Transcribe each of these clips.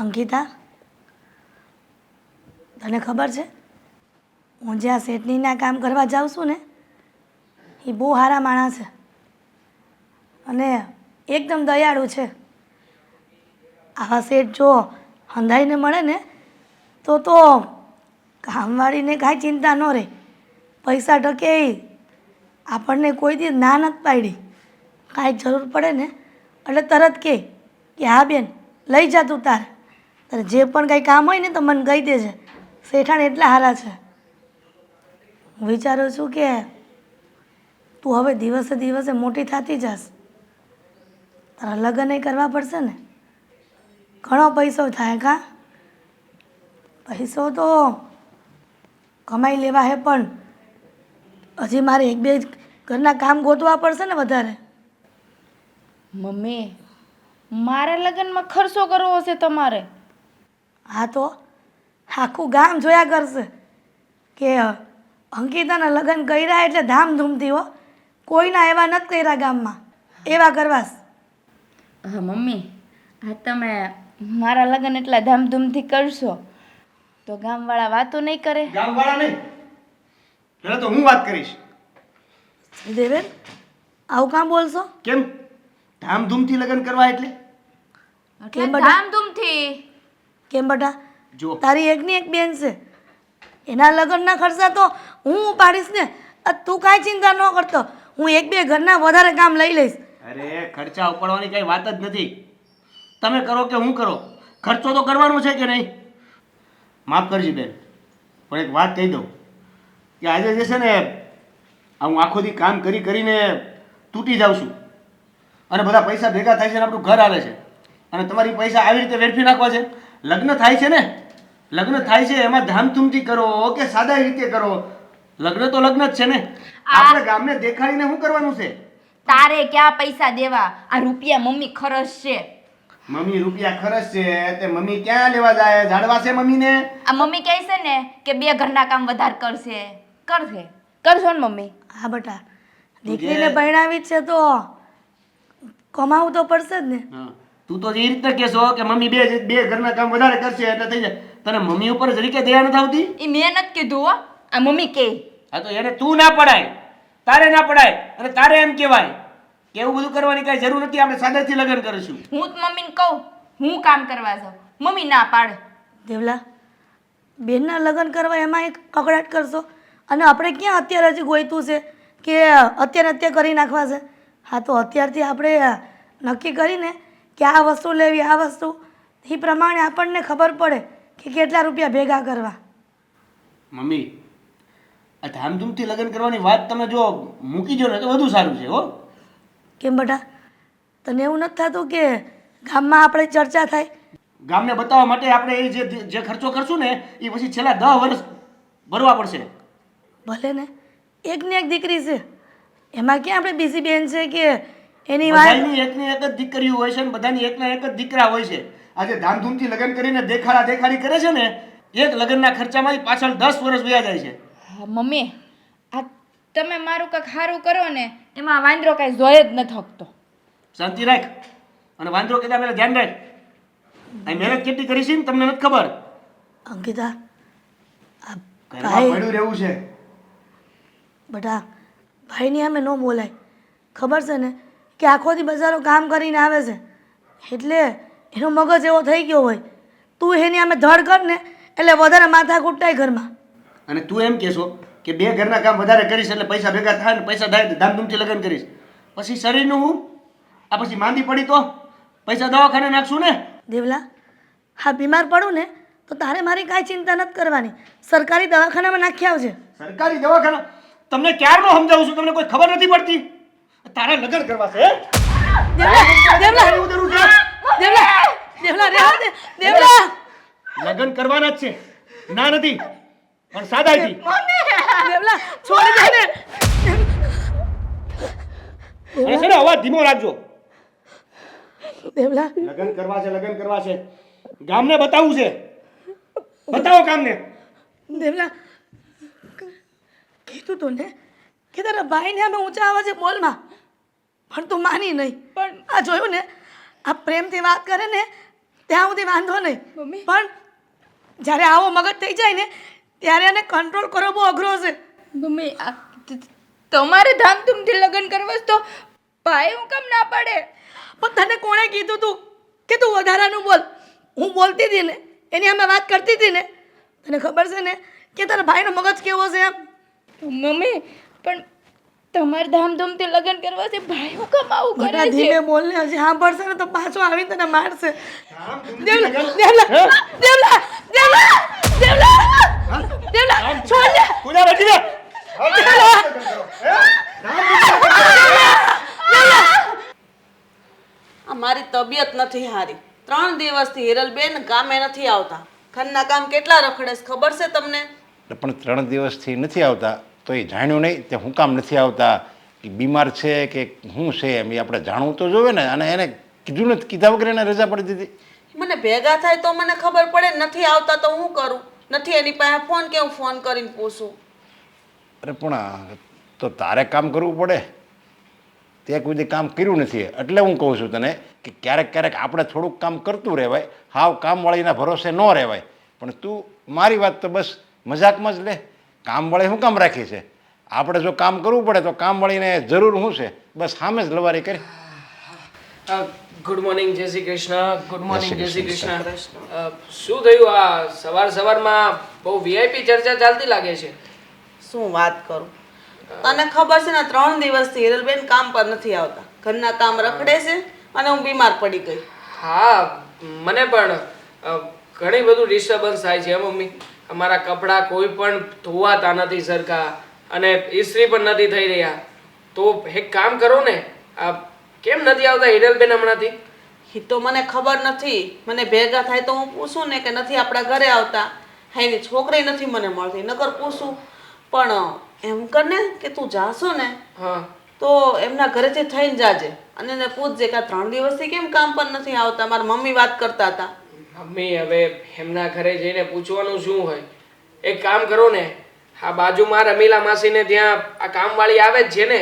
અંકિતા, તને ખબર છે હું જ્યાં શેઠનીના કામ કરવા જાઉં છું ને એ બહુ સારા માણસ છે અને એકદમ દયાળુ છે. આવા શેઠ જો હંધાઈને મળે ને તો કામવાળીને કાંઈ ચિંતા ન રહે. પૈસા ટકે આપણને કોઈ દી ના નથી પાડી. કાંઈ જરૂર પડે ને એટલે તરત કે હા બેન લઈ જા તું તારે જે પણ કાંઈ કામ હોય ને તો મને કહી દેજે. શેઠાણ એટલા સારા છે. હું વિચારું છું કે તું હવે દિવસે દિવસે મોટી થતી જાસ, તારા લગ્ન કરવા પડશે ને. ઘણો પૈસો થાય કાં? પૈસો તો કમાઈ લેવા હે પણ હજી મારે એક બે ઘરના કામ ગોતવા પડશે ને વધારે. મમ્મી, મારા લગ્નમાં ખર્ચો કરવો હશે તમારે? હા તો આખું ગામ જોયા કરશે કે અંકિતાના લગ્ન કર્યા એટલે ધામધૂમથી હો. કોઈના એવા નથી કર્યા ગામમાં, એવા કરવાસ. હા મમ્મી, હા તમે મારા લગ્ન એટલા ધામધૂમથી કરશો તો ગામવાળા વાતો નહીં કરે? ગામવાળા નહીં, પહેલા તો હું વાત કરીશ. દેવેન, આવું કામ બોલશો? કેમ ધામધૂમથી લગ્ન કરવા એટલે? કેમ બેટા? ધામધૂમથી. કેમ બેટા? જો તારી એકની એક બેન છે, એના લગ્નના ખર્ચા તો હું ઉપાડીશ ને. તું કાંઈ ચિંતા ન કરતો, હું એક બે ઘરના વધારે કામ લઈ લઈશ. અરે ખર્ચા ઉપાડવાની કઈ વાત જ નથી. તમે કરો કે હું કરો, ખર્ચો તો કરવાનો છે કે નહીં? માફ કરજી બેન, પણ એક વાત કહી દઉં કે આજે જે છે ને હું આખો દી કામ કરીને તૂટી જાઉં છું અને બધા પૈસા ભેગા થાય છે અને આપણું ઘર આવે છે અને તમારી પૈસા આવી રીતે વેડફી નાખવા છે. લગ્ન થાય છે ને, લગ્ન થાય છે એમાં ધામધૂમથી કરો કે સાદા રીતે કરો, લગ્ન તો લગ્ન જ છે ને. આપણે ગામને દેખાડીને શું કરવાનું છે? તારે ક્યાં પૈસા દેવા? આ રૂપિયા મમ્મી ખરસ છે. મમ્મી રૂપિયા ખર્ચ છે તે મમ્મી ક્યાં લેવા જાય? જાડવા છે મમ્મીને? આ મમ્મી કહે છે ને કે બે ઘરના કામ વધારે કરશે કરશો ને મમ્મી? હા બેટા, દીકરીને પરણાવી જ છે તો કમાવું તો પડશે જ ને. હા, તું તો એ રીતે કહેશો કે મમ્મી બે ઘરના કામ વધારે કરશે એટલે થઈ જાય. તને મમ્મી ઉપર જરી કે દયા નથી આવતી? એ મેં નથી કીધું હો, આ મમ્મી કહે. હા તો એને તું ના પડાય, તારે ના પડાય અને તારે એમ કહેવાય કે એવું બધું કરવાની કઈ જરૂર નથી, આપણે સાદાથી લગ્ન કરીશું. હું જ મમ્મીને કહું હું કામ કરવા જાઉં, મમ્મી ના પાડે. દેવલા, બેનના લગ્ન કરવા એમાં એક કકડાટ કરશો અને આપણે ક્યાં અત્યારે હજી ગોઈતું છે કે અત્યારે કરી નાખવા છે. હા તો અત્યારથી આપણે નક્કી કરીને કે આ વસ્તુ લેવી, આ વસ્તુ, એ પ્રમાણે આપણને ખબર પડે કે કેટલા રૂપિયા ભેગા કરવા. મમ્મી, આ ધામધૂમથી લગ્ન કરવાની વાત તમે જો મૂકી જો ને તો વધુ સારું છે હો. કેમ બેટા, તને એવું નથી થતું કે ગામમાં આપણે ચર્ચા થાય? ગામને બતાવવા માટે આપણે એ જે ખર્ચો કરશું ને એ પછી છેલ્લા 10 વર્ષ ભરવા પડશે. ભલે ને એકની એક દીકરી છે, એમાં ક્યાં આપણે બીજી બેન છે કે એની વાત. બધાની એકની એક જ દીકરીઓ હોય છે ને બધાની એકના એક જ દીકરા હોય છે. આજે ધામધૂમથી લગ્ન કરીને દેખાડી કરે છે ને, એક લગ્નના ખર્ચામાંથી પાછળ 10 વર્ષ વયા જાય છે. હા મમ્મી, આ તમે મારું કંઈક સારું કરો ને એમાં વાંદરો કાંઈ જોઈ જ નથી શકતો. શાંતિ રાખ અને વાંદરો કીધા પહેલા ધ્યાન રાખ. આ મહેનત કેટલી કરી છે ને તમને નથી ખબર. અંકિતા, આ ઘરમાં ભાઈ પડ્યું રહેવું છે. બેટા, ભાઈની સામે ન બોલાય. ખબર છે ને કે આખો દી બજારો કામ કરીને આવે છે એટલે એનો મગજ એવો થઈ ગયો હોય. તું એની સામે ધડ કર ને એટલે વધારે માથા કૂટાય ઘરમાં. અને તું એમ કહેશો કે બે ઘરના કામ વધારે કરીશ એટલે પૈસા ભેગા થાય ને પૈસા થાય ધામધૂમથી લગ્ન કરીશ, પછી શરીરનું હું? આ પછી માંદી પડી તો પૈસા દવાખાને નાખશું ને. દેવલા, હા બીમાર પડું ને તો તારે મારી કાંઈ ચિંતા નથી કરવાની, સરકારી દવાખાનામાં નાખી આવજે. સરકારી દવાખાના? તમને ક્યારનો સમજાવું છું, તમને કોઈ ખબર નથી પડતી? તારા લગ્ન કરવા છે? દેવલા, રહેવા દે. દેવલા, લગ્ન કરવાના જ છે, ના નથી, પણ સાદાઈથી. દેવલા છોડી દે ને. અને છે ને અવાજ ધીમો રાખજો. દેવલા, લગ્ન કરવા છે, ગામને બતાવવું છે. બતાવો ગામને. દેવલા, કીધું તું ને કે તારા ભાઈને અમે ઊંચા અવાજે બોલમાં, પણ તું માની નહીં. પણ આ જોયું ને, આ પ્રેમથી વાત કરે ને ત્યાં સુધી વાંધો નહીં મમ્મી. પણ જ્યારે આવો મગજ થઈ જાય ને ત્યારે એને કંટ્રોલ કરવો બહુ અઘરો છે. મમ્મી તમારે ધામધૂમથી લગ્ન કરવા છે તો ભાઈ હું કેમ ના પાડે? પણ તને કોણે કીધું તું કે તું વધારાનું બોલ? હું બોલતી હતી ને એની અમે વાત કરતી હતી ને, તને ખબર છે ને કે તારા ભાઈનો મગજ કેવો છે એમ. મમ્મી પણ તમારે ધામધૂમથી લગ્ન કરવા છે, ભાઈ હું કેમ આવું બેટા કરે છે? ધીમે બોલને, હજી સાંભળશે ને તો પાછો આવીને તને મારશે. દેવલા દેવલા દેવલા દેવલા દેવલા દેવલા છોડ દે. પૂજા બેઠી રે. મારી તબિયત નથી હારી. 3 દિવસથી હિરલબેન કામે નથી આવતા. ઘરના કામ કેટલા રખડે છે ખબર છે તમને? પણ 3 દિવસથી નથી આવતા તો એ જાણ્યું નહીં તે હું કામ નથી આવતા, કે બીમાર છે કે શું છે એમ એ આપણે જાણવું તો જોવે ને. અને એને કીધું નથી, કીધા વગર એને રજા પડી દીધી. મને ભેગા થાય તો મને ખબર પડે. નથી આવતા તો હું કરું? નથી એની પાસે ફોન કે હું ફોન કરીને પૂછું? અરે પણ તો તારે કામ કરવું પડે. તે કોઈ દી કામ કર્યું નથી એટલે હું કહું છું તને કે ક્યારેક ક્યારેક આપણે થોડુંક કામ કરતું રહેવાય. હાવ કામવાળીના ભરોસે ન રહેવાય. પણ તું મારી વાત તો બસ મજાકમાં જ લે. કામવાળી શું કામ રાખી છે? આપણે જો કામ કરવું પડે તો કામવાળીને જરૂર શું છે? બસ સામે જ લવારી કરી. ગુડ મોર્નિંગ, જય શ્રી કૃષ્ણ. ગુડ મોર્નિંગ, જય જય શ્રી શ્રી કૃષ્ણ. શું થયું? આ સવારમાં બહુ વીઆઈપી ચર્ચા ચાલતી લાગે છે. શું વાત કરું? તને ખબર છે ને 3 દિવસથી હિરલબેન કામ પર નથી આવતા. ઘરના કામ રખડે છે અને હું બીમાર પડી ગઈ. હા, મને પણ ઘણી બધું ડિસ્ટર્બન્સ થાય છે મમ્મી. અમારા કપડાં કોઈ પણ ધોવાતા નથી સરખા અને ઇસ્ત્રી પણ નથી થઈ રહ્યા. તો એક કામ કરો ને, આ કેમ નથી આવતા હિરલબેન હમણાંથી? એ તો મને ખબર નથી. મને ભેગા થાય તો હું પૂછું ને કે નથી આપણા ઘરે આવતા. હા, એની છોકરી નથી મને મળતી, નકર પૂછું. પણ એમ કર ને કે તું જાશો ને હા, તો એમના ઘરેથી થઈને જાજે અને એને પૂછજે કે આ 3 દિવસથી કેમ કામ પર નથી આવતા. મારા મમ્મી વાત કરતા હતા. મમ્મી હવે એમના ઘરે જઈને પૂછવાનું શું હોય? એક કામ કરો ને, આ બાજુમાં રમીલા માસીને ત્યાં આ કામવાળી આવે જ છે ને,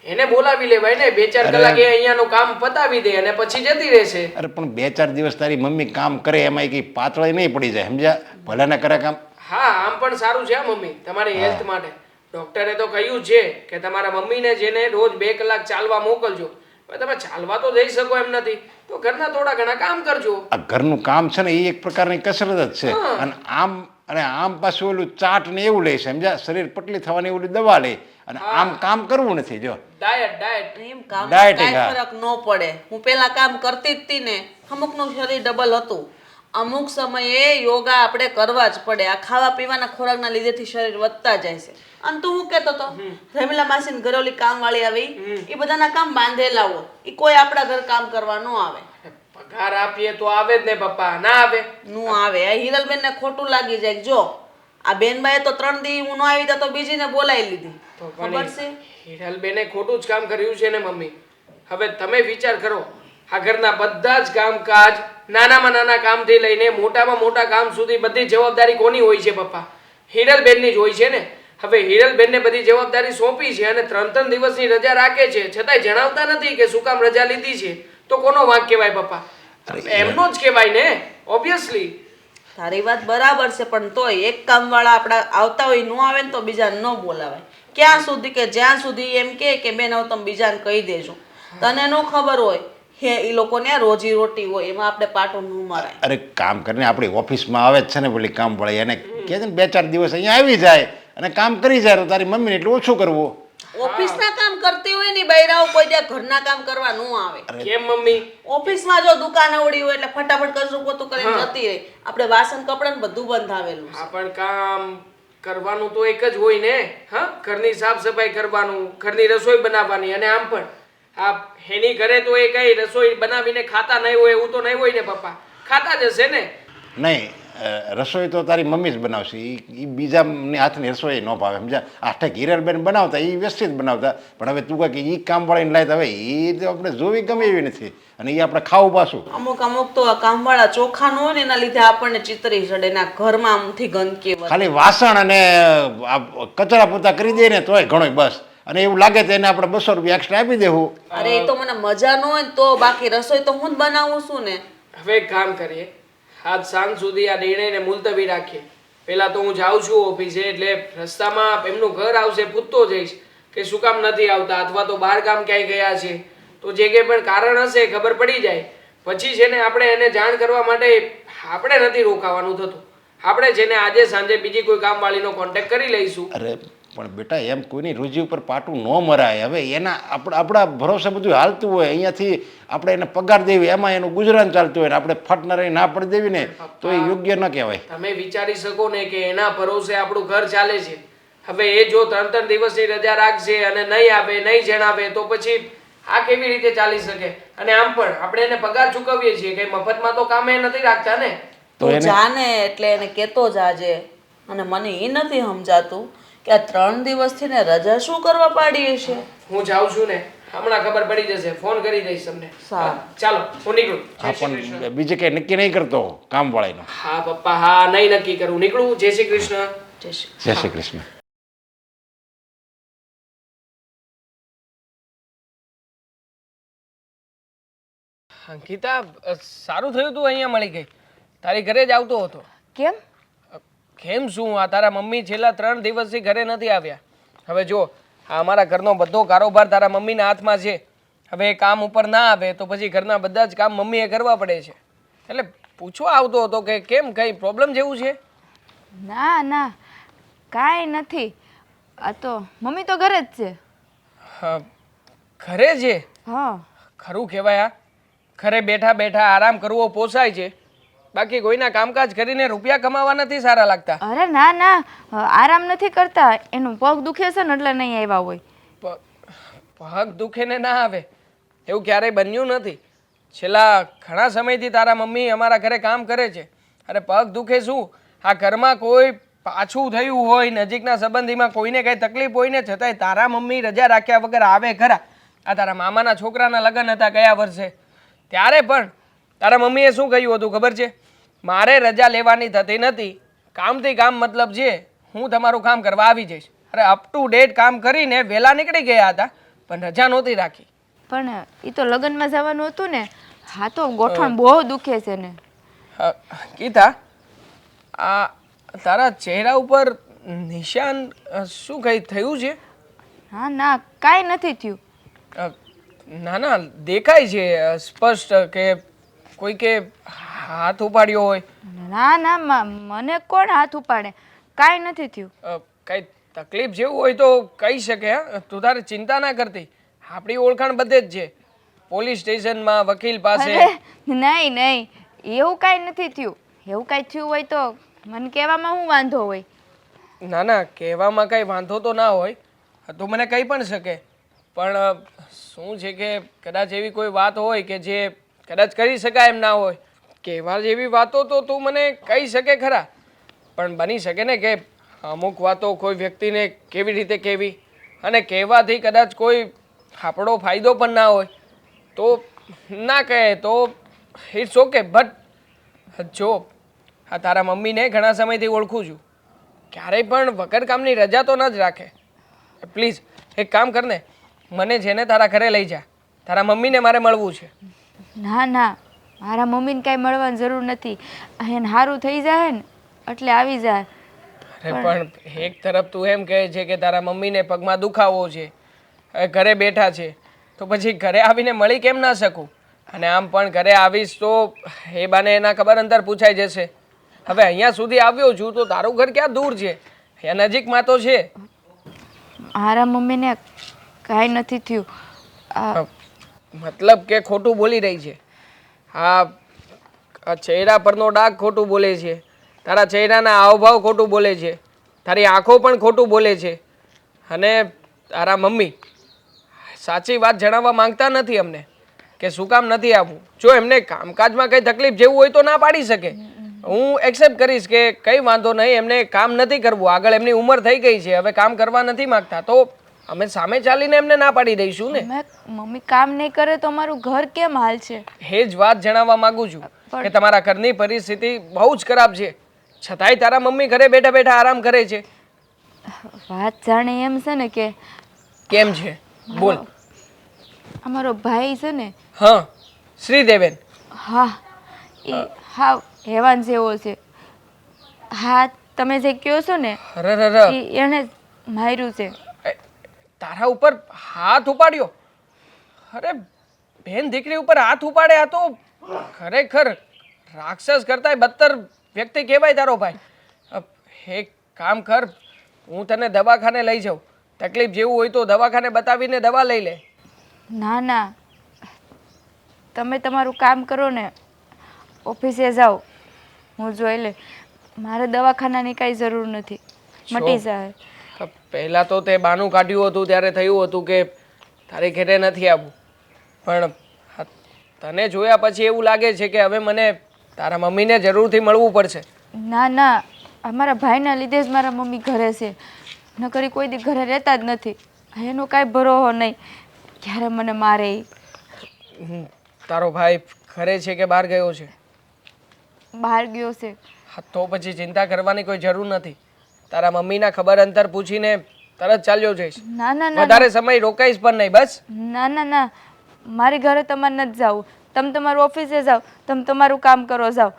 એને બોલાવી લેવાય ને. 2-4 કલાક એ અહીંયાનું કામ પતાવી દે અને પછી જતી રહેશે. અરે પણ 2-4 દિવસ તારી મમ્મી કામ કરે એમાં કંઈ પાતળે નહીં પડી જાય, સમજ્યા? ભલે ને કરે કામ. હા, આમ પણ સારું છે મમ્મી તમારી હેલ્થ માટે. ડોક્ટરે તો કહ્યું છે કે તમારા મમ્મીને જેને રોજ 2 કલાક ચાલવા મોકલજો. હવે તમે ચાલવા તો જઈ શકો એમ નથી તો ઘરના થોડા ઘણા કામ કરજો. આ ઘરનું કામ છે ને એ એક પ્રકારની કસરત જ છે. અને આમ પાછું ઓલું ચાટ ને એવું લે, સમજ્યા? શરીર પટલી થવાની ઓલી દવા લે અને આમ કામ કરવું નથી. જો ડાયટ એમ કામ Dieting, કાંઈ હા. ફરક ન પડે. હું પેલા કામ કરતી જ હતી ને, અમુકનું શરીર ડબલ હતું. અમુક સમયે યોગા આપણે કરવા જ પડે. આ ખાવા પીવાના ખોરાકના લીધેથી શરીર વધતા જાય છે. અને તું હું કહેતો તો રમીલા માસીને ઘરે ઓલી કામવાળી આવી, એ બધાના કામ બાંધેલા હોય. એ કોઈ આપણા ઘર કામ કરવા ન આવે. પગાર આપીએ તો આવે જ ને પપ્પા, ના આવે? નું આવે. આ હિરલબેન ને ખોટું લાગી જાય. જો આ બેનબાએ તો 3 દી હું ન આવી તા તો બીજીને બોલાવી લીધી. તો ખબર છે? હિરલબેને ખોટું જ કામ કર્યું છે ને મમ્મી. હવે તમે વિચાર કરો, આ ઘરના બધા જ કામકાજ, નાનામાં નાના કામથી લઈને મોટામાં મોટા કામ સુધી બધી જવાબદારી કોની હોય છે પપ્પા? હિરલબેનની જ હોય છે ને. હવે હિરલબેનને બધી જવાબદારી સોંપી છે અને 3 દિવસની રજા રાખે છે, છતાંય જણાવતા નથી કે શું કામ રજા લીધી છે. તો કોનો વાંક કહેવાય પપ્પા? એમનો જ કહેવાય ને, ઓબ્વિયસલી. તારી વાત બરાબર છે, પણ તોય એક કામવાળા આપણા આવતા હોય ન આવે ને તો બીજાને ન બોલાવાય. ક્યાં સુધી કે જ્યાં સુધી એમ કે બેન હવે તમે બીજાને કહી દેજો. તને ન ખબર હોય હે એ લોકોને રોજી રોટી હોય, એમાં આપણે પાટું ન મરાય. અરે કામ કરીને આપણી ઓફિસમાં આવે જ છે ને પેલી કામવાળી, એને કહે છે ને 2-4 દિવસ અહીંયા આવી જાય અને કામ કરી જાય તો તારી મમ્મીને એટલું ઓછું કરવું. ઓફિસના કામ કરતી હોય ને બૈરાઓ કોઈ ત્યાં ઘરના કામ કરવા ન આવે. કેમ મમ્મી? ઓફિસમાં જો દુકાન આવડી હોય એટલે ફટાફટ કચરું પોતું કરીને જતી રહી. આપણે વાસણ કપડાં ને બધું બંધાવેલું છે. આ પણ કામ કરવાનું તો એક જ હોય ને. હા, ઘરની સાફ સફાઈ કરવાનું, ઘરની રસોઈ બનાવવાની. અને આમ પણ આ એની ઘરે તો એ કઈ રસોઈ બનાવીને ખાતા નહીં હોય એવું તો નહીં હોય ને પપ્પા? ખાતા જ હશે ને. નહીં, રસોઈ તો તારી મમ્મી જ બનાવશે. એ બીજાની હાથની રસોઈ ન ભાવે, સમજ્યા? આઠે હિરલબેન બનાવતા એ વ્યવસ્થિત બનાવતા. પણ હવે તું કહે કે એ કામવાળીને લાય, હવે એ તો આપણે જોવી ગમે એવી નથી અને એ આપણે ખાવું પાછું. અમુક તો આ કામવાળા ચોખ્ખા ન હોય ને એના લીધે આપણને ચિતરી ચડે ને આ ઘરમાં આમથી ગંદકી વધે. ખાલી વાસણ અને આ કચરા પોતા કરી દે ને તોય ઘણોય બસ. અને એવું લાગે તો એને આપણે 200 રૂપિયા એક્સ્ટ્રા આપી દેવું. અરે એ તો મને મજા ન હોય ને તો, બાકી રસોઈ તો હું જ બનાવું છું ને. હવે એક કામ કરીએ, આજ સાંજ સુધી આ નિર્ણયને મુલતવી રાખીએ. પહેલાં તો હું જાઉં છું ઓફિસે, એટલે રસ્તામાં એમનું ઘર આવશે પૂછતો જઈશ કે શું કામ નથી આવતા, અથવા તો બહાર ગામ ક્યાંય ગયા છે. તો જે કંઈ પણ કારણ હશે ખબર પડી જાય. પછી છે ને આપણે એને જાણ કરવા માટે આપણે નથી રોકાવાનું થતું. આપણે છે ને આજે સાંજે બીજી કોઈ કામવાળીનો કોન્ટેક્ટ કરી લઈશું. અરે પણ બેટા એમ કોઈની રોજી ઉપર પાટું ન મરાય. હવે એના આપણા ભરોસે બધું હાલતું હોય, અહીંયાથી આપણે એને પગાર દેવી, એમાં એનું ગુજરાન ચાલતું હોય ને આપણે ફટનારી ના પડી દેવી ને તો એ યોગ્ય ન કહેવાય. તમે વિચારી શકો ને કે એના ભરોસે આપણું ઘર ચાલે છે. હવે એ જો 3-3 દિવસની રજા રાખશે અને નહીં આવે, નહીં જણાવે, તો પછી આ કેવી રીતે ચાલી શકે? અને આમ પણ આપણે એને પગાર ચૂકવીએ છીએ, કઈ મફતમાં તો કામે નથી રાખતા ને. તું જાને એટલે એને કહેતો જાજે. અને મને એ નથી સમજાતું કે આ 3 દિવસથી ને રજા શું કરવા પાડી છે. હું જાઉં છું ને, હમણાં ખબર પડી જશે. ફોન કરી દઈશ તમને. ચાલો હું નીકળું. હા પણ બીજે કંઈ નક્કી નહીં કરતો કામવાળીનો. હા પપ્પા, હા નહીં નક્કી કરું. નીકળું. જય શ્રી કૃષ્ણ. જય શ્રી કૃષ્ણ. અંકિતા, સારું થયું તું અહીંયા મળી ગઈ. તારી ઘરે જ આવતો હતો. કેમ? કેમ શું? આ તારા મમ્મી છેલ્લા 3 દિવસથી ઘરે નથી આવ્યા. હવે જો, આ અમારા ઘરનો બધો કારોબાર તારા મમ્મીના હાથમાં છે. હવે એ કામ ઉપર ના આવે તો પછી ઘરના બધા જ કામ મમ્મીએ કરવા પડે છે. એટલે પૂછવા આવતો હતો કે કેમ, કંઈ પ્રોબ્લેમ જેવું છે? ના ના, કાંઈ નથી. આ તો મમ્મી તો ઘરે જ છે. હા, ઘરે છે? હા. ખરું કહેવાય. આ ઘરે બેઠા બેઠા આરામ કરવો પોસાય છે, બાકી કોઈના કામકાજ કરીને રૂપિયા કમાવા નથી સારા લાગતા. અરે ના ના, આરામ નથી કરતા. એનું પગ દુખે છે ને એટલે નહીં આવ્યા હોય. પગ દુખે ને ના આવે એવું ક્યારેય બન્યું નથી. છેલ્લા ઘણા સમયથી તારા મમ્મી અમારા ઘરે કામ કરે છે. અરે પગ દુખે શું, આ ઘરમાં કોઈ પાછું થયું હોય, નજીકના સંબંધીમાં કોઈને કંઈ તકલીફ હોય ને છતાંય તારા મમ્મી રજા રાખ્યા વગર આવે ખરા. આ તારા મામાના છોકરાના લગ્ન હતા ગયા વર્ષે, ત્યારે પણ તારા મમ્મીએ શું કહ્યું હતું ખબર છે? મારે રજા લેવાની થતી નથી, કામથી કામ મતલબ છે, હું તમારું કામ કરવા આવી જઈશ. અરે અપ ટુ ડેટ કામ કરીને વહેલા નીકળી ગયા હતા, પણ રજા નહોતી રાખી. પણ એ તો લગ્નમાં જવાનું હતું ને. હા તો ગોઠણ બહુ દુખે છે ને. ગીતા, આ તારા ચહેરા ઉપર નિશાન શું કંઈ થયું છે? હા ના, કાંઈ નથી થયું. ના ના, દેખાય છે સ્પષ્ટ કે કોઈકે હાથ ઉપાડ્યો હોય. ના ના, મને કોણ હાથ ઉપાડે? કાંઈ નથી થયું. કંઈ તકલીફ જેવું હોય તો કહી શકે. હા, તું તારે ચિંતા ના કરતી. આપણી ઓળખાણ બધે જ છે, પોલીસ સ્ટેશનમાં, વકીલ પાસે. નહીં નહીં, એવું કાંઈ નથી થયું. એવું કાંઈ થયું હોય તો મને કહેવામાં શું વાંધો હોય? ના ના, કહેવામાં કંઈ વાંધો તો ના હોય, તો મને કહી પણ શકે. પણ શું છે કે કદાચ એવી કોઈ વાત હોય કે જે કદાચ કરી શકાય એમ ના હોય. કહેવા જેવી વાતો તો તું મને કહી શકે ખરા, પણ બની શકે ને કે અમુક વાતો કોઈ વ્યક્તિને કેવી રીતે કહેવી, અને કહેવાથી કદાચ કોઈ આપણો ફાયદો પણ ના હોય તો ના કહે તો ઇટ્સ ઓકે. બટ જો, આ તારા મમ્મીને ઘણા સમયથી ઓળખું છું, ક્યારેય પણ વગર કામની રજા તો ન જ રાખે. પ્લીઝ એક કામ કર ને, મને છે ને તારા ઘરે લઈ જા. તારા મમ્મીને મારે મળવું છે. ના ના, મારા મમ્મીને કાંઈ મળવાની જરૂર નથી. એને સારું થઈ જાય ને એટલે આવી જાય. અરે પણ એક તરફ તું એમ કહે છે કે તારા મમ્મીને પગમાં દુખાવો છે, ઘરે બેઠા છે, તો પછી ઘરે આવીને મળી કેમ ના શકું? અને આમ પણ ઘરે આવીશ તો એ બાને એના ખબર અંતર પૂછાઈ જશે. હવે અહીંયા સુધી આવ્યો છું તો તારું ઘર ક્યાં દૂર છે? અહીંયા નજીકમાં તો છે. મારા મમ્મીને કાંઈ નથી થયું. મતલબ કે ખોટું બોલી રહી છે. આ ચહેરા પરનો ડાઘ ખોટું બોલે છે, તારા ચહેરાના હાવભાવ ખોટું બોલે છે, તારી આંખો પણ ખોટું બોલે છે. અને તારા મમ્મી સાચી વાત જણાવવા માંગતા નથી અમને કે શું કામ નથી આવવું. જો એમને કામકાજમાં કંઈ તકલીફ જેવું હોય તો ના પાડી શકે. હું એક્સેપ્ટ કરીશ કે કંઈ વાંધો નહીં, એમને કામ નથી કરવું, આગળ એમની ઉંમર થઈ ગઈ છે, હવે કામ કરવા નથી માંગતા, તો અમે સામે ચાલીને એમને ના પાડી દઈશું ને. મમ્મી કામ નહીં કરે તો અમારું ઘર કેમ હાલશે? એ જ વાત જણાવવા માંગુ છું કે તમારા ઘરની પરિસ્થિતિ બહુ જ ખરાબ છે, છતાંય તારા મમ્મી ઘરે બેઠા બેઠા આરામ કરે છે. વાત જાણે એમ છે ને કે કેમ છે? બોલ. અમારો ભાઈ છે ને. હા, શ્રીદેવેન. હા, એ હા હેવાન જેવો છે. હા તમે જે કહો છો ને અરે એણે જ માર્યું છે. તારા ઉપર હાથ ઉપાડ્યો? અરે બેન દીકરી ઉપર હાથ ઉપાડે આ તો ખરેખર રાક્ષસ કરતાંય બદતર વ્યક્તિ કહેવાય તારો ભાઈ. એક કામ કર, હું તને દવાખાને લઈ જાઉં. તકલીફ જેવું હોય તો દવાખાને બતાવીને દવા લઈ લે. ના ના, તમે તમારું કામ કરો ને, ઓફિસે જાઓ, હું જોઈ લે. મારે દવાખાનાની કાંઈ જરૂર નથી, મટી જાય. પહેલાં તો તે બાનું કાઢ્યું હતું ત્યારે થયું હતું કે તારી ઘરે નથી આવવું, પણ તને જોયા પછી એવું લાગે છે કે હવે મને તારા મમ્મીને જરૂરથી મળવું પડશે. ના ના, અમારા ભાઈના લીધે જ મારા મમ્મી ઘરે છે, નકરી કોઈ દી ઘરે રહેતા જ નથી. એનો કાંઈ ભરોસો નહીં, ક્યારે મને મારે ઈ. તારો ભાઈ ઘરે છે કે બહાર ગયો છે? બહાર ગયો છે. હા તો પછી ચિંતા કરવાની કોઈ જરૂર નથી. તારા મમ્મીના ખબર અંતર પૂછીને તરત ચાલ્યો જઈશ. ના ના ના, વધારે સમય રોકાઈશ પણ નહીં, બસ. ના ના ના, મારી ઘરે તમારે નથી જવું. તમે તમારું ઓફિસે જાઓ, તમે તમારું કામ કરો, જાઓ.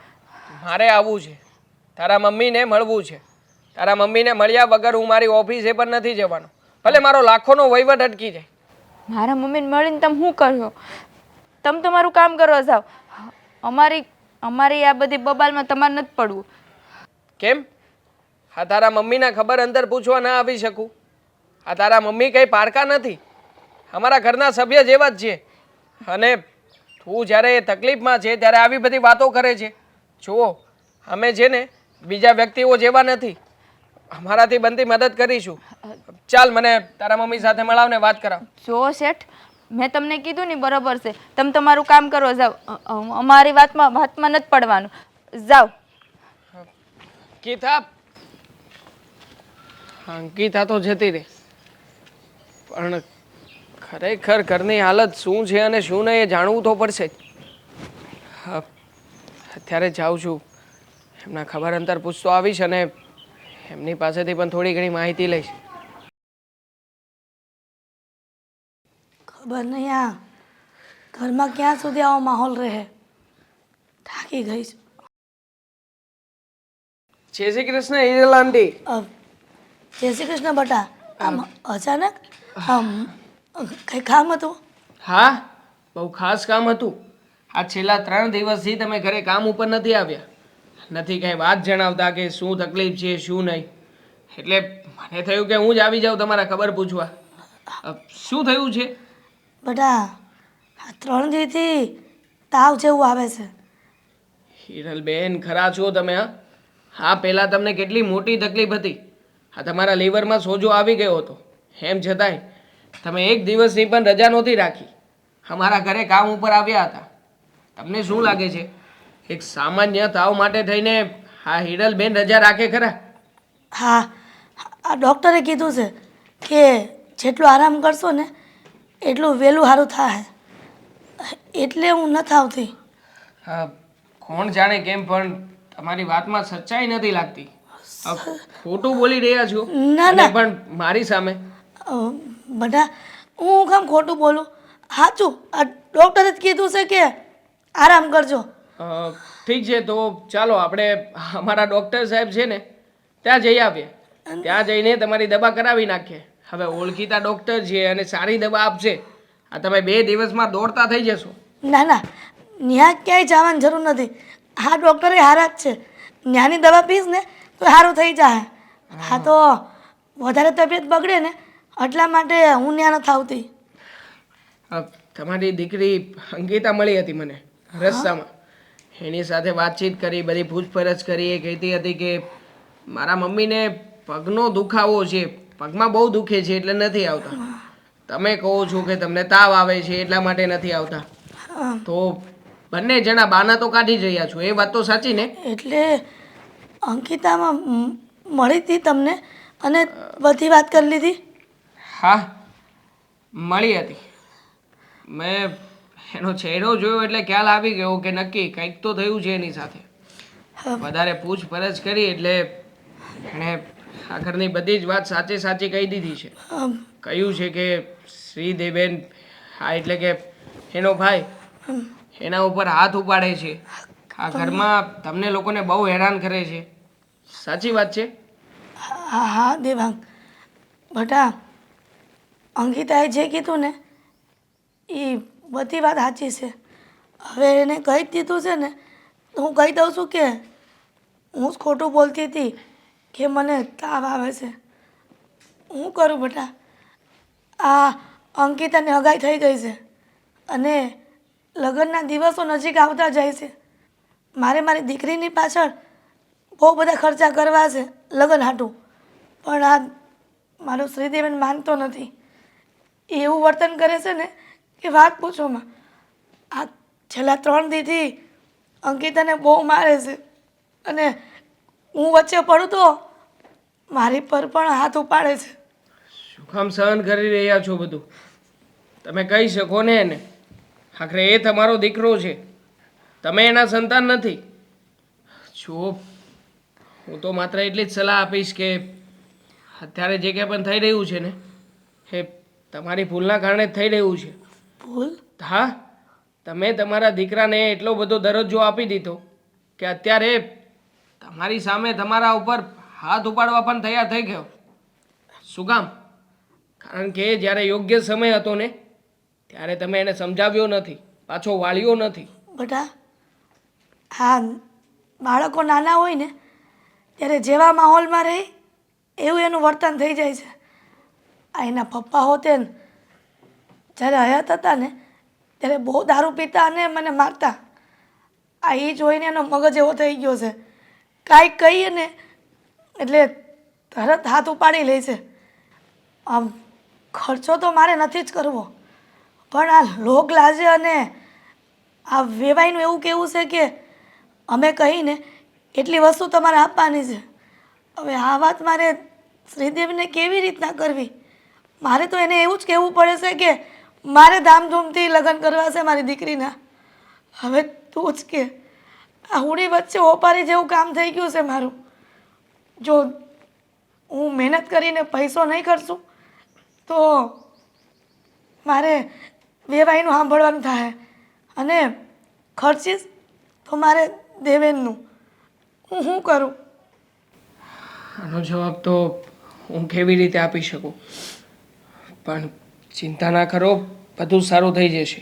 મારે આવવું છે, તારા મમ્મીને મળવું છે. તારા મમ્મીને મળ્યા વગર હું મારી ઓફિસે પણ નથી જવાનો, ભલે મારો લાખોનો વહીવટ અટકી જાય. મારા મમ્મીને મળીને તમે શું કરશો? તમે તમારું કામ કરો, જાઓ. અમારી આ બધી બબાલમાં તમારે નથી પડવું. કેમ? હા તારા મમ્મીના ખબર અંતર પૂછવા ના આવી શકું? આ તારા મમ્મી કંઈ પારકા નથી, અમારા ઘરના સભ્ય જેવા જ છે. અને તું જ્યારે એ તકલીફમાં છે ત્યારે આવી બધી વાતો કરે છે. જુઓ, અમે છે ને બીજા વ્યક્તિઓ જેવા નથી, અમારાથી બનતી મદદ કરીશું. ચાલ મને તારા મમ્મી સાથે મળાવને વાત કરાવ. જો શેઠ, મેં તમને કીધું ને બરાબર છે, તમે તમારું કામ કરો, જાઓ. અમારી વાતમાં નથી પડવાનું, જાઓ. અંકિતા તો જતી રહી, પણ ખરેખર ઘરની હાલત શું છે અને શું નહીં એ જાણવું તો પડશે જ. અત્યારે જાઉં છું, એમના ખબર અંતર પૂછતો આવીશ અને એમની પાસેથી પણ થોડી ઘણી માહિતી લઈશ. ખબર નહીં આ ઘરમાં ક્યાં સુધી આવો માહોલ રહે. થાકી ગઈ છું. જય શ્રી કૃષ્ણ હિરલ આંટી. જય શ્રી કૃષ્ણ બટા. આમ અચાનક કંઈ કામ હતું? હા, બહુ ખાસ કામ હતું. આ છેલ્લા 3 દિવસથી તમે ઘરે કામ ઉપર નથી આવ્યા, નથી કંઈ વાત જણાવતા કે શું તકલીફ છે શું નહીં. એટલે મને થયું કે હું જ આવી જાઉં તમારા ખબર પૂછવા. શું થયું છે? બટા, આ 3 દિવસથી તાવ જેવું આવે છે. હિરલબેન, ખરા છો તમે? હા, પહેલાં તમને કેટલી મોટી તકલીફ હતી. હા, તમારા લીવરમાં સોજો આવી ગયો હતો. એમ છતાંય તમે 1 દિવસની પણ રજા નહોતી રાખી, અમારા ઘરે કામ ઉપર આવ્યા હતા. તમને શું લાગે છે એક સામાન્ય તાવ માટે થઈને હા હિરલબેન રજા રાખે ખરા? હા, આ ડૉક્ટરે કીધું છે કે જેટલો આરામ કરશો ને એટલું વહેલું સારું થાય, એટલે હું નથી આવતી. હા, કોણ જાણે કેમ પણ તમારી વાતમાં સચ્ચાઈ નથી લાગતી. ખોટું બોલી રહ્યા છો. ના, અને ના. પણ મારી સામે. બધા હું કામ ખોટું બોલું? સાચું, આ ડૉક્ટરે જ કીધું છે કે આરામ કરજો. ઠીક છે, તો ચાલો આપણે અમારા ડૉક્ટર સાહેબ છે ને ત્યાં જઈ આવીએ. ત્યાં જઈને તમારી દવા કરાવી નાખીએ. હવે ઓળખીતા ડૉક્ટર છે અને સારી દવા આપશે. આ તમે 2 દિવસમાં દોડતા થઈ જશો. ના ના, ત્યાં ક્યાંય જવાની જરૂર નથી. હા, ડૉક્ટરે હારા જ છે. ત્યાંની દવા પીશ ને તો સારું થઈ જાય. હા, તો વધારે તબિયત બગડે ને એટલા માટે હું ત્યાં નથી આવતી. તમારી દીકરી અંકિતા મળી હતી મને રસ્તામાં. એની સાથે વાતચીત કરી, બધી પૂછપરછ કરી. એ કહેતી હતી કે મારા મમ્મીને પગનો દુખાવો છે, પગમાં બહુ દુખે છે એટલે નથી આવતા. તમે કહો છો કે તમને તાવ આવે છે એટલા માટે નથી આવતા, તો બંને જણા બાના તો કાઢી જ રહ્યા છો. એ વાત તો સાચી ને? એટલે અંકિતામાં મળી હતી તમને અને બધી વાત કરી લીધી? હા, મળી હતી. મેં એનો ચહેરો જોયો એટલે ખ્યાલ આવી ગયો કે નક્કી કંઈક તો થયું છે એની સાથે. વધારે પૂછપરછ કરી એટલે એણે આ ઘરની બધી જ વાત સાચે સાચી કહી દીધી છે. કહ્યું છે કે શ્રીદેવેન, હા એટલે કે એનો ભાઈ એના ઉપર હાથ ઉપાડે છે. આ ઘરમાં તમને લોકોને બહુ હેરાન કરે છે. સાચી વાત છે. હા હા દેવાંગ, બટા અંકિતાએ જે કીધું ને એ બધી વાત સાચી છે. હવે એને કહી જ દીધું છે ને તો હું કહી દઉં છું કે હું જ ખોટું બોલતી હતી કે મને તાવ આવે છે. હું કરું બટા? આ અંકિતાની હગાઈ થઈ ગઈ છે અને લગ્નના દિવસો નજીક આવતા જાય છે. મારે મારી દીકરીની પાછળ બહુ બધા ખર્ચા કરવા છે લગ્ન હાટું, પણ આ મારો શ્રીદેવન માનતો નથી. એ એવું વર્તન કરે છે ને કે વાત પૂછોમાં. આ છેલ્લા 3 દીથી અંકિતાને બહુ મારે છે અને હું વચ્ચે પડું તો મારી પર પણ હાથ ઉપાડે છે. શું કામ સહન કરી રહ્યા છો બધું? તમે કહી શકો ને એને. આખરે એ તમારો દીકરો છે, તમે એના સંતાન નથી. જો હું તો માત્ર એટલી જ સલાહ આપીશ કે અત્યારે જે કંઈ પણ થઈ રહ્યું છે ને એ તમારી ભૂલના કારણે જ થઈ રહ્યું છે. ભૂલ? હા, તમે તમારા દીકરાને એટલો બધો દરજ્જો આપી દીધો કે અત્યારે તમારી સામે તમારા ઉપર હાથ ઉપાડવા પણ તૈયાર થઈ ગયો. શું કામ? કારણ કે જ્યારે યોગ્ય સમય હતો ને ત્યારે તમે એને સમજાવ્યો નથી, પાછો વાળ્યો નથી. બટા હા, બાળકો નાના હોય ને ત્યારે જેવા માહોલમાં રહે એવું એનું વર્તન થઈ જાય છે. આ એના પપ્પા હોતે ને જ્યારે હયાત હતા ને ત્યારે બહુ દારૂ પીતા અને મને મારતા. આ એ જોઈને એનો મગજ એવો થઈ ગયો છે, કાંઈક કહીએ ને એટલે તરત હાથ ઉપાડી લે છે. આમ ખર્ચો તો મારે નથી જ કરવો, પણ આ લોક લાજે અને આ વેવાઈનું એવું કહેવું છે કે અમે કહીને એટલી વસ્તુ તમારે આપવાની છે. હવે આ વાત મારે શ્રીદેવીને કેવી રીતના કરવી? મારે તો એને એવું જ કહેવું પડે છે કે મારે ધામધૂમથી લગ્ન કરવા છે મારી દીકરીના. હવે તું જ કે આ હુડી વચ્ચે ઓપારી જેવું કામ થઈ ગયું છે મારું. જો હું મહેનત કરીને પૈસો નહીં કરશું તો મારે વેવાઈનું સાંભળવાનું થાય અને ખર્ચીશ તો મારે દેવેનનું. હું શું કરું? આનો જવાબ તો હું કેવી રીતે આપી શકું, પણ ચિંતા ના કરો, બધું સારું થઈ જશે.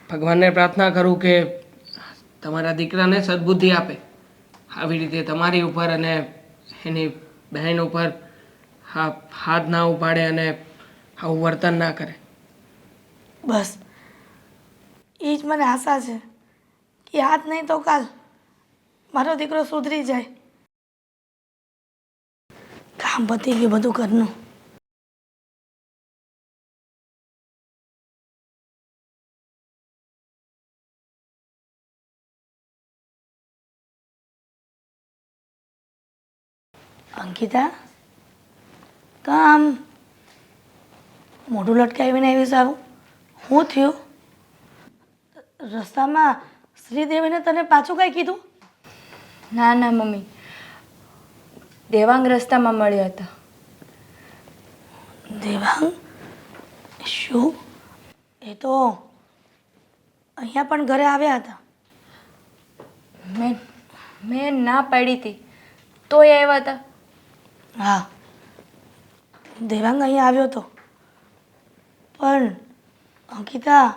ભગવાનને પ્રાર્થના કરું કે તમારા દીકરાને સદબુદ્ધિ આપે, આવી રીતે તમારી ઉપર અને એની બહેન ઉપર હાથ ના ઉપાડે અને આવું વર્તન ના કરે. બસ એ જ મને આશા છે કે આજ નહીં તો કાલ મારો દીકરો સુધરી જાય. કામ પતી ગયું બધું ઘરનું. અંકિતા, કામ મોઢું લટકાવીને આવી સારું? શું થયું? રસ્તામાં શ્રીદેવીને તને પાછું કાંઈ કીધું? ના ના મમ્મી, દેવાંગ રસ્તામાં મળ્યા હતા. દેવાંગ? શું? એ તો અહીંયા પણ ઘરે આવ્યા હતા. મેં ના પાડી હતી તોય આવ્યા હતા. હા, દેવાંગ અહીંયા આવ્યો હતો, પણ અંકિતા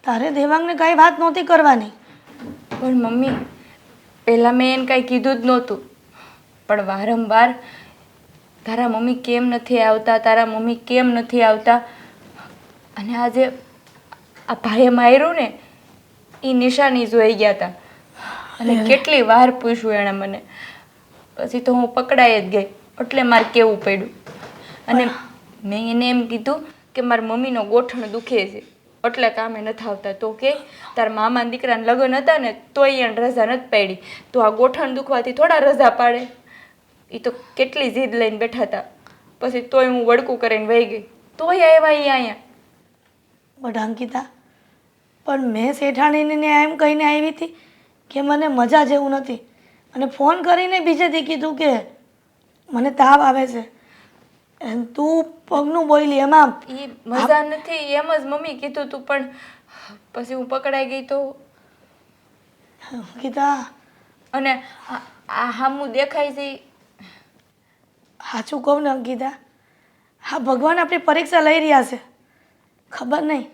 તારે દેવાંગને કાંઈ વાત નહોતી કરવાની. પણ મમ્મી, પહેલાં મેં એને કાંઈ કીધું જ નહોતું, પણ વારંવાર તારા મમ્મી કેમ નથી આવતા, તારા મમ્મી કેમ નથી આવતા, અને આજે આ ભાઈએ માર્યું ને એ નિશાની જોઈ ગયા હતા. અને કેટલી વાર પૂછ્યું એણે મને, પછી તો હું પકડાઈ જ ગઈ, એટલે મારે કહેવું પડ્યું. અને મેં એને એમ કીધું કે મારી મમ્મીનો ગોઠણ દુખે છે એટલે કામે નથી આવતા. તો કે તારા મામાના દીકરાના લગ્ન હતા ને તોય એને રજા નથી પાડી, તો આ ગોઠણ દુખવાથી થોડા રજા પાડે. એ તો કેટલી જીદ લઈને બેઠા હતા, પછી તોય હું વડકું કરીને વહી ગઈ, તોય આવ્યા એ અહીંયા. બટ અંકિતા, પણ મેં શેઠાણીને એમ કહીને આવી હતી કે મને મજા જેવું નથી, અને ફોન કરીને બીજે દી કીધું કે મને તાવ આવે છે. તું પગનું બોલી એમાં એ મજા નથી એમ જ મમ્મી કીધું તું, પણ પછી હું પકડાઈ ગઈ તો. ગીતા અને આ હામું દેખાય છે ઈ સાચું કહું ને અંકિતા, હા ભગવાન આપણી પરીક્ષા લઈ રહ્યા છે. ખબર નહીં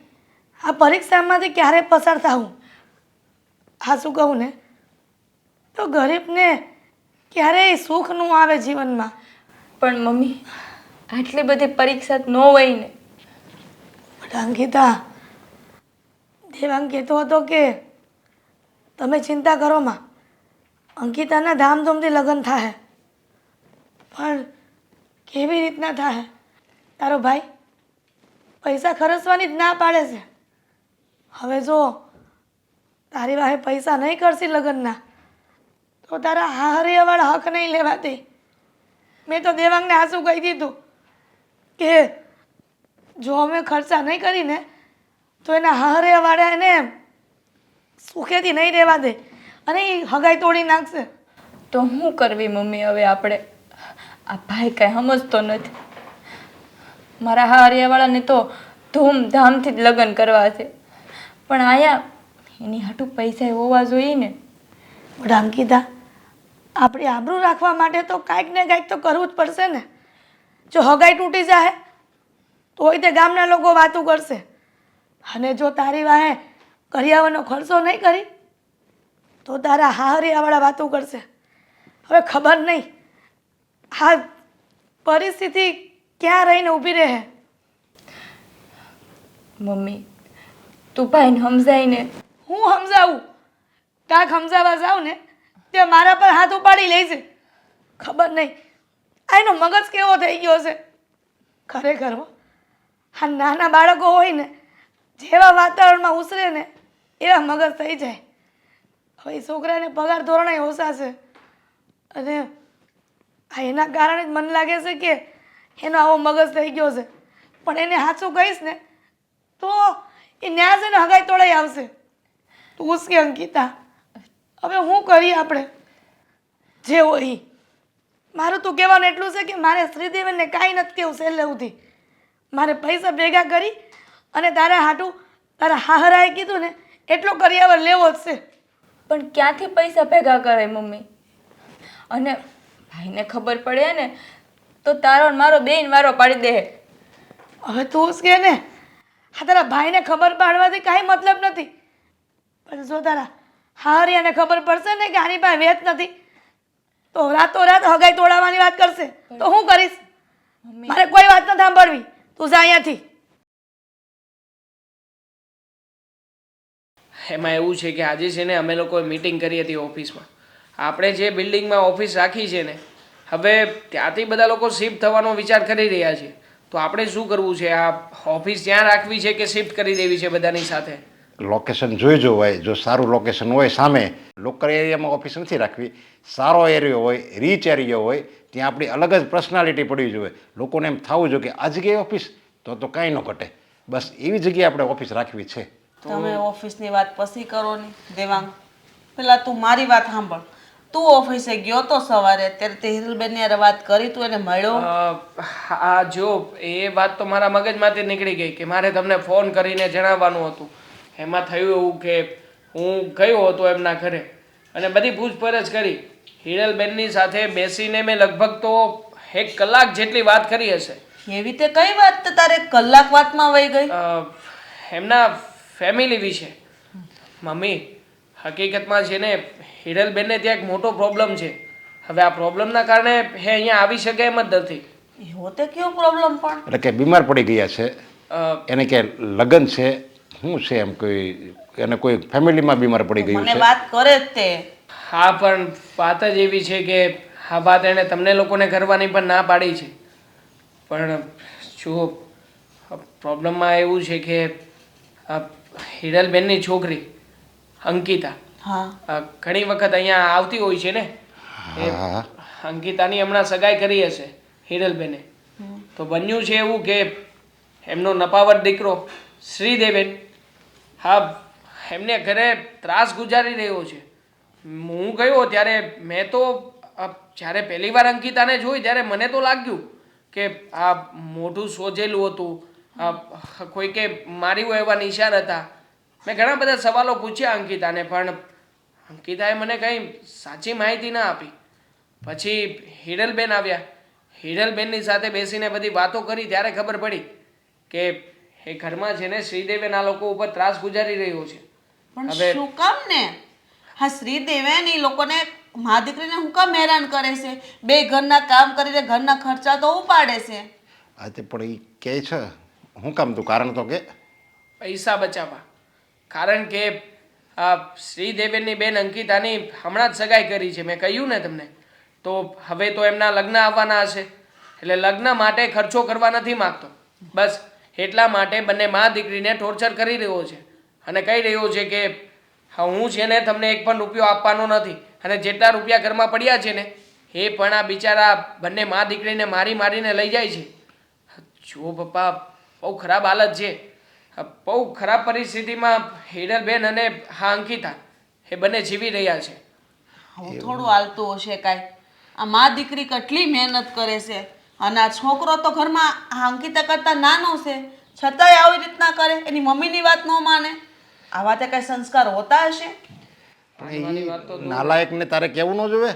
આ પરીક્ષામાંથી ક્યારે પસાર થાવું. સાચું કહું ને તો ગરીબને ક્યારેય સુખ ન આવે જીવનમાં. પણ મમ્મી આટલી બધી પરીક્ષા ન હોય ને. બટ અંકિતા, દેવાંગ કહેતો હતો કે તમે ચિંતા કરો માં, અંકિતાના ધામધૂમથી લગ્ન થાય. પણ કેવી રીતના થાય? તારો ભાઈ પૈસા ખર્ચવાની જ ના પાડે છે. હવે જો તારી વાહે પૈસા નહીં કરશી લગ્નના તો તારા હાહરિયાવાળા હક નહીં લેવા દે. મેં તો દેવાંગને આંસુ કહી દીધું કે જો અમે ખર્ચા નહીં કરીને તો એના હાહરિયાવાળા એને સુખેથી નહીં રહેવા દે અને એ હગાઈ તોડી નાખશે. તો શું કરવી મમ્મી હવે આપણે? આ ભાઈ કાંઈ સમજતો નથી. મારા હારિયાવાળાને તો ધૂમધામથી જ લગ્ન કરવા છે, પણ આયા એની હાટું પૈસા હોવા જોઈએ ને. બટ અંકિતા, આપણી આબરૂ રાખવા માટે તો કાંઈક ને કાંઈક તો કરવું જ પડશે ને. જો હગાઈ તૂટી જાય તોય તે ગામના લોકો વાતું કરશે, અને જો તારી વાહે કરિયાવરનો ખર્ચો નહીં કરી તો તારા હાહરિયાવાળા વાતું કરશે. હવે ખબર નહીં આ પરિસ્થિતિ ક્યાં રહીને ઊભી રહે. મમ્મી તું ભાઈને સમજાય ને. હું સમજાવું? કાંઈક સમજાવવા જાઉં ને તે મારા પર હાથ ઉપાડી લે છે. ખબર નહીં આ એનો મગજ કેવો થઈ ગયો છે ખરેખર હો. આ નાના બાળકો હોય ને જેવા વાતાવરણમાં ઉછરે ને એવા મગજ થઈ જાય. હવે એ છોકરાને પગાર ધોરણે ઓછા છે અને આ એના કારણે જ મને લાગે છે કે એનો આવો મગજ થઈ ગયો છે. પણ એને સાચું કહીશ ને તો એ ન્યા છે ને હગાઈ તોડાઈ આવશે. તું કે અંકિતા, હવે શું કરીએ આપણે? જે હોય ઈ. મારું તું કહેવાનું એટલું છે કે મારે શ્રીદેવીને કાંઈ નથી કહેવું છેલ્લે સુધી. મારે પૈસા ભેગા કરી અને તારા હાટું તારા હાહરાએ કીધું ને એટલો કરિયાવર લેવો જ છે. પણ ક્યાંથી પૈસા ભેગા કરે મમ્મી? અને ભાઈને ખબર પડે ને તો તારો ને મારો બેન વારો પાડી દે. હવે તું જ કે ને, હા તારા ભાઈને ખબર પાડવાથી કાંઈ મતલબ નથી, પણ જો તારા હાહરિયાને ખબર પડશે ને કે આની પાસે વેત નથી તો રાતોરાત હગાઈ તોડાવવાની વાત કરશે. તો હું કરીશ? મારે કોઈ વાત નથી સાંભળવી. તું જા અહીંયાથી. એમાં એવું છે કે આજે છે ને અમે લોકોએ મીટિંગ કરી હતી ઓફિસમાં. આપણે જે બિલ્ડિંગમાં ઓફિસ રાખી છે ને હવે ત્યાંથી બધા લોકો શિફ્ટ થવાનો વિચાર કરી રહ્યા છે. તો આપણે શું કરવું છે? આ ઓફિસ ત્યાં રાખવી છે કે શિફ્ટ કરી દેવી છે બધાની સાથે? લોકેશન જોઈ જોવાય. જો સારું લોકેશન હોય, સામે લોકલ એરિયામાં ઓફિસ નથી રાખવી, સારો એરિયો હોય, રીચ એરિયો હોય, ત્યાં આપણી અલગ જ પર્સનાલિટી પડવી જોઈએ. લોકોને એમ થવું જોઈએ કે આ જગ્યાએ ઓફિસ તો કાંઈ ન ઘટે. બસ એવી જગ્યાએ આપણે ઓફિસ રાખવી છે. તમે ઓફિસની વાત પછી કરો ને દેવાંગ. પેલા તું મારી વાત સાંભળ. તું ઓફિસે ગયો તો સવારે ત્યારે તે હિરલબેનની હારે વાત કરી, તું એને મળ્યો? આ જો એ વાત તો મારા મગજમાંથી નીકળી ગઈ કે મારે તમને ફોન કરીને જણાવવાનું હતું. એમાં થયું એવું કે હું ગયો હતો એમના ઘરે અને બધી પૂછપરછ કરી. હિરલબેનની સાથે બેસીને મેં લગભગ તો 1 કલાક જેટલી વાત કરી હશે. એવી તે કઈ વાત તે તારે કલાક વાતમાં વહી ગઈ? એમના ફેમિલી વિશે. મમ્મી હકીકતમાં છે ને હિરલબેનને ત્યાં એક મોટો પ્રોબ્લેમ છે. હવે આ પ્રોબ્લેમના કારણે એ અહીંયા આવી શકે એમ જ નથી. એવો તે કયો પ્રોબ્લેમ? પણ એટલે કે બીમાર પડી ગયા છે, એને કે લગ્ન છે, શું છે એમ કોઈ એને કોઈ ફેમિલીમાં બીમાર પડી ગયું મને છે. વાત કરે જ તે. હા પણ વાત જ એવી છે કે આ વાત એણે તમને લોકોને કરવાની પણ ના પાડી છે. પણ જુઓ પ્રોબ્લેમમાં એવું છે કે હિરલબેનની છોકરી અંકિતા હા ઘણી વખત અહીંયા આવતી હોય છે ને. એ અંકિતાની હમણાં સગાઈ કરી હશે હિરલબેને. તો બન્યું છે એવું કે એમનો નપાવર દીકરો શ્રીદેવેન હા એમને ઘરે ત્રાસ ગુજારી રહ્યો છે. હું ગયો ત્યારે મેં તો જ્યારે પહેલી વાર અંકિતાને જોઈ ત્યારે મને તો લાગ્યું કે આ મોઢું સોજેલું હતું, કોઈકે માર્યું એવા નિશાન હતા. મેં ઘણા બધા સવાલો પૂછ્યા અંકિતાને પણ અંકિતાએ મને કંઈ સાચી માહિતી ના આપી. પછી હિરલબેન આવ્યા. હિરલબેનની સાથે બેસીને બધી વાતો કરી ત્યારે ખબર પડી કે એ ઘરમાં છે ને શ્રીદેવીના લોકો ઉપર ત્રાસ ગુજારી રહ્યો છે. પણ શું કામ ને? હા, શ્રીદેવેન એ લોકોને મા દીકરીને હું કામ હેરાન કરે છે? બે ઘરના કામ કરીને ઘરના ખર્ચા તો ઉપાડે છે. આ તે પણ એ કહે છે શું કામ તું કારણ તો કે પૈસા બચાવવા. કારણ કે આ શ્રીદેવીની બેન અંકિતાની હમણાં જ સગાઈ કરી છે, મેં કહ્યું ને તમને. તો હવે તો એમના લગ્ન આવવાના હશે, એટલે લગ્ન માટે ખર્ચો કરવા નથી માગતો. બસ એટલા માટે બંને મા દીકરીને ટોર્ચર કરી રહ્યો છે અને કહી રહ્યો છે કે હા, હું છે ને તમને એક પણ રૂપિયો આપવાનો નથી, અને જેટલા રૂપિયા ઘરમાં પડ્યા છે ને એ પણ આ બિચારા બંને મા દીકરીને મારી મારીને લઈ જાય છે. જો પપ્પા, બહુ ખરાબ હાલત છે. બહુ ખરાબ પરિસ્થિતિમાં હિરલબેન અને હા અંકિતા એ બંને જીવી રહ્યા છે. આવું થોડું હાલતું હશે કાંઈ? આ મા દીકરી કેટલી મહેનત કરે છે, અને આ છોકરો તો ઘરમાં આ અંકિતા કરતાં નાનો છે, છતાંય આવી રીતના કરે, એની મમ્મીની વાત ન માને. આવા તે કાંઈ સંસ્કાર હોતા હશે? પણ એ નાલાયકને તારે કહેવું ન જોવે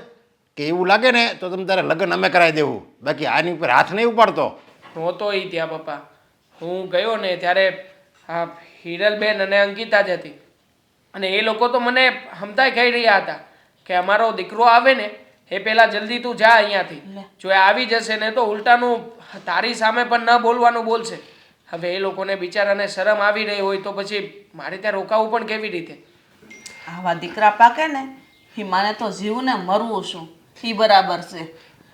કે એવું લાગે ને તો તમે તારે લગ્ન અમે કરાવી દેવું, બાકી આની ઉપર હાથ નહીં ઉપાડતો. નહોતો એ ત્યાં પપ્પા. હું ગયો ને ત્યારે આ હિરલબેન અને અંકિતા જ હતી, અને એ લોકો તો મને હમતાય કહી રહ્યા હતા કે અમારો દીકરો આવે ને એ પહેલાં જલ્દી તું જા અહીંયાથી. જો એ આવી જશે ને તો ઉલટાનું તારી સામે પણ ન બોલવાનું બોલશે. હવે એ લોકોને બિચારાને શરમ આવી રહી હોય તો પછી મારે ત્યાં રોકાવું પણ કેવી રીતે? આવા દીકરા પાકે ને એ માને તો જીવું ને મરવું શું એ બરાબર છે.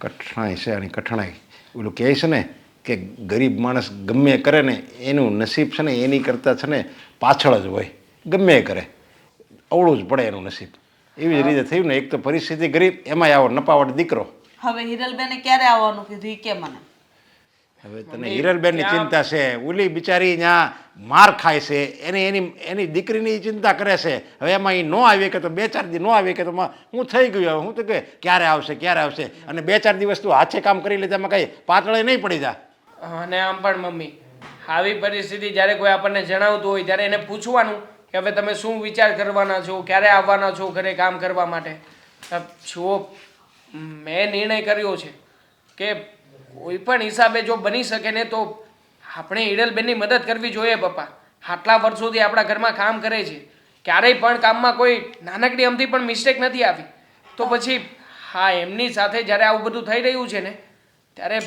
કઠણાઈ છે આની કઠણાઈ. ઓલું કહે છે ને કે ગરીબ માણસ ગમે કરે ને એનું નસીબ છે ને એની કરતાં છે ને પાછળ જ હોય, ગમે એ કરે અવળું જ પડે એનું નસીબ. એવી જ રીતે થયું ને, એક તો પરિસ્થિતિ ગરીબ, એમાંય આવો નપાવટ દીકરો. હવે હિરલબેને ક્યારે આવવાનું કીધું એ કે મને? હવે તને હિરલબેનની ચિંતા છે, ઓલી બિચારી ત્યાં માર ખાય છે, એની દીકરીની ચિંતા કરે છે. હવે એમાં એ ન આવી કે તો 2-4 દી ન આવી કે તો હું થઈ ગયું, હવે હું તો કે ક્યારે આવશે, અને 2-4 દિવસ તું હાથે કામ કરી લે, એમાં કઈ પાતળે નહીં પડી જા. અને આમ પણ મમ્મી, આવી પરિસ્થિતિ જ્યારે કોઈ આપણને જણાવતું હોય ત્યારે એને પૂછવાનું કે હવે તમે શું વિચાર કરવાના છો, ક્યારે આવવાના છો ઘરે કામ કરવા માટે. જુઓ, મેં નિર્ણય કર્યો છે કે કોઈ પણ હિસાબે જો બની શકે ને તો આપણે હિરલબેનની મદદ કરવી જોઈએ પપ્પા. આટલા વર્ષોથી આપણા ઘરમાં કામ કરે છે, ક્યારેય પણ કામમાં કોઈ નાનકડી અમથી પણ મિસ્ટેક નથી આવી. તો પછી હા, એમની સાથે જ્યારે આવું બધું થઈ રહ્યું છે ને ત્યારે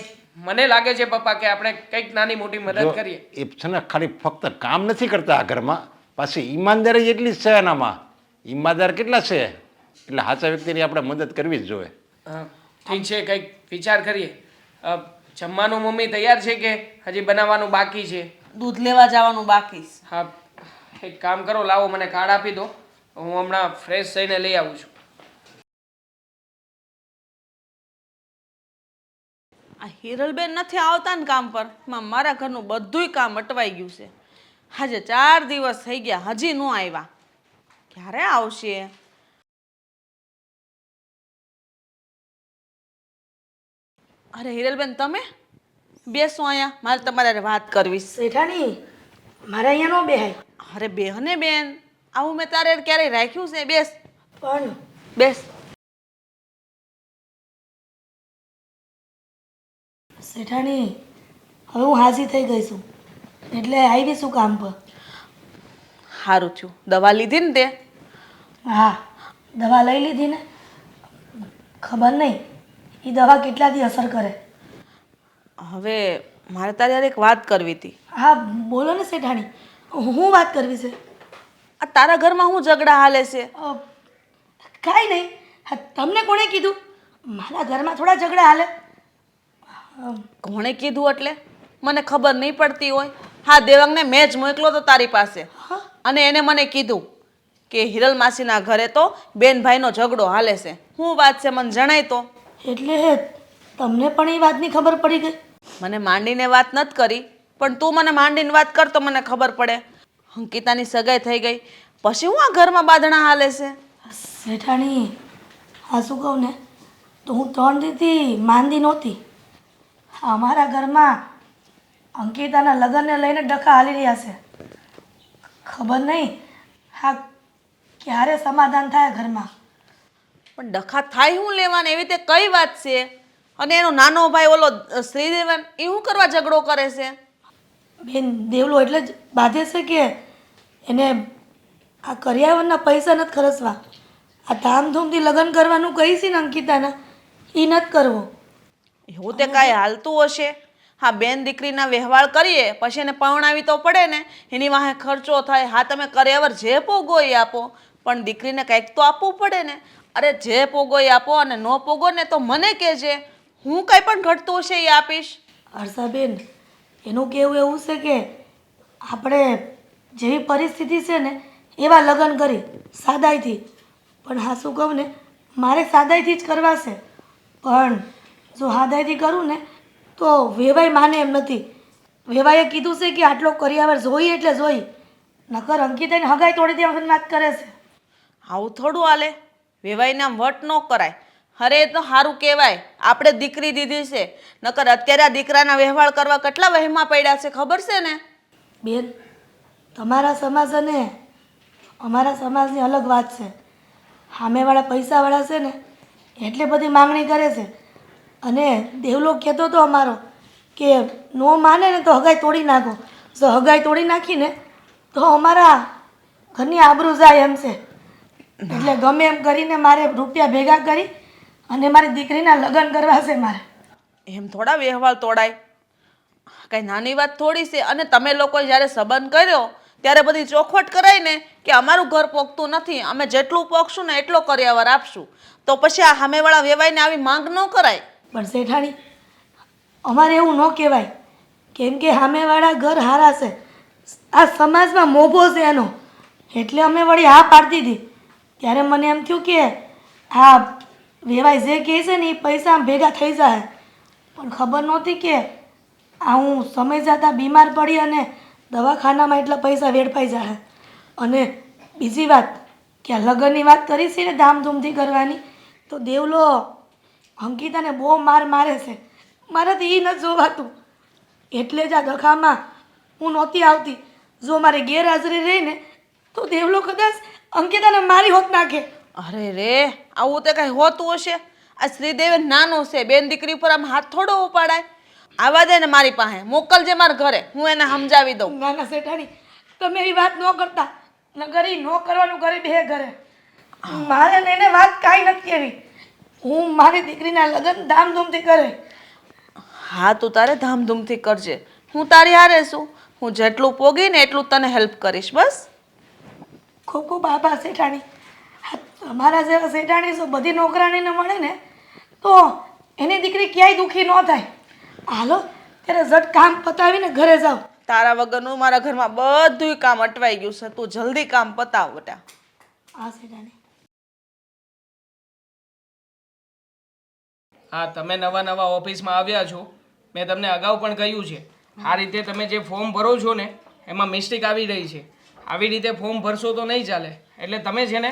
મને લાગે છે પપ્પા કે આપણે કંઈક નાની મોટી મદદ કરીએ. એ છે ને ખાલી ફક્ત કામ નથી કરતા આ ઘરમાં, પાછી ઈમાનદારી એટલી જ છે એનામાં. ઈમાનદાર કેટલા છે, એટલે સાચા વ્યક્તિની આપણે મદદ કરવી જ જોઈએ. ઠીક છે, કંઈક વિચાર કરીએ. જમવાનું મમ્મી તૈયાર છે કે હજી બનાવવાનું બાકી છે? દૂધ લેવા જવાનું બાકી છે. હા, એક કામ કરો, લાવો મને કાર્ડ આપી દો, હું હમણાં ફ્રેશ થઈને લઈ આવું છું. આ હિરલબેન નથી આવતા ને કામ પર, મારા ઘરનું બધુંય કામ અટવાઈ ગયું છે. આજે 4 દિવસ થઈ ગયા, હજી ન આવ્યા. ક્યારે આવશે? અરે હિરલબેન, તમે બેસો અહીંયા, મારે તમારે હારે વાત કરવી છે. શેઠાણી, મારે અહીંયા ન બેહાય. અરે બેહને બેન, આવું મેં તારે ક્યારેય રાખ્યું છે? બેસ પણ બેસ. શેઠાણી, હવે હું હાજી થઈ ગઈ છું, એટલે આવી શું કામ પર. સારું થયું, દવા લીધી ને તે? હા, દવા લઈ લીધી ને. ખબર નહીં એ દવા કેટલા દી અસર કરે. હવે મારે તારી હારે એક વાત કરવી હતી. હા બોલો ને શેઠાણી, હું વાત કરવી છે. આ તારા ઘરમાં શું ઝઘડા હાલે છે? કાંઈ નહીં. હા, તમને કોણે કીધું મારા ઘરમાં થોડા ઝઘડા હાલે? કોણે કીધું એટલે મને ખબર નહીં પડતી હોય? હા, દેવાંગને મેં જ મોકલો તો તારી પાસે, અને એને મને કીધું કે હિરલ માસીના ઘરે તો બેન ભાઈનો ઝઘડો હાલે છે. શું વાત છે મને જણાય તો. એટલે તમને પણ એ વાતની ખબર પડી ગઈ? મને માંડીને વાત નથી કરી, પણ તું મને માંડીને વાત કર તો મને ખબર પડે. અંકિતાની સગાઈ થઈ ગઈ પછી હું આ ઘરમાં બાંધણા હાલે છે? શેઠાણી, હા શું કહું ને, તો હું 3 દીથી માંદી નહોતી. અમારા ઘરમાં અંકિતાના લગ્નને લઈને ડખા હાલી રહ્યા છે. ખબર નહીં હા ક્યારે સમાધાન થાય ઘરમાં. પણ ડખા થાય હું લેવાને એવી રીતે કઈ વાત છે? અને એનો નાનો ભાઈ ઓલો શ્રીદેવન એ શું કરવા ઝઘડો કરે છે? બેન દેવલો એટલે જ બાંધે છે કે એને આ કરિયાવરના પૈસા નથી ખર્ચવા, આ ધામધૂમથી લગ્ન કરવાનું કહી છે ને અંકિતાના, એ નથી કરવો. એવું તે કાંઈ હાલતું હશે? હા, બેન દીકરીના વ્યવહાર કરીએ પછી એને પરણાવી તો પડે ને, એની વાહે ખર્ચો થાય. હા, તમે કરિયાવર જે પોગો એ આપો, પણ દીકરીને કંઈક તો આપવું પડે ને. અરે જે પોગો એ આપો, અને ન પોગો ને તો મને કહેજે, હું કંઈ પણ ઘટતું હશે એ આપીશ. હર્ષાબેન, એનું કહેવું એવું છે કે આપણે જેવી પરિસ્થિતિ છે ને એવા લગ્ન કરી સાદાઈથી. પણ હા શું કહું ને, મારે સાદાઈથી જ કરવા છે, પણ જો સાદાઈથી કરું ને તો વેવાઈ માને એમ નથી. વેવાઈએ કીધું છે કે આટલો કરિયાવર જોઈએ એટલે જોઈ, નકર અંકિતાને હગાઈ તોડી દેવાની વાત કરે છે. આવું થોડું હાલે? વેવાઈને આમ વટ ન કરાય. અરે એ તો સારું કહેવાય, આપણે દીકરી દીધી છે. નકર અત્યારે આ દીકરાના વ્યવહાર કરવા કેટલા વહેમાં પડ્યા છે ખબર છે ને? બેન, તમારા સમાજ અને અમારા સમાજની અલગ વાત છે. સામેવાળા પૈસાવાળા છે ને એટલે બધી માંગણી કરે છે. અને દેવલો કહેતો હતો અમારો કે નો માને ને તો હગાઈ તોડી નાખો. જો હગાઈ તોડી નાખીને તો અમારા ઘરની આબરૂ જાય એમ છે. એટલે ગમે એમ કરીને મારે રૂપિયા ભેગા કરી અને મારી દીકરીના લગ્ન કરવા છે મારે. એમ થોડા વ્યવહાર તોડાય? કઈ નાની વાત થોડી છે. અને તમે લોકોએ જ્યારે સંબંધ કર્યો ત્યારે બધી ચોખવટ કરાય ને કે અમારું ઘર પોગતું નથી, અમે જેટલું પોગશું ને એટલો કરિયાવર આપશું. તો પછી આ સામેવાળા વેવાઈને આવી માંગ ન કરાય. પણ શેઠાણી, અમારે એવું ન કહેવાય, કેમ કે સામેવાળા ઘર હારા છે, આ સમાજમાં મોભો છે એનો, એટલે અમે વળી હા પાડતી હતી. ત્યારે મને એમ થયું કે આ વેવાઈ જે કહે છે ને એ પૈસા આમ ભેગા થઈ જાય, પણ ખબર નહોતી કે આ હું સમય જતાં બીમાર પડી અને દવાખાનામાં એટલા પૈસા વેડફાઈ જાય. અને બીજી વાત કે આ લગ્નની વાત કરી છે ને ધામધૂમથી કરવાની, તો દેવલો અંકિતાને બહુ મારે છે. મારાથી એ નથી જોવાતું, એટલે જ આ દખામાં હું નહોતી આવતી. જો મારે ગેરહાજરી રહી ને તો દેવલો કદાચ અંકિતાને મારી હોત નાખે. અરે રે, આવું તે કઈ હોતું હશે? આ શ્રીદેવ નાનો છે, બેન દીકરી ઉપર આમ હાથ થોડો ઉપાડાય. આવા દે ને મારી પાસે, મોકલજે મારા ઘરે, હું એને સમજાવી દઉં. ના ના શેઠાણી, તમે એવી વાત ન કરતા. નગર ઈ ન કરવાનું કરી બે ઘરે. મારે ને એને વાત કાંઈ નથી એવી. હું મારી દીકરીના લગ્ન ધામધૂમથી કરે. હા, તું તારે ધામધૂમથી કરજે, હું તારી હારે છું. હું જેટલું પોગી ને એટલું તને હેલ્પ કરીશ, બસ. ખૂબ ખૂબ આભાર શેઠાણી. હા, તમારા જેવા શેઠાણી જો બધી નોકરાણીને મળે ને તો એની દીકરી ક્યાંય દુઃખી ન થાય. હાલો ત્યારે ઝટ કામ પતાવીને ઘરે જાઓ. તારા વગરનું મારા ઘરમાં બધુંય કામ અટવાઈ ગયું છે. તું જલ્દી કામ પતાવ બેટા. હા શેઠાણી. હા, તમે નવા નવા ઓફિસમાં આવ્યા છો, મેં તમને અગાઉ પણ કહ્યું છે. આ રીતે તમે જે ફોર્મ ભરો છો ને એમાં મિસ્ટેક આવી રહી છે. આવી રીતે ફોર્મ ભરશો તો નહીં ચાલે. એટલે તમે છે ને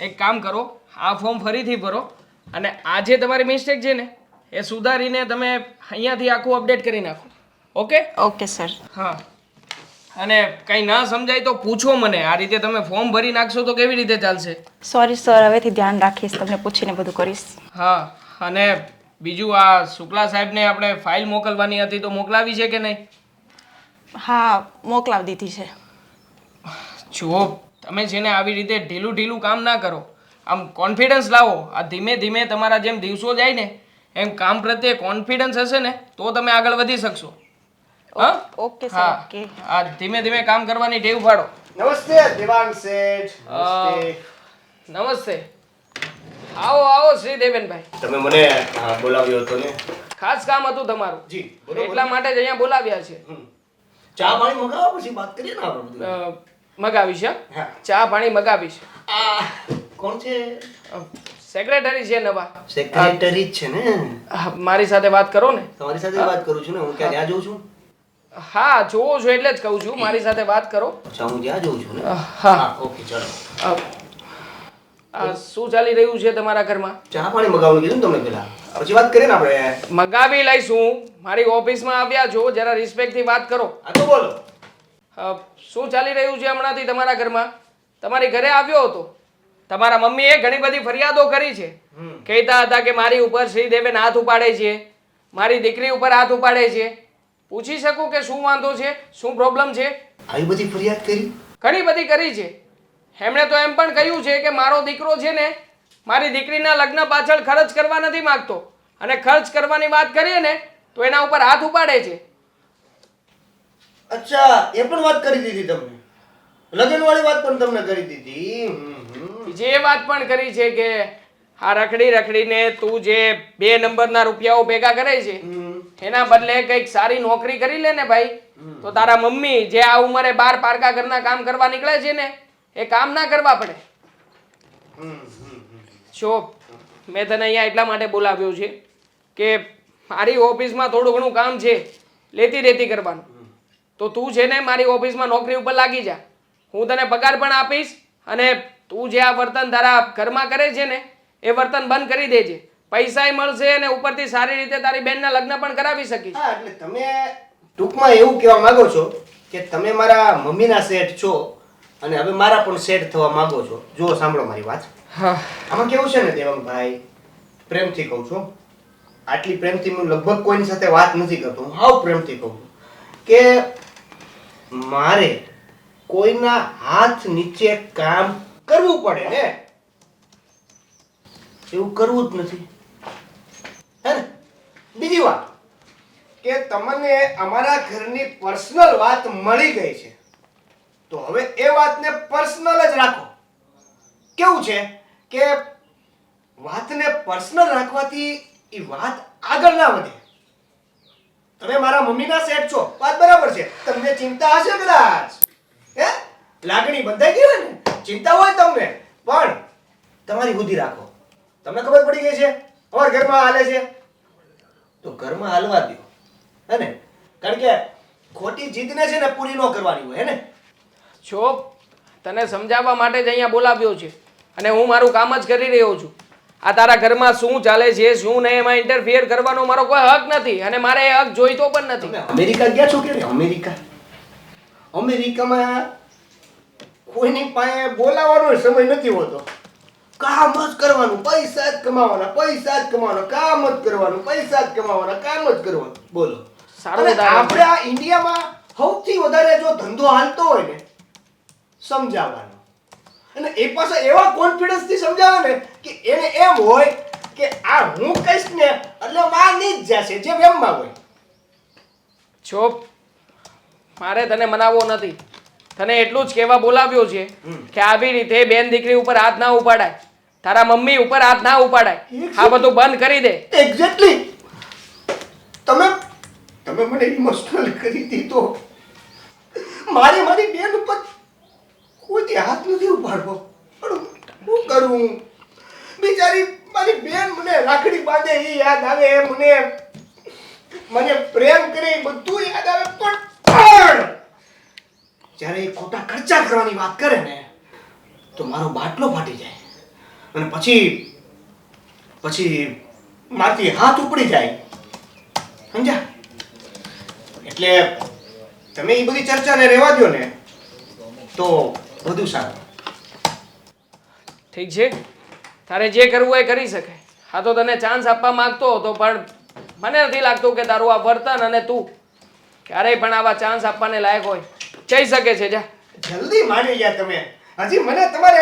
એક કામ કરો, આ ફોર્મ ફરીથી ભરો અને આ જે તમારી મિસ્ટેક છે ને એ સુધારીને તમે અહીંયાથી આખું અપડેટ કરી નાખો. ઓકે? Okay sir. હા, અને કંઈ ના સમજાય તો પૂછો મને. આ રીતે તમે ફોર્મ ભરી નાખશો તો કેવી રીતે ચાલશે? સોરી સર, હવેથી ધ્યાન રાખીશ, તમને પૂછીને બધું કરીશ. હા, અને બીજું આ શુક્લા સાહેબને આપણે ફાઇલ મોકલવાની હતી તો મોકલાવી છે કે નહીં? હા, મોકલાવી દીધી છે. જુઓ, તમે છે ને આવી રીતે ઢીલું ઢીલું કામ ના કરો. આમ કોન્ફિડન્સ લાવો. આ ધીમે ધીમે તમારા જેમ દિવસો જાય ને એમ કામ પ્રત્યે કોન્ફિડન્સ હશે ને તો તમે આગળ વધી શકશો. હા, ઓકે સર. હા, ઓકે. આ ધીમે ધીમે કામ કરવાની ટેવ પાડો. નમસ્તે દેવાંગ શેઠ. નમસ્તે. આવો આવો શ્રીદેવનભાઈ. તમે મને બોલાવ્યો હતો ને? ખાસ કામ હતું તમારું. જી, બોલો, એટલા માટે જ અહીંયા બોલાવ્યા છે. ચા પાણી મગાવો પછી વાત કરીએ ને આપણે બધું. મગાવીશ. હા. ચા પાણી મગાવીશ. આ કોણ છે? સેક્રેટરી છે નવા. સેક્રેટરી જ છે ને? મારી સાથે વાત કરો ને. તમારી સાથે વાત કરું છું ને. હું ક્યાં ત્યાં જોઉં છું? હા, જોવો છો એટલે જ કહું છું, મારી સાથે વાત કરો. અચ્છા, હું ત્યાં જોઉં છું ને? હા. ઓકે, ચાલો. શું ચાલી રહ્યું છે તમારા ઘરમાં? ચા પાણી મગાવવાનું કીધું ને તમને પેલા, પછી વાત કરીએ ને આપણે. મગાવી લઈશું. મારી ઓફિસમાં આવ્યા છો, જરા રિસ્પેક્ટથી વાત કરો. હા તો બોલો. શું ચાલી રહ્યું છે હમણાંથી તમારા ઘરમાં? તમારી ઘરે આવ્યો હતો. તમારા મમ્મીએ ઘણી બધી ફરિયાદો કરી છે. કહેતા હતા કે મારી ઉપર શ્રીદેવેન હાથ ઉપાડે છે, મારી દીકરી ઉપર હાથ ઉપાડે છે. પૂછી શકું કે શું વાંધો છે, શું પ્રોબ્લેમ છે? આવી બધી ફરિયાદ કરી? ઘણી બધી કરી છે. એમણે તો એમ પણ કહ્યું છે કે મારો દીકરો છે ને મારી દીકરીના લગ્ન પાછળ ખર્ચ કરવા નથી માંગતો, અને ખર્ચ કરવાની વાત કરીએ ને તો એના ઉપર હાથ ઉપાડે છે. અચ્છા, એ પણ વાત કરી દીધી તમને? લગ્ન વાળી વાત પણ તમને કરી દીધી? બીજી એ વાત પણ કરી છે કે આ રખડી રખડીને તું જે 2 નંબરના રૂપિયાઓ ભેગા કરે છે એના બદલે કંઈક સારી નોકરી કરી લે ને ભાઈ, તો તારા મમ્મી જે આ ઉંમરે 12 પારકા ઘરના કામ કરવા નીકળે છે ને એ કામ ના કરવા પડે. જો મેં તને અહીંયા એટલા માટે બોલાવ્યો છે કે મારી ઓફિસમાં થોડું ઘણું કામ છે, લેતી દેતી કરવાનું. તો તું છે ને મારી ઓફિસમાં નોકરી ઉપર લાગી જા. હું તને પગાર પણ આપીશ, અને તું જે આ વર્તન તારા ઘરમાં કરે છે ને એ વર્તન બંધ કરી દેજે. પૈસાય મળશે અને ઉપરથી સારી રીતે તારી બેનના લગ્ન પણ કરાવી શકીશ. હા, એટલે તમે ટૂંકમાં એવું કહેવા માંગો છો કે તમે મારા મમ્મીના સેટ છો અને હવે મારા પણ સેટ થવા માંગો છો. જો સાંભળો મારી વાત. હા, આમાં કેવું છે ને દેવંગભાઈ, પ્રેમથી કહું છું, આટલી પ્રેમથી હું લગભગ કોઈની સાથે વાત નથી કરતો, હું હાવ પ્રેમથી કહું છું કે મારે કોઈના હાથ નીચે કામ કરવું પડે ને એવું કરવું જ નથી, હે ને? બીજી વાત કે તમને અમારા ઘરની પર્સનલ વાત મળી ગઈ છે, તો હવે એ વાતને પર્સનલ જ રાખો. કેવું છે કે વાતને પર્સનલ રાખવાથી એ વાત આગળ ના વધે. તમે મારા મમ્મીના સેટ છો, વાત બરાબર છે, તમને ચિંતા હશે કદાચ, હે? લાગણી બંધાઈ ગઈ હોય ને, ચિંતા હોય તમને, પણ તમારી બુદ્ધિ રાખો. તમને ખબર પડી ગઈ છે અમારા ઘરમાં હાલે છે, તો ઘરમાં હાલવા દો, હે ને? કારણ કે ખોટી જીદને છે ને પૂરી ન કરવાની હોય, હે ને? જો તને સમજાવવા માટે જ અહીંયા બોલાવ્યો છે, અને હું મારું કામ જ કરી રહ્યો છું. આ તારા ઘરમાં શું ચાલે છે શું નહીં એમાં ઇન્ટરફિયર કરવાનો મારો કોઈ હક નથી, અને મારે એ હક જોઈતો પણ નથી. તમે અમેરિકા ગયા છો કે અમેરિકા? અમેરિકામાં કોઈની પાસે બોલાવાનો સમય નથી હોતો, કામ જ કરવાનું, પૈસા જ કમાવાના, પૈસા જ કમાવાના, કામ જ કરવાનું, પૈસા જ કમાવાના, કામ જ કરવાનું. બોલો, સારું અને ઉદાહરણ આપણે આ ઇન્ડિયામાં સૌથી વધારે જો ધંધો હાલતો હોય ને સમજાવવાનો, અને એ પાછા એવા કોન્ફિડન્સ થી સમજાવે ને કે એને એમ હોય કે આ હું કહીશ ને એટલે માની જ જશે, જે વેમમાં હોય. જો મારે તને મનાવવો નથી, તને એટલું જ કહેવા બોલાવ્યો છે કે આવી રીતે બેન દીકરી ઉપર હાથ ના ઉપાડાય, તારા મમ્મી ઉપર હાથ ના ઉપાડાય. આ બધું બંધ કરી દે. એક્ઝેક્ટલી. તમે મને ઇમોશનલ કરી દીધો. મારી બેન ઉપર કોઈ હાથ નથી ઉપાડવો, પણ શું કરું? બિચારી મારી બેન મને રાખડી બાંધે એ યાદ આવે, મને પ્રેમ કરે એ બધું યાદ આવે, પણ જ્યારે એ ખોટા ખર્ચા કરવાની વાત કરે ને તો મારો બાટલો ફાટી જાય, અને પછી મારથી હાથ ઉપડી જાય, સમજ્યા? એટલે તમે એ બધી ચર્ચાને રહેવા દો ને તો વધુ સારું. ઠીક છે, તારે જે કરવું એ કરી શકે. હા, તો તને ચાન્સ આપવા માંગતો હતો, પણ મને નથી લાગતું કે તારું આ વર્તન અને તું ક્યારેય પણ આવા ચાન્સ આપવાને લાયક હોય. જઈ શકે છે, જા. જલ્દી માની ગયા તમે. હજી મને તમારે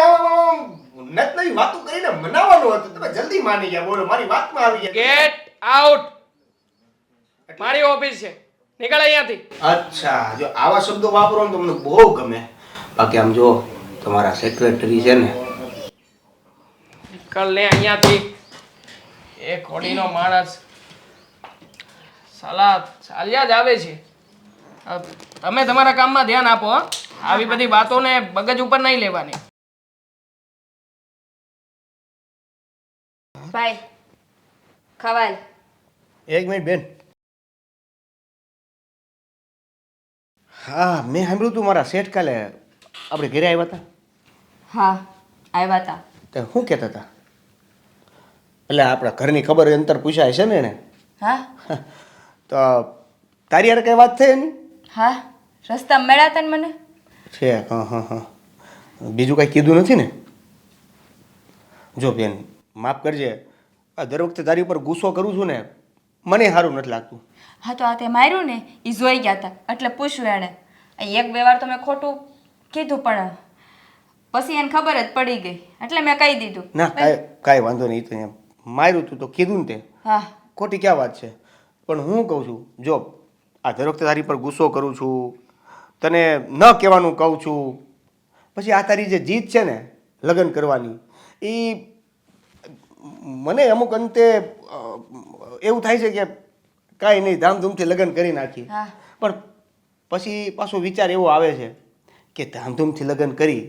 નવી વાતો કરીને મનાવવાનું હતું, તમે જલ્દી માની ગયા. બોલો, મારી વાતમાં આવી ગયા. Get out. મારી ઓફિસ છે, નીકળ અહીંયાથી. અચ્છા, જો આવા શબ્દો વાપરો ને તો મને બહુ ગમે. બાકી આમ જો તમારા સેક્રેટરી છે ને, નીકળ ને અહીંયાથી. એ ખોડીનો માણસ સાલા ચાલ્યા જ આવે છે. તમે તમારા કામમાં ધ્યાન આપો. હો, આવી બધી વાતોને મગજ ઉપર નહીં લેવાની. ભાઈ ખવાલ. એક મિનિટ બેન. હા, મેં સાંભળ્યું તું મારા શેઠ કાલે આપણે ઘરે આવ્યા હતા. હા, આવ્યા હતા. તો શું કહેતા હતા? એટલે આપણા ઘરની ખબર અંતર પૂછાય છે ને એને? હા તો તારી યાર કઈ વાત થઈ એની? હા, રસ્તા મળ્યા હતા ને મને. છે, હા. બીજું કાંઈ કીધું નથી ને? જો બેન માફ કરજે, આ દર વખતે તારી ઉપર ગુસ્સો કરું છું ને મને સારું નથી લાગતું. હા તો આ તે માર્યું ને એ જોઈ ગયા હતા એટલે પૂછ્યું એણે. એક બે વાર તો મેં ખોટું કીધું પણ પછી એને ખબર જ પડી ગઈ એટલે મેં કહી દીધું. ના કાંઈ વાંધો નહીં, તો એમ માર્યું તું તો કીધું ને તે, હા ખોટી ક્યાં વાત છે. પણ હું કહું છું, જો આ દર વખતે તારી પર ગુસ્સો કરું છું, તને ન કહેવાનું કહું છું, પછી આ તારી જે જીદ છે ને લગ્ન કરવાની, એ મને અમુક અંતે એવું થાય છે કે કાંઈ નહીં ધામધૂમથી લગ્ન કરી નાખીએ. હા. પણ પછી પાછો વિચાર એવો આવે છે કે ધામધૂમથી લગ્ન કરી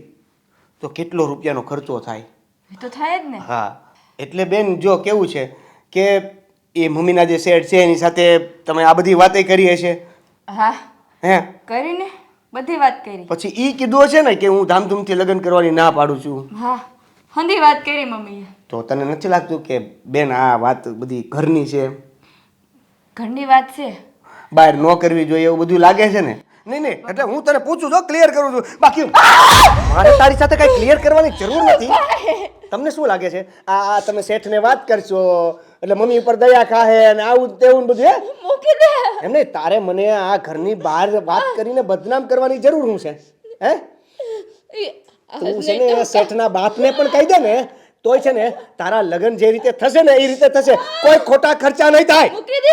તો કેટલો રૂપિયાનો ખર્ચો થાય. એ તો થાય જ ને. હા, એટલે બેન જો કેવું છે કે એ મમ્મીના જે શેઠ છે એની સાથે તમે આ બધી વાતે કરી હશે. હા હે કરીને બધી વાત કરી. પછી ઈ કીધું હશે ને કે હું ધામધૂમથી લગ્ન કરવાની ના પાડું છું. હા હંધી વાત કરી મમ્મીએ. તો તને નથી લાગતું કે બેન આ વાત બધી ઘરની છે, ઘરની વાત છે. બહાર ન કરવી જોઈએ એવું બધું લાગે છે ને? નહીં નહીં, એટલે હું તને પૂછું છું, ક્લિયર કરું છું. બાકી મારે તારી સાથે કઈ ક્લિયર કરવાની જરૂર નથી. તમને શું લાગે છે આ તમે શેઠને વાત કરશો એટલે મમ્મી ઉપર દયા ખાહે અને આવું તેવું બધું? હે મૂકી દે. એમ નહીં, તારે મને આ ઘરની બહાર વાત કરીને બદનામ કરવાની જરૂર શું છે? હે તું છે ને શેઠના બાપને પણ કહી દે ને તોય છે ને તારા લગ્ન જે રીતે થશે ને એ રીતે થશે, કોઈ ખોટા ખર્ચા નહીં થાય. મૂકી દે.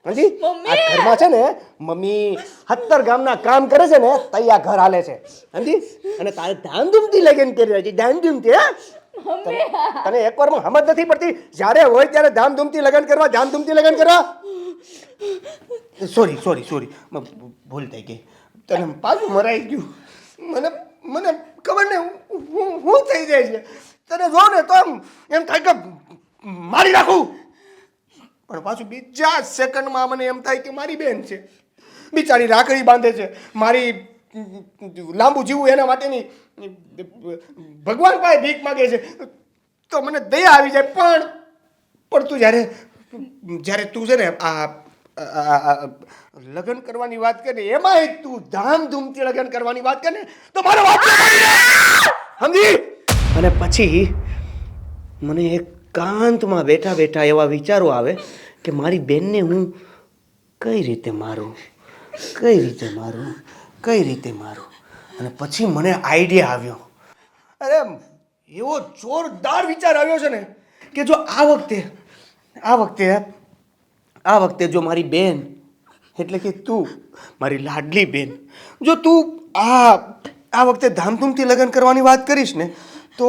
હાજી, આ ઘરમાં છે ને મમ્મી 70 ગામના કામ કરે છે ને તૈયા ઘર હાલે છે. હાજી, અને તારે ધામધૂમથી લગ્ન કરી રહ્યા છે, ધામધૂમથી. હે તને એકવારમાં સમજ નથી પડતી? જ્યારે હોય ત્યારે ધામધૂમથી લગ્ન કરવા. સોરી સોરી સોરી, ભૂલ થઈ ગઈ. તને પાછું મરાઈ ગયું. મને ખબર ને હું થઈ જાય છે. તને જો ને તો એમ થાય કે મારી નાખું, પણ પાછું બીજા સેકન્ડમાં મને એમ થાય કે મારી બેન છે, બિચારી રાખડી બાંધે છે, મારી લાંબુ જીવું એના માટેની ભગવાન પાસે ભીખ માગે છે, તો મને દયા આવી જાય. પણ તું જ્યારે તું છે ને આ લગ્ન કરવાની વાત કરે ને, એમાંય તું ધામધૂમથી લગ્ન કરવાની વાત કરે ને, તો મારો વાત સમજી. અને પછી મને એકાંતમાં બેઠા બેઠા એવા વિચારો આવે કે મારી બેનને હું કઈ રીતે મારું. અને પછી મને આઈડિયા આવ્યો. અરે એવો જોરદાર વિચાર આવ્યો છે ને કે જો આ વખતે જો મારી બેન એટલે કે તું, મારી લાડલી બેન, જો તું આ વખતે ધામધૂમથી લગ્ન કરવાની વાત કરીશ ને, તો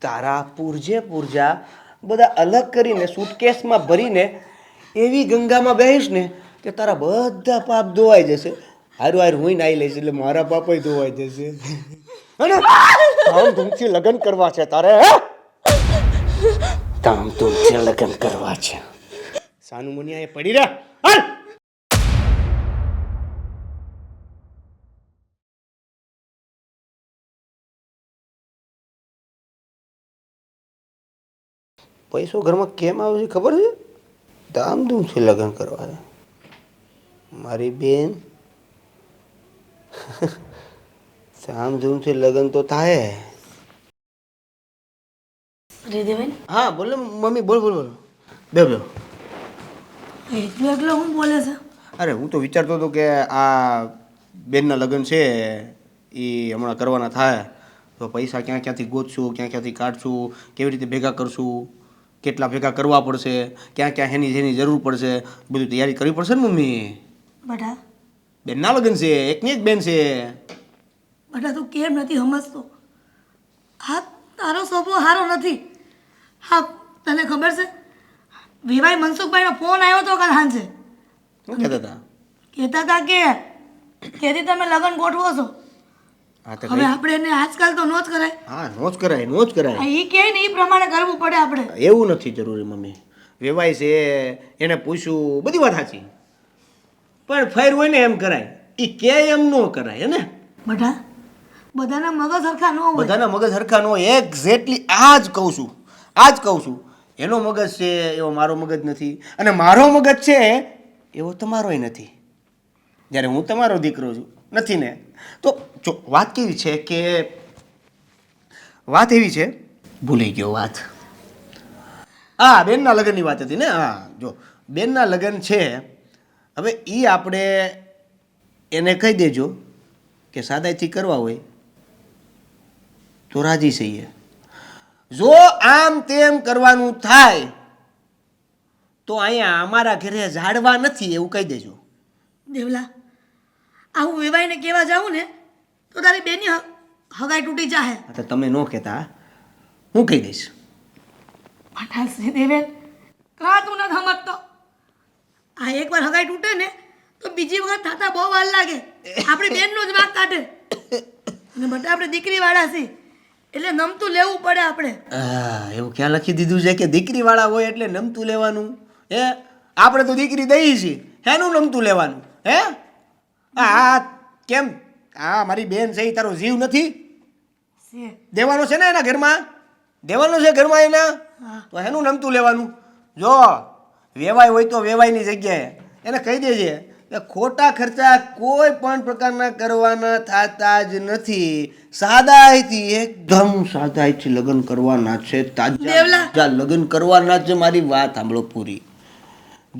તારા પૂરજા બધા અલગ કરીને સુટકેસમાં ભરીને એવી ગંગામાં બેહીશ ને કે તારા બધા પાપ ધોવાઈ જશે. હારું હું નાઈ લઈશ એટલે મારા પાપય ધોવાઈ જશે. અને ધામધૂમથી લગ્ન કરવા છે તારે. ધામધૂમથી લગ્ન કરવા છે. સાનું મુનિયા એ પડી રહ્યા. પૈસો ઘરમાં કેમ આવે છે ખબર છે? ધામધૂમથી લગ્ન કરવા છે મારી બેન. ધામધૂમથી લગ્ન તો થાય. રીધિબેન, હા બોલો મમ્મી, બોલો. બે એકલો હું બોલે છે? અરે હું તો વિચારતો હતો કે આ બેનના લગ્ન છે એ હમણાં કરવાના થાય તો પૈસા ક્યાંથી ગોતશું, ક્યાંથી કાઢશું, કેવી રીતે ભેગા કરશું, કેટલા ભેગા કરવા પડશે, ક્યાં જેની જરૂર પડશે, બધું તૈયારી કરવી પડશે ને મમ્મી. બટા બેનના લગ્ન છે, એકની એક બેન છે. બટા તું કેમ નથી સમજતો? હા તારો સ્વભાવ સારો નથી. હા તને ખબર છે વિવાય મનસુખભાઈનો ફોન આવ્યો હતો કાલ સાંજે. શું કહેતા કહેતા હતા કે તમે લગ્ન ગોઠવો છો. હતા? હવે આપણે એને આજકાલ તો નો જ કરાય. હા નો જ કરાય. એ કહે ને એ પ્રમાણે કરવું પડે આપણે. એવું નથી જરૂરી મમ્મી. વેવાય છે એને પૂછ્યું, બધી વાત સાચી, પણ ફેર હોય ને એમ કરાય. એ કે એમ ન કરાય ને બટા બધાના મગજ સરખા ન હોય. બધાના મગજ હરખા ન હોય. એક્ઝેક્ટલી આ જ કહું છું. એનો મગજ છે એવો મારો મગજ નથી, અને મારો મગજ છે એવો તમારોય નથી. જ્યારે હું તમારો દીકરો છું નથી ને, તો જો વાત કેવી છે કે વાત એવી છે, ભૂલી ગયો વાત. હા, બેનના લગ્નની વાત હતી ને. હા, જો બેનના લગ્ન છે, હવે એ આપણે એને કહી દેજો કે સાદાઈથી કરવા હોય તો રાજી છીએ. જો આમ તેમ કરવાનું થાય તો અહીંયા અમારા ઘરે ઝાડવા નથી એવું કહી દેજો. દેવલા, આવું વેવાઈને કહેવા જાઉં ને તો તારી બેનની હગાઈ તૂટી જાહે. હા, તો તમે ન કહેતા, હું કહી દઈશ. પટાસી દેવેન, કાં તું નથી સમજતો? આ એકવાર હગાઈ તૂટે ને તો બીજી વખત થતા બહુ વાર લાગે. આપણી બેનનો જ વાંક કાઢે. અને બટા આપણે દીકરીવાળા છીએ એટલે નમતું લેવું પડે આપણે. એવું ક્યાં લખી દીધું છે કે દીકરીવાળા હોય એટલે નમતું લેવાનું? હે, આપણે તો દીકરી દઈએ છીએ, હેનું નમતું લેવાનું? હે, હા કેમ? હા, મારી બેન છે એ તારો જીવ નથી? દેવાનો છે ને એના ઘરમાં, દેવાનો છે ઘરમાં એના, તો એનું નમતું લેવાનું. જો વેવાય હોય તો વેવાયની જગ્યાએ એને કહી દેજે કે ખોટા ખર્ચા કોઈ પણ પ્રકારના કરવાના થતા જ નથી. સાદાઈથી, એકદમ સાદાઈથી લગ્ન કરવાના છે. તાજા લગ્ન કરવાના છે. મારી વાત સાંભળો પૂરી.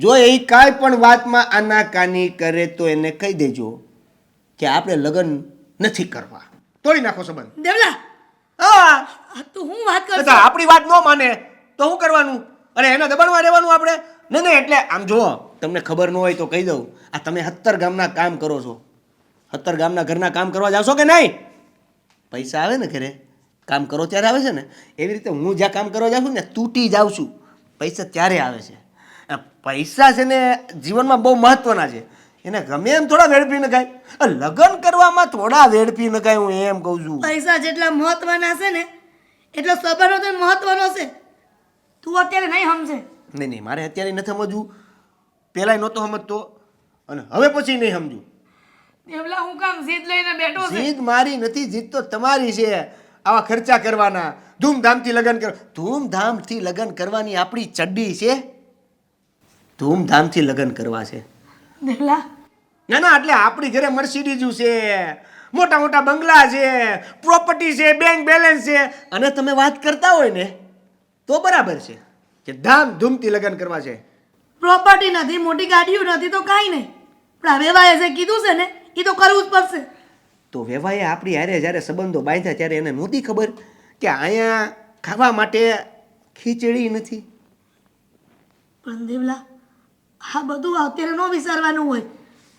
જો એ કાંઈ પણ વાતમાં આનાકાની કરે તો એને કહી દેજો કે આપણે લગ્ન નથી કરવા, તોડી નાખો સંબંધ. દેવલા, હા, તું હું વાત કરતો? આપણી વાત ન માને તો શું કરવાનું? અને એના દબાણમાં રહેવાનું આપણે? નહીં, એટલે આમ જુઓ, તમને ખબર ન હોય તો કહી દઉં, આ તમે 17 ગામના કામ કરો છો, 17 ગામના ઘરના કામ કરવા જાવશો કે નહીં? પૈસા આવે ને ઘરે, કામ કરો ત્યારે આવે છે ને, એવી રીતે હું જ્યાં કામ કરવા જાઉં છું ને તૂટી જાઉં છું, પૈસા ત્યારે આવે છે. પૈસા છે ને જીવનમાં બહુ મહત્વના છે, એને ગમે એમ થોડા વેડફી નખાય. લગ્ન કરવામાં થોડા વેડફી નખાય, હું એમ કહું છું. પૈસા જેટલા મહત્વના છે ને એટલો સંબંધો તો મહત્વનો છે. તું અત્યારે નહીં સમજે. નહીં, મારે અત્યારે નથી સમજવું, પહેલાંય નહોતો સમજતો અને હવે પછી નહીં સમજું. દેવલા, હું કામ જીદ લઈને બેઠો છે? જીદ મારી નથી, જીદ તો તમારી છે. આવા ખર્ચા કરવાના, ધૂમધામથી લગ્ન કરવા. ધૂમધામથી લગ્ન કરવાની આપણી ચડ્ડી છે. ધૂમધામથી લગ્ન કરવા છે. દેવલા, ના, એટલે આપણી ઘરે મર્સિડીઝ છે, મોટા મોટા બંગલા છે, પ્રોપર્ટી છે, બેંક બેલેન્સ છે, અને તમે વાત કરતા હોય ને તો બરાબર છે કે ધામધૂમથી લગ્ન કરવા છે. પ્રોપર્ટી નથી, મોટી ગાડીઓ નથી તો કાંઈ નહીં, પણ આ વેવાએ જે કીધું છે ને એ તો કરવું જ પડશે. તો વેવાએ આપણી હારે જ્યારે સંબંધો બાંધ્યા ત્યારે એને નહોતી ખબર કે અહીંયા ખાવા માટે ખીચડી નથી? પણ દેવલા, આ બધું અત્યારે ન વિચારવાનું હોય.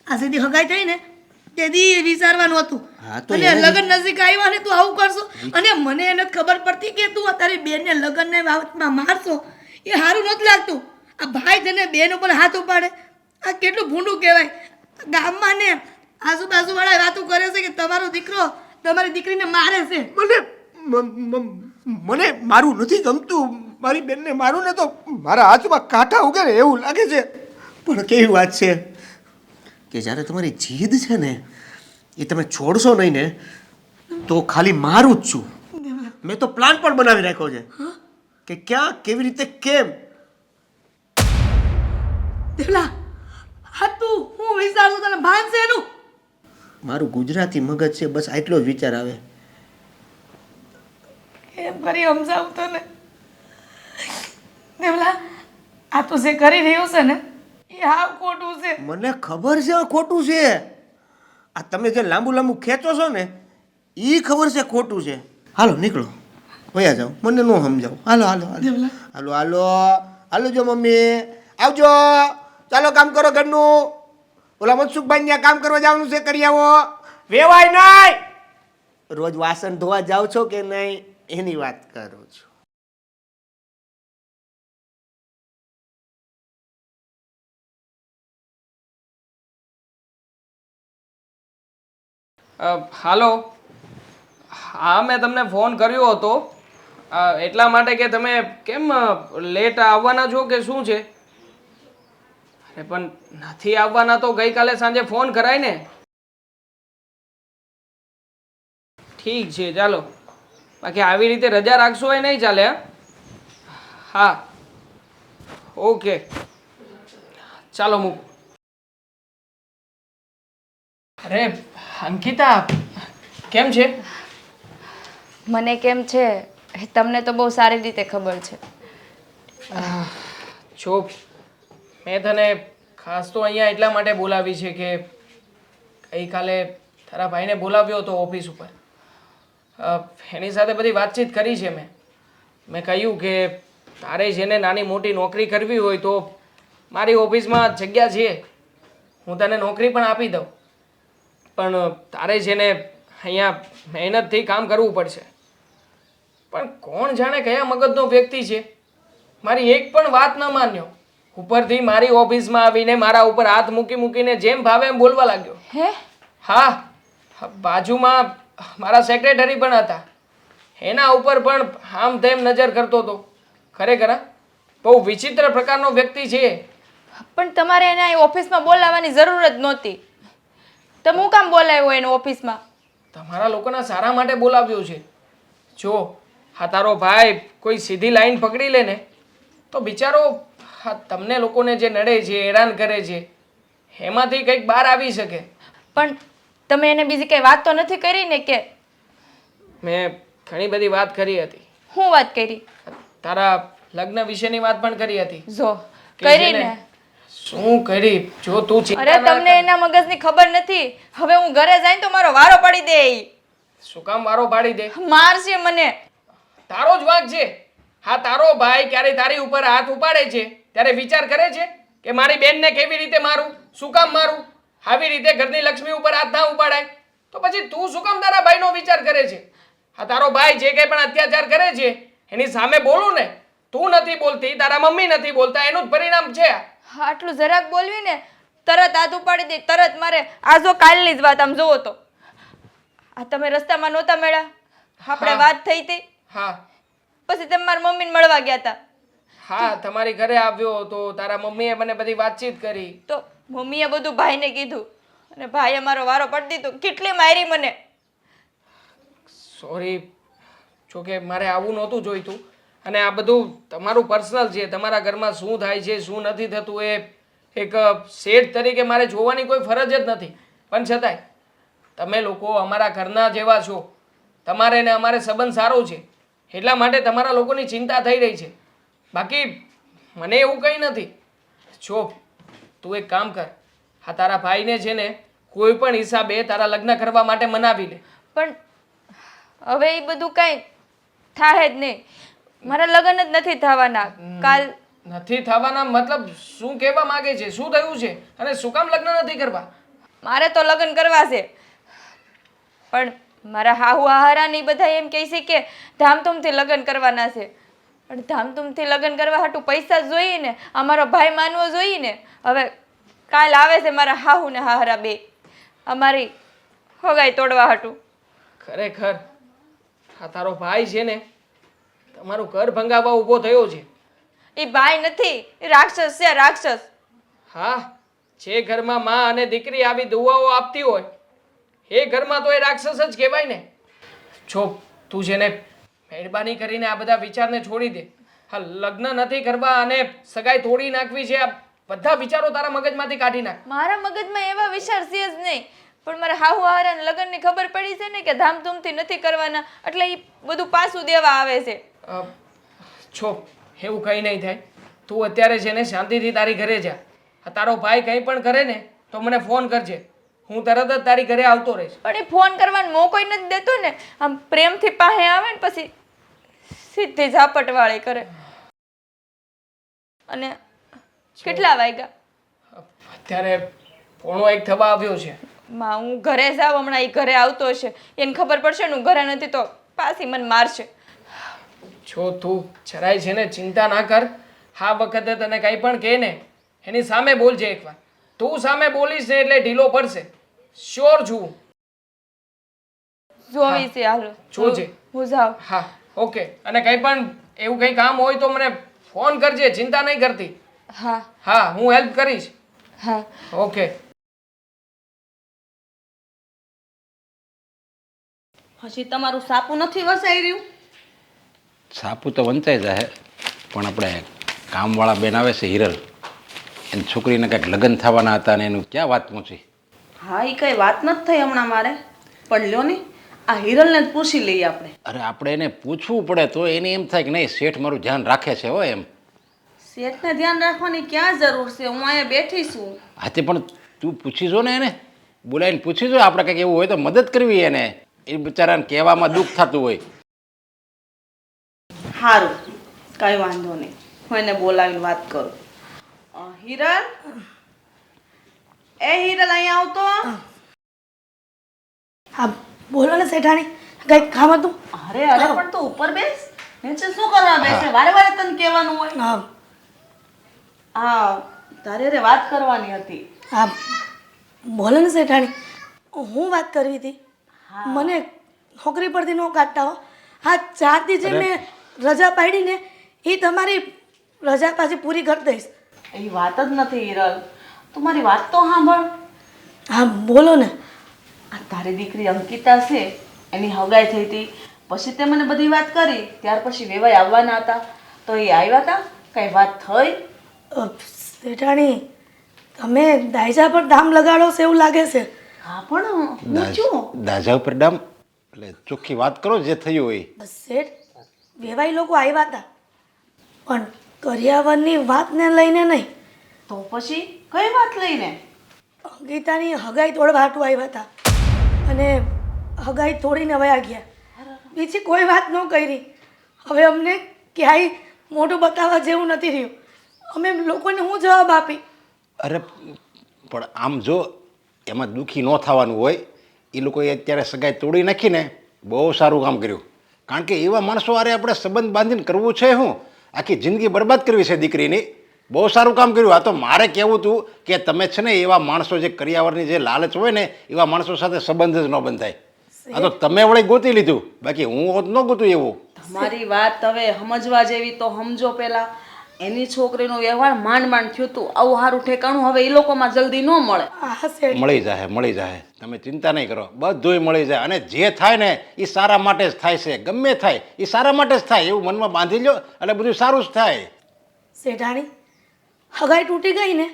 આ સીધી હગાઈ થઈ ને તેથી વિચારવાનું હતું. હા, તો અને લગ્ન નજીક આવ્યા ને તું આવું કરશો, અને મને એને જ ખબર પડતી કે તું તારી બેનને લગ્નને વાતમાં મારશો, એ સારું નથી લાગતું. આ ભાઈ તને બેન ઉપર હાથ ઉપાડે, આ કેટલું ભૂંડું કહેવાય. ગામમાં ને આજુબાજુવાળા વાતો કરે છે કે તમારો દીકરો તમારી દીકરીને મારે છે. મને મારું નથી ગમતું. મારી બેનને મારું ને તો મારા હાથમાં કાંઠા ઉગે ને એવું લાગે છે. પણ કેવી વાત છે કે જ્યારે તમારી જીદ છે ને એ તમે છોડશો નહીં ને તો ખાલી મારું જ છું. મેં તો પ્લાન પણ બનાવી રાખ્યો છે કે ક્યાં કેવી રીતે કેમ. દેવલા, હા તું હું વિચારશું તને ભાન છે એનું? મારું ગુજરાતી મગજ છે, બસ આટલો જ વિચાર આવે. એમ કરી સમજાવું તને? દેવલા, આ તું જે કરી રહ્યો છે ને એ હાવ ખોટું છે. મને ખબર છે ખોટું છે. આ તમે જે લાંબુ લાંબુ ખેંચો છો ને એ ખબર છે ખોટું છે. હાલો નીકળો, વયા જાઓ, મને ન સમજાવો. હાલો હાલો હાલો હાલો હાલો હાલો. જો મમ્મી આવજો, ચાલો કામ કરો ઘરનું. ઓલા મનસુખભાઈ ત્યાં કામ કરવા જવાનું છે, કરી આવો. વેવાય નહીં. રોજ વાસણ ધોવા જાઓ છો કે નહીં એની વાત કરું છું. હાલો, હા મેં તમને ફોન કર્યો હતો એટલા માટે કે તમે કેમ લેટ આવવાના છો કે શું છે? અરે પણ નથી આવવાના તો ગઈકાલે સાંજે ફોન કરાય ને. ઠીક છે ચાલો, બાકી આવી રીતે રજા રાખશો એ નહીં ચાલે. હા ઓકે ચાલો મૂક. અરે અંકિતા કેમ છે? મને કેમ છે એ તમને તો બહુ સારી રીતે ખબર છે. જો મેં તને ખાસ તો અહીંયા એટલા માટે બોલાવી છે કે ગઈકાલે તારા ભાઈને બોલાવ્યો હતો ઓફિસ ઉપર. એની સાથે બધી વાતચીત કરી છે મેં કહ્યું કે તારે જેને નાની મોટી નોકરી કરવી હોય તો મારી ઓફિસમાં જગ્યા છે, હું તને નોકરી પણ આપી દઉં, પણ તારે જેને અહીંયા મહેનતથી કામ કરવું પડશે. પણ કોણ જાણે કયા મગજનો વ્યક્તિ છે, મારી એક પણ વાત ન માન્યો. ઉપરથી મારી ઓફિસમાં આવીને મારા ઉપર હાથ મૂકીને જેમ ભાવે એમ બોલવા લાગ્યો. હે? હા, બાજુમાં મારા સેક્રેટરી પણ હતા, એના ઉપર પણ આમ તેમ નજર કરતો હતો. ખરેખર બહુ વિચિત્ર પ્રકારનો વ્યક્તિ છે. પણ તમારે એને અહીં ઓફિસમાં બોલાવવાની જરૂર જ નહોતી. તમે હું કામ બોલાવ્યો એને ઓફિસમાં? તમારા લોકોના સારા માટે બોલાવ્યો છે. જો હા તારો ભાઈ કોઈ સીધી લાઈન પકડી લે ને તો બિચારો હા તમને લોકોને જે નડે છે, હેરાન કરે છે, એમાંથી કંઈક બહાર આવી શકે. પણ તમે એને બીજી કઈ વાત તો નથી કરી ને? કે મેં ઘણી બધી વાત કરી હતી. હું વાત કરી? તારા લગ્ન વિશેની વાત પણ કરી હતી. જો કે કરી જેને- ને. શું કરી? જો તું અરે ચિંતા ના તમને એના મગજની ખબર નથી. હવે હું ઘરે જઈને તો મારો વારો પડી દે ઈ. શું કામ વારો પાડી દે? મારશે મને. તારો જ વાંક છે. હા તારો ભાઈ ક્યારે તારી ઉપર હાથ ઉપાડે છે ત્યારે વિચાર કરે છે કે મારી બેનને કેવી રીતે મારું, શું કામ મારું? આવી રીતે ઘરની લક્ષ્મી ઉપર હાથ ના ઉપાડાય તો પછી તું શું કામ તારા ભાઈનો વિચાર કરે છે? હા તારો ભાઈ જે કંઈ પણ અત્યાચાર કરે છે એની સામે બોલું ને, તું નથી બોલતી, તારા મમ્મી નથી બોલતા, એનું જ પરિણામ છે. હા, આટલું જરાક બોલવી ને તરત હાથ ઉપાડી દે, તરત મારે. આ જો કાલની જ વાત આમ જોવો તો. આ તમે રસ્તામાં નહોતા મળ્યા, આપણે હા. વાત થઈ હતી, હા પછી તમે મારી મમ્મીને મળવા ગયા હતા હા તમારી ઘરે આવ્યો તો તારા મમ્મીએ મને બધી વાતચીત કરી. તો મમ્મીએ બધું ભાઈને કીધું અને ભાઈએ મારો વારો પડી દીધો. કેટલી મારી મને. સોરી, જોકે મારે આવું નહોતું જોઈતું, અને આ બધું તમારું પર્સનલ છે. તમારા ઘરમાં શું થાય છે શું નથી થતું એ એક શેઠ તરીકે મારે જોવાની કોઈ ફરજ જ નથી. પણ છતાંય તમે લોકો અમારા ઘરના જેવા છો, તમારે ને અમારે સંબંધ સારો છે એટલા માટે તમારા લોકોની ચિંતા થઈ રહી છે. બાકી મને એવું કંઈ નથી. જો તું એક કામ કર, આ તારા ભાઈને છે ને કોઈ પણ હિસાબે તારા લગ્ન કરવા માટે મનાવી લે. પણ હવે એ બધું કાંઈ થાય જ નહીં. મારા લગ્ન જ નથી થવાના. કાલ નથી થવાના મતલબ શું કહેવા માંગે છે? શું થયું છે અને શું કામ લગ્ન નથી કરવા? મારે તો લગ્ન કરવા છે, પણ મારા હાહુ હાહરાની બધા એમ કહે છે કે ધામધૂમથી લગ્ન કરવાના છે. પણ ધામધૂમથી લગ્ન કરવા હાટું પૈસા જ જોઈએ ને, અમારો ભાઈ માનવો જોઈએ ને. હવે કાલ આવે છે મારા હાહુ ને હાહરા બે અમારી હગાઈ તોડવા હાટું. ખરેખર આ તારો ભાઈ છે ને તમારું ઘર ભંગાવવા ઊભો થયો છે. એ ભાઈ નથી, એ રાક્ષસ છે, રાક્ષસ. હા, જે ઘરમાં માં અને દીકરી આવી દુઆઓ આપતી હોય એ ઘરમાં તો એ રાક્ષસ જ કહેવાય ને. જો તું છે ને મહેરબાની કરીને આ બધા વિચારને છોડી દે. હા, લગ્ન નથી કરવા અને સગાઈ તોડી નાખવી છે, આ બધા વિચારો તારા મગજમાંથી કાઢી નાખ. મારા મગજમાં એવા વિચાર છે જ નહીં, પણ મારા હાહુ હાહરાને લગ્નની ખબર પડી છે ને કે ધામધૂમથી નથી કરવાના, એટલે એ બધું પાછું દેવા આવે છે. છો એવું કંઈ નહીં થાય. તું અત્યારે છે ને શાંતિથી તારી ઘરે જા. આ તારો ભાઈ કંઈ પણ કરે ને તો મને ફોન કરજે, હું તરત જ તારી ઘરે આવતો રહીશ. પણ એ ફોન કરવાનો મોકો નથી દેતો ને. આમ પ્રેમથી પાસે આવે ને પછી સીધી ઝાપટવાળી કરે. અને કેટલા વાગ્યા? અત્યારે 1:45 થવા આવ્યો છે. માં હું ઘરે જાઉં હમણાં, એ ઘરે આવતો હશે, એને ખબર પડશે ને હું ઘરે નથી તો પાછી મને મારશે. જો તું જરાય છે ને ચિંતા ના કર. આ વખતે તને કંઈ પણ કહે ને એની સામે બોલજે એકવાર. તું સામે બોલીશ ને એટલે ઢીલો પડશે. શ્યોર છું. જોવી છે. હાલો જોજે. હું જાઉં. હા ઓકે. અને કંઈ પણ એવું કંઈ કામ હોય તો મને ફોન કરજે, ચિંતા નહીં કરતી. હા હા, હું હેલ્પ કરીશ. હા. ઓકે. હજી તમારું સાપું નથી વસાઈ રહ્યું? સાપું તો વંચાઈ જાય, પણ આપણે કામવાળા બેન આવે છે હિરલ, એની છોકરીને કંઈક લગ્ન થવાના હતા ને એનું ક્યાં વાત પહોંચી? હા, એ કઈ વાત નથી થઈ હમણાં મારે. પણ લ્યો ને, આ હિરલને જ પૂછી લઈએ આપણે. અરે આપણે એને પૂછવું પડે તો એને એમ થાય કે નહીં શેઠ મારું ધ્યાન રાખે છે હો એમ. શેઠને ધ્યાન રાખવાની ક્યાં જરૂર છે? હું અહીંયા બેઠી છું. હા તે પણ તું પૂછી જો ને એને, બોલાવીને પૂછી જો. આપણે કંઈક એવું હોય તો મદદ કરવી એને, એ બિચારાને કહેવામાં દુઃખ થતું હોય. સારું, કઈ વાંધો નહીં, હું એને બોલાવીને વાત કરું. હિરલ, એ હિરલ અહીંયા આવતો. હા બોલો ને શેઠાણી, કંઈક કામ હતું? અરે અરે પણ તું ઉપર બેસ. નીચે શું કરવા બેસે? વારે વારે તને કહેવાનું હોય. હા હા, તારે રે વાત કરવાની હતી. હા બોલો ને શેઠાણી, હું વાત કરવી હતી. મને નોકરી પરથી ન કાઢતા હો. હા 4 દી જે મેં રજા પાડી ને એ તમારી રજા પાછી પૂરી કરી દઈશ. એ વાત જ નથી હિરલ, તું મારી વાત તો સાંભળ. હા બોલો ને. આ તારી દીકરી અંકિતા છે, એની હગાઈ થઈ હતી, પછી તે મને બધી વાત કરી. ત્યાર પછી વેવાઈ આવવાના હતા તો એ આવ્યા હતા? કઈ વાત થઈ? શેઠાણી તમે દાયજા પર દામ લગાડો છો એવું લાગે છે. હા પણ હું છું. દાજા ઉપર ડામ એટલે ચોખ્ખી વાત કરો જે થયું હોય. બસ શેઠ, વેવાઈ લોકો આવ્યા હતા પણ કરિયાવરની વાતને લઈને નહીં. તો પછી કઈ વાત લઈને? અંકિતાની હગાઈ તોડવા હાટું આવ્યા હતા અને હગાઈ તોડીને વયા ગયા. બીજી કોઈ વાત ન કરી. હવે અમને ક્યાંય મોઢું બતાવવા જેવું નથી રહ્યું. અમે લોકોને હું જવાબ આપી? અરે પણ આમ જો એમાં દુઃખી ન થવાનું હોય. એ લોકોએ અત્યારે સગાઈ તોડી નાખીને બહુ સારું કામ કર્યું. કારણ કે એવા માણસો હારે આપણે સંબંધ બાંધીને કરવું છે શું? આખી જિંદગી બરબાદ કરવી છે દીકરીની. બહુ સારું કામ કર્યું. આ તો મારે કહેવું હતું કે તમે છે ને એવા માણસો જે કરિયાવરની જે લાલચ હોય ને એવા માણસો સાથે સંબંધ જ ન બંધાય. આ તો તમે વળી ગોતી લીધું, બાકી હું હોત ન ગોતું એવું. તમારી વાત હવે સમજવા જેવી તો સમજો. પેલા એની છોકરીનો વ્યવહાર માંડ માંડ થયું હતું. આવું સારું ઠેકાણું હવે એ લોકોમાં જલ્દી ન મળે. હા શેઠ, મળી જાય મળી જાય, તમે ચિંતા નહીં કરો, બધુંય મળી જાય. અને જે થાય ને એ સારા માટે જ થાય છે. ગમે થાય એ સારા માટે જ થાય એવું મનમાં બાંધી લો એટલે બધું સારું જ થાય. શેઠાણી હગાઈ તૂટી ગઈ ને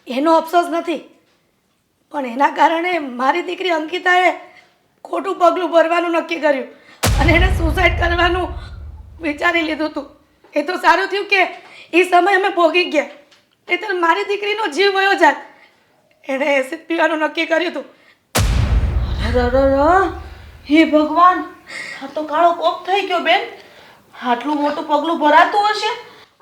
એનો અફસોસ નથી, પણ એના કારણે મારી દીકરી અંકિતાએ ખોટું પગલું ભરવાનું નક્કી કર્યું અને એણે સુસાઇડ કરવાનું વિચારી લીધું હતું. એ તો સારું થયું કે એ સમય અમે ભોગી ગયા, નહીં તો મારી દીકરીનો જીવ વયો જાત. એણે એસિડ પીવાનું નક્કી કર્યું હતું. હે ભગવાન, આ તો કાળો કોપ થઈ ગયો બેન. આટલું મોટું પગલું ભરાતું હશે.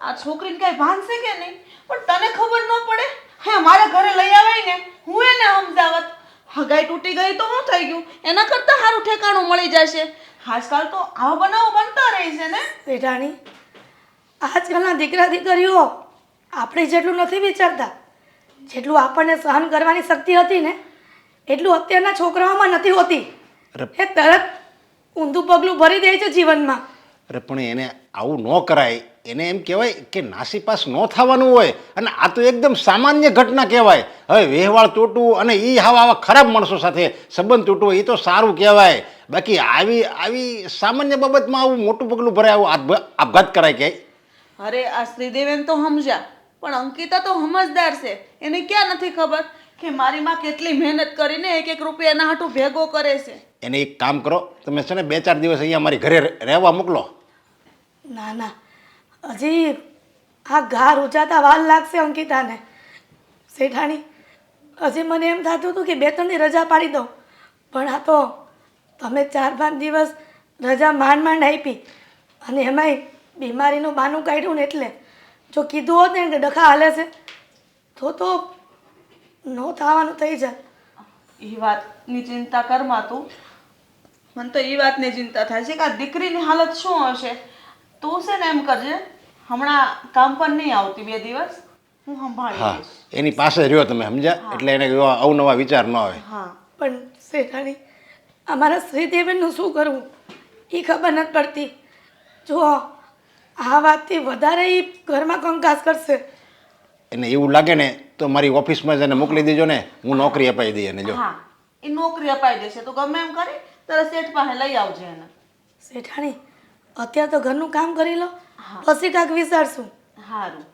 આ છોકરીને કઈ ભાન છે કે નહીં? પણ તને ખબર ન પડે? હે મારા ઘરે લઈ આવાય ને હું એને સમજાવત. હગાઈ તૂટી ગઈ તો શું થઈ ગયું? એના કરતાં સારું ઠેકાણું મળી જશે. આજકાલ તો આવા બનાવો બનતા રહે છે ને. શેઠાણી આજકાલના દીકરા દીકરીઓ આપણે જેટલું નથી વિચારતા. જેટલું આપણને સહન કરવાની શક્તિ હતી ને એટલું અત્યારના છોકરાઓમાં નથી હોતી. એ તરત ઊંધું પગલું ભરી દે છે જીવનમાં. અરે પણ એને આવું ન કરાય. એને એમ કહેવાય કે નાસીપાસ ન થવાનું હોય. અને આ તો એકદમ સામાન્ય ઘટના કહેવાય. હવે વ્યવહાર તૂટવું અને એ આવા ખરાબ માણસો સાથે સંબંધ તૂટવો એ તો સારું કહેવાય. બાકી આવી સામાન્ય બાબતમાં આવું મોટું પગલું ભરાય, આવું આપઘાત કરાય ક્યાંય? અરે આ શ્રીદેવેન તો સમજ્યા, પણ અંકિતા તો સમજદાર છે. એને ક્યાં નથી ખબર કે મારી માં કેટલી મહેનત કરીને એક એક રૂપિયા એના હાટું ભેગો કરે છે. એને એક કામ કરો, તમે છે ને 2-4 દિવસ અહીંયા મારી ઘરે રહેવા મોકલો. ના ના, હજી આ ઘા રૂજાતા વાર લાગશે અંકિતાને. શેઠાણી હજી મને એમ થતું હતું કે 2-3 દી રજા પાડી દઉં, પણ આ તો તમે 4-5 દિવસ રજા માંડ માંડ આપી અને એમાંય બીમારીનું બહાનું કાઢ્યું ને એટલે. જો કીધું હોત ને કે ડખા હાલે છે તો ન થવાનું થઈ જાય. એ વાતની ચિંતા કરમાં તું. મને તો એ વાતની ચિંતા થાય છે કે આ દીકરીની હાલત શું હશે. તું છે ને એમ કરજે, હમણાં કામ પર નહીં આવતી 2 દિવસ, હું સંભાળી હા, લઈશ. એની પાસે રહ્યો તમે સમજ્યા, એટલે એને એવા અવનવા વિચાર ન આવે. હા પણ શેઠાણી અમારા શ્રીદેવનનું શું કરવું એ ખબર નથી પડતી. જો આ વાતથી વધારે એ ઘરમાં કંકાસ કરશે. એને એવું લાગે ને તો મારી ઓફિસમાં જ એને મોકલી દેજો ને, હું નોકરી અપાઈ દઈએ એને. જો હા, એ નોકરી અપાઈ દેશે તો ગમે એમ કરી તારા શેઠ પાસે લઈ આવજે એને. શેઠાણી અત્યારે તો ઘરનું કામ કરી લો, પછી કાંઈક વિચારશું. સારું.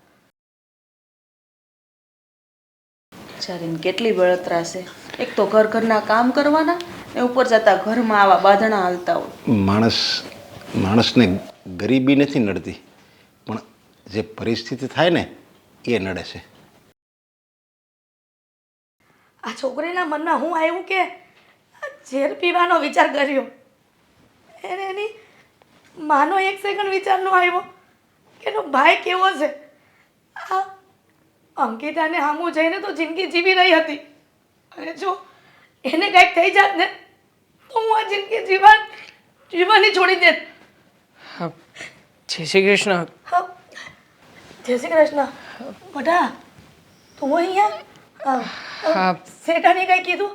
બિચારીને કેટલી બળતરા છે. એક તો ઘરના કામ કરવાના ને ઉપર જતા ઘરમાં આવા બાંધણા હાલતા હોય. માણસને ગરીબી નથી નડતી, પણ જે પરિસ્થિતિ થાય ને એ નડે છે. આ છોકરીના મનમાં હું આવ્યું કે આ ઝેર પીવાનો વિચાર કર્યો. એને એની માનો એક સેકન્ડ વિચાર ન આવ્યો કે એનો ભાઈ કેવો છે. આ અંકિતાને સામું જઈને તો જિંદગી જીવી રહી હતી, અને જો એને કંઈક થઈ જાત ને તો હું આ જિંદગી જીવવાની છોડી દેત. હા, જય શ્રી કૃષ્ણ. હા, જય શ્રી કૃષ્ણ. મોટા તું અહીંયા હા. શેઠાણી કંઈ કીધું?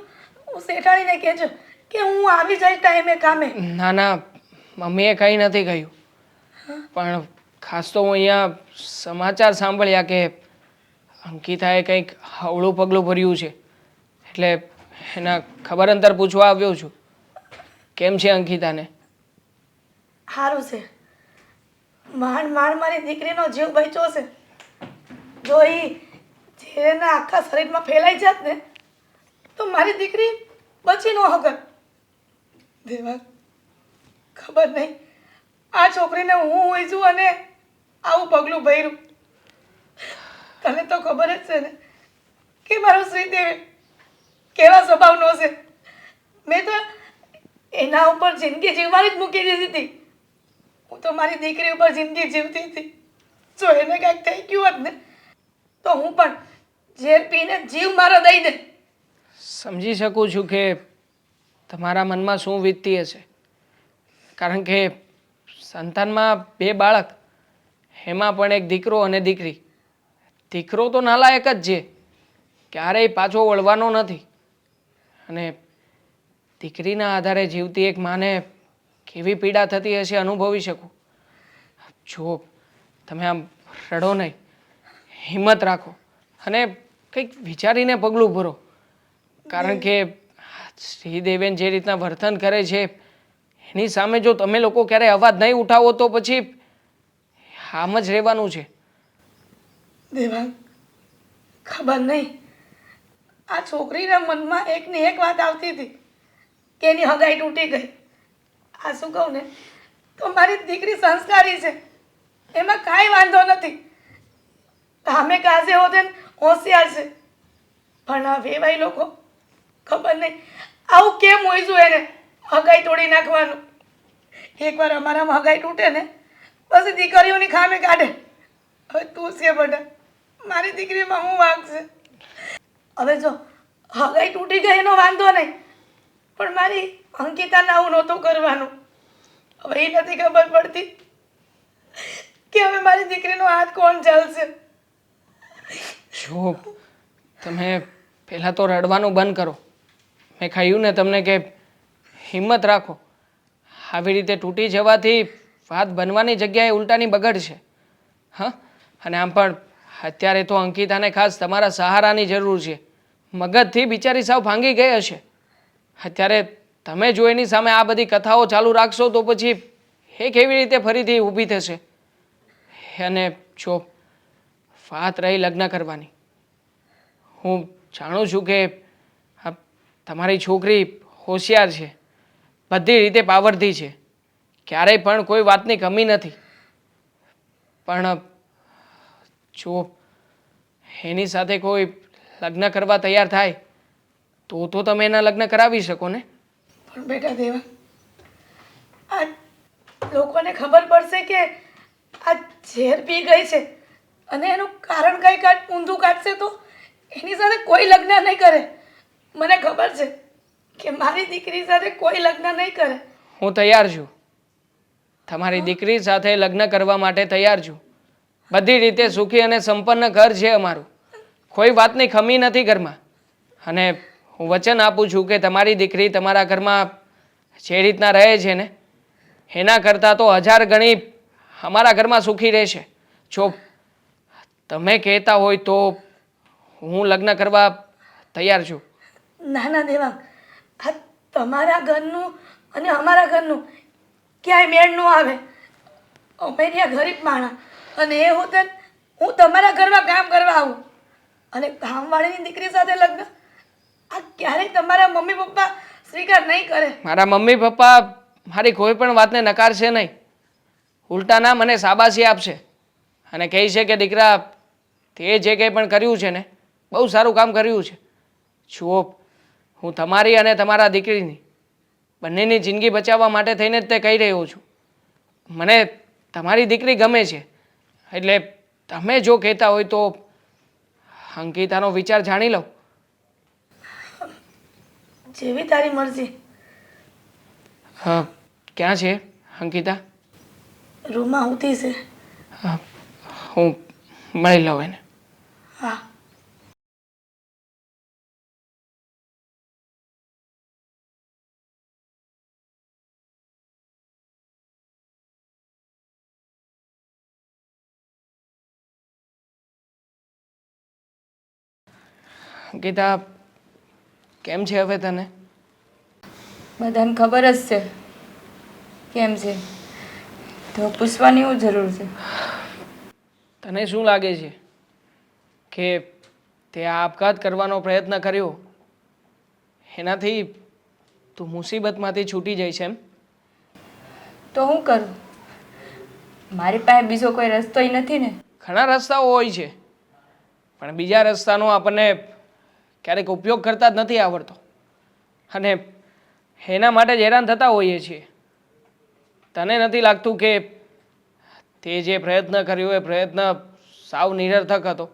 હું શેઠાણીને કહેજો કે હું આવી જાય ટાઈમે કામે. ના ના, મમ્મીએ કંઈ નથી કહ્યું, પણ ખાસ તો હું અહીંયા સમાચાર સાંભળ્યા કે અંકિતાએ કંઈક હવળું પગલું ભર્યું છે, એટલે એના ખબર અંતર પૂછવા આવ્યો છું. કેમ છે અંકિતાને? સારું છે. માંડ મારી દીકરીનો જીવ બચ્યો છે. જો એ ઝેરના આખા શરીરમાં ફેલાઈ જાત ને તો મારી દીકરી બચી ન હકત. દેવા, ખબર નહીં આ છોકરીને હું હોય છું અને આવું પગલું ભર્યું. તને તો ખબર જ છે ને કે મારો શ્રીદેવ કેવા સ્વભાવનો છે. મેં તો એના ઉપર જિંદગી જીવવાની જ મૂકી દીધી હતી. હું તો મારી દીકરી ઉપર જિંદગી જીવતી હતી. જો એને કાંઈક થઈ ગયું હોત ને તો હું પણ ઝેર પીને જીવ મારો દઈ દે. સમજી શકું છું કે તમારા મનમાં શું વીતતી હશે, કારણ કે સંતાનમાં બે બાળક, એમાં પણ એક દીકરો અને દીકરી. દીકરો તો નાલાયક જ છે, ક્યારેય પાછો વળવાનો નથી, અને દીકરીના આધારે જીવતી એક માને કેવી પીડા થતી હશે અનુભવી શકું. જો તમે આમ રડો નહીં, હિંમત રાખો અને કંઈક વિચારીને પગલું ભરો, કારણ કે શ્રીદેવેન જે રીતના વર્તન કરે છે એની સામે જો તમે લોકો ક્યારેય અવાજ નહીં ઉઠાવો તો પછી આમ જ રહેવાનું છે. દેવાંગ, ખબર નહીં આ છોકરીના મનમાં એકની એક વાત આવતી હતી કે એની હગાઈ તૂટી ગઈ. આ શું કહું ને તો મારી દીકરી સંસ્કારી છે, એમાં કાંઈ વાંધો નથી. સામે કાજે હોતે ને હોશિયાર છે, પણ આ વેવાઈ લોકો ખબર નહીં આવું કેમ હોય છું એને હગાઈ તોડી નાખવાનું. એકવાર અમારામાં હગાઈ તૂટે ને પછી દીકરીઓની ખામે કાઢે. હવે તું છે બેટા, મારી દીકરીમાં હું વાંક છે. હવે જો હગાઈ તૂટી ગઈ એનો વાંધો નહીં, પણ મારી અંકિતાને આવું નહોતું કરવાનું. હવે એ નથી ખબર પડતી કે હવે મારી દીકરીનો હાથ કોણ ચાલશે. જો તમે પહેલાં તો રડવાનું બંધ કરો. મેં કહ્યું ને તમને કે હિંમત રાખો. આવી રીતે તૂટી જવાથી વાત બનવાની જગ્યાએ ઉલટાની બગડશે. હા, અને આમ પણ અત્યારે તો અંકિતાને ખાસ તમારા સહારાની જરૂર છે. મગજથી બિચારી સાવ ભાંગી ગઈ હશે. અત્યારે તમે જો એની સામે આ બધી કથાઓ ચાલુ રાખશો તો પછી એ કેવી રીતે ફરીથી ઊભી થશે. અને જો વાત રહી લગ્ન કરવાની, હું જાણું છું કે તમારી છોકરી હોશિયાર છે, બધી રીતે પાવરથી છે, ક્યારેય પણ કોઈ વાતની કમી નથી, પણ જો એની સાથે કોઈ લગ્ન કરવા તૈયાર થાય તો તમે એના લગ્ન કરાવી શકો ને. પણ બેટા દેવા, આ લોકોને ખબર પડશે કે આ ઝેર પી ગઈ છે અને એનું કારણ કંઈ ઊંધું કાઢશે તો એની સાથે કોઈ લગ્ન નહીં કરે. મને ખબર છે કે મારી દીકરી સાથે કોઈ લગ્ન નહીં કરે. હું તૈયાર છું, તમારી દીકરી સાથે લગ્ન કરવા માટે તૈયાર છું. બધી રીતે સુખી અને સંપન્ન ઘર છે અમારું, કોઈ વાતની ખમી નથી ઘરમાં. અને હું વચન આપું છું કે તમારી દીકરી તમારા ઘરમાં જે રીતના રહે છે ને એના કરતાં તો 1000 ગણી અમારા ઘરમાં સુખી રહેશે. જો તમે કહેતા હોય તો હું લગ્ન કરવા તૈયાર છું. ના ના દેવાંગ, આ તમારા ઘરનું અને અમારા ઘરનું ક્યાંય મેળ ન આવે. અમે ત્યાં ગરીબ માણસ, અને એ હોતે હું તમારા ઘરમાં કામ કરવા આવું અને કામવાળીની દીકરી સાથે લગ્ન? આ ક્યારેય તમારા મમ્મી પપ્પા સ્વીકાર નહીં કરે. મારા મમ્મી પપ્પા મારી કોઈ પણ વાતને નકારશે નહીં, ઉલટાના મને શાબાશી આપશે અને કહે છે કે દીકરા તે જે કંઈ પણ કર્યું છે ને બહુ સારું કામ કર્યું છે. જુઓ, હું તમારી અને તમારા દીકરીની બંનેની જિંદગી બચાવવા માટે થઈને જ તે કહી રહ્યો છું. મને તમારી દીકરી ગમે છે, એટલે તમે જો કહેતા હોય તો અંકિતાનો વિચાર જાણી લઉં. જેવી તારી મરજી. હા, ક્યાં છે અંકિતા? રૂમમાં ઊતી છે. હા, હું મળી લઉં એને. હા. અંકિતા, કેમ છે હવે તને? બધાને ખબર જ છે કેમ છે, તો પૂછવાની શું જરૂર છે? તને શું લાગે છે કે તે આ આપઘાત કરવાનો પ્રયત્ન કર્યો એનાથી તું મુસીબતમાંથી છૂટી જઈશ એમ? તો હું કરું? મારી પાસે બીજો કોઈ રસ્તોય નથી ને. ઘણા રસ્તાઓ હોય છે, પણ બીજા રસ્તાનો આપણને ક્યારેક ઉપયોગ કરતા જ નથી આવડતો અને એના માટે જ હેરાન થતા હોઈએ છીએ. તને નથી લાગતું કે તે જે પ્રયત્ન કર્યો એ પ્રયત્ન સાવ નિરર્થક હતો,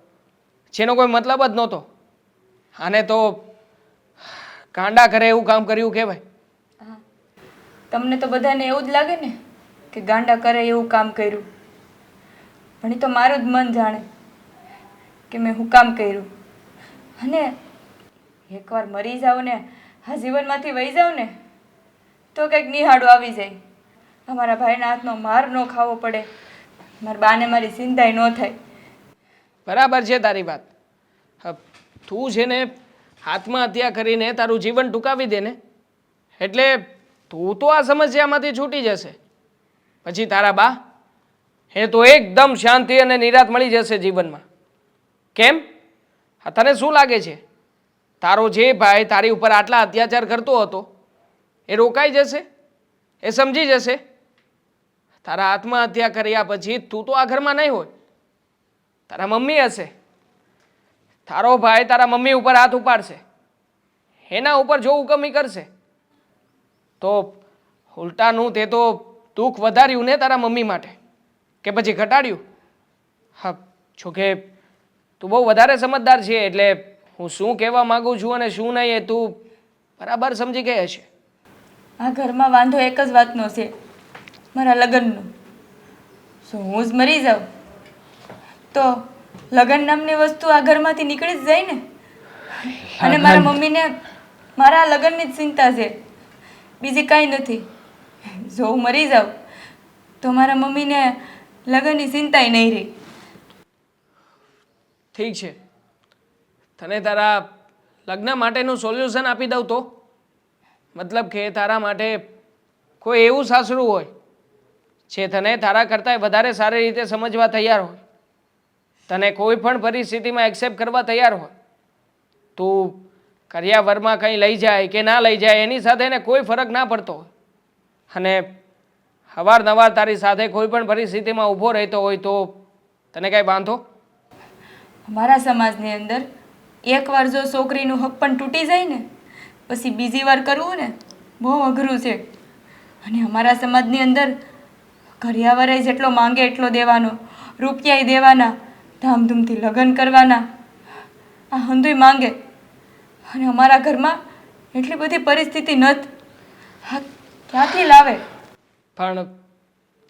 જેનો કોઈ મતલબ જ નહોતો? આને તો કાંડા કરે એવું કામ કર્યું કહેવાય. તમને તો બધાને એવું જ લાગે ને કે ગાંડા કરે એવું કામ કર્યું, પણ એ તો મારું જ મન જાણે કે મેં શું કામ કર્યું. અને એકવાર મરી જાઉં ને આ જીવનમાંથી વહી જાઉં ને તો કંઈક નિહાળો આવી જાય. અમારા ભાઈના હાથનો માર ન ખાવો પડે, મારા બાને મારી ચિંતાય ન થાય. બરાબર છે તારી વાત. તું છે ને આત્મહત્યા કરીને તારું જીવન ટૂંકાવી દે ને એટલે તું તો આ સમસ્યામાંથી છૂટી જશે. પછી તારા બા એ તો એકદમ શાંતિ અને નિરાત મળી જશે જીવનમાં. કેમ? તને શું લાગે છે તારો જે ભાઈ તારી ઉપર આટલા અત્યાચાર કરતો હતો એ રોકાઈ જશે? એ સમજી જશે? તારા આત્મહત્યા કર્યા પછી તું તો આ ઘરમાં નહીં હોય, તારા મમ્મી હશે. તારો ભાઈ તારા મમ્મી ઉપર હાથ ઉપાડશે, એના ઉપર જો હુકમી કરશે તો ઉલટાનું તે તો દુઃખ વધાર્યું ને તારા મમ્મી માટે કે પછી ઘટાડ્યું? હા, જોકે તું બહુ વધારે સમજદાર છે એટલે હું શું કહેવા માગું છું અને શું નહીં એ તું બરાબર સમજી ગઈ હશે. આ ઘરમાં વાંધો એક જ વાતનો છે, મારા લગ્નનો. શું હું જ મરી જાઉં તો લગ્ન નામની વસ્તુ આ ઘરમાંથી નીકળી જ જાય ને. અને મારા મમ્મીને મારા લગ્નની જ ચિંતા છે, બીજી કાંઈ નથી. જો હું મરી જાઉં તો મારા મમ્મીને લગ્નની ચિંતાય નહીં રહી. ઠીક છે, તને તારા લગ્ન માટેનું સોલ્યુશન આપી દઉં તો? મતલબ કે તારા માટે કોઈ એવું સાસરું હોય જે તને તારા કરતાં વધારે સારી રીતે સમજવા તૈયાર હોય, તને કોઈ પણ પરિસ્થિતિમાં એક્સેપ્ટ કરવા તૈયાર હોય. તું કરિયાવરમાં કંઈ લઈ જાય કે ના લઈ જાય એની સાથે એને કોઈ ફરક ના પડતો હોય અને અવારનવાર તારી સાથે કોઈ પણ પરિસ્થિતિમાં ઊભો રહેતો હોય તો તને કાંઈ વાંધો? અમારા સમાજની અંદર એકવાર જો છોકરીનું હક પણ તૂટી જાય ને પછી બીજી વાર કરવું ને બહુ અઘરું છે. અને અમારા સમાજની અંદર ઘરિયાવરે જેટલો માંગે એટલો દેવાનો, રૂપિયાય દેવાના, ધામધૂમથી લગ્ન કરવાના, આ હંધુય માંગે. અને અમારા ઘરમાં એટલી બધી પરિસ્થિતિ નથી. હા, ક્યાંથી લાવે? પણ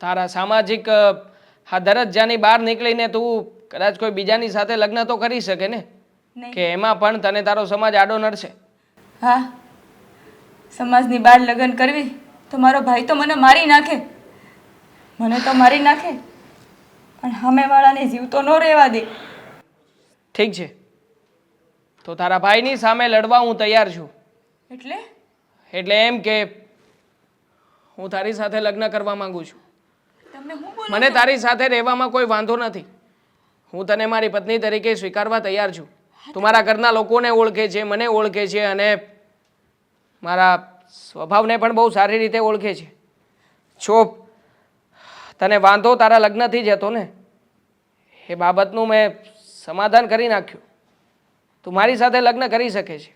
તારા સામાજિક આ દરજ્જાની બહાર નીકળીને તું કદાચ કોઈ બીજાની સાથે લગ્ન તો કરી શકે ને, નહીં. કે એમાં પણ તને તારો સમાજ આડો નડશે? હા, સમાજની બહાર લગ્ન કરવી તો મારો ભાઈ તો મને મારી નાખે, મને તો મારી નાખે, પણ સામેવાળાને જીવ તો ન રહેવા દે. ઠીક છે, તો તારા ભાઈની સામે લડવા હું તૈયાર છું. એટલે એટલે એમ કે હું તારી સાથે લગ્ન કરવા માંગુ છું. તમને હું બોલું? મને તારી સાથે રહેવામાં કોઈ વાંધો નથી. હું તને મારી પત્ની તરીકે સ્વીકારવા તૈયાર છું. તું મારા ઘરના લોકોને ઓળખે છે, મને ઓળખે છે અને મારા સ્વભાવને પણ બહુ સારી રીતે ઓળખે છે. જો તને વાંધો તારા લગ્નથી જ હતો ને, એ બાબતનું મેં સમાધાન કરી નાખ્યું. તું મારી સાથે લગ્ન કરી શકે છે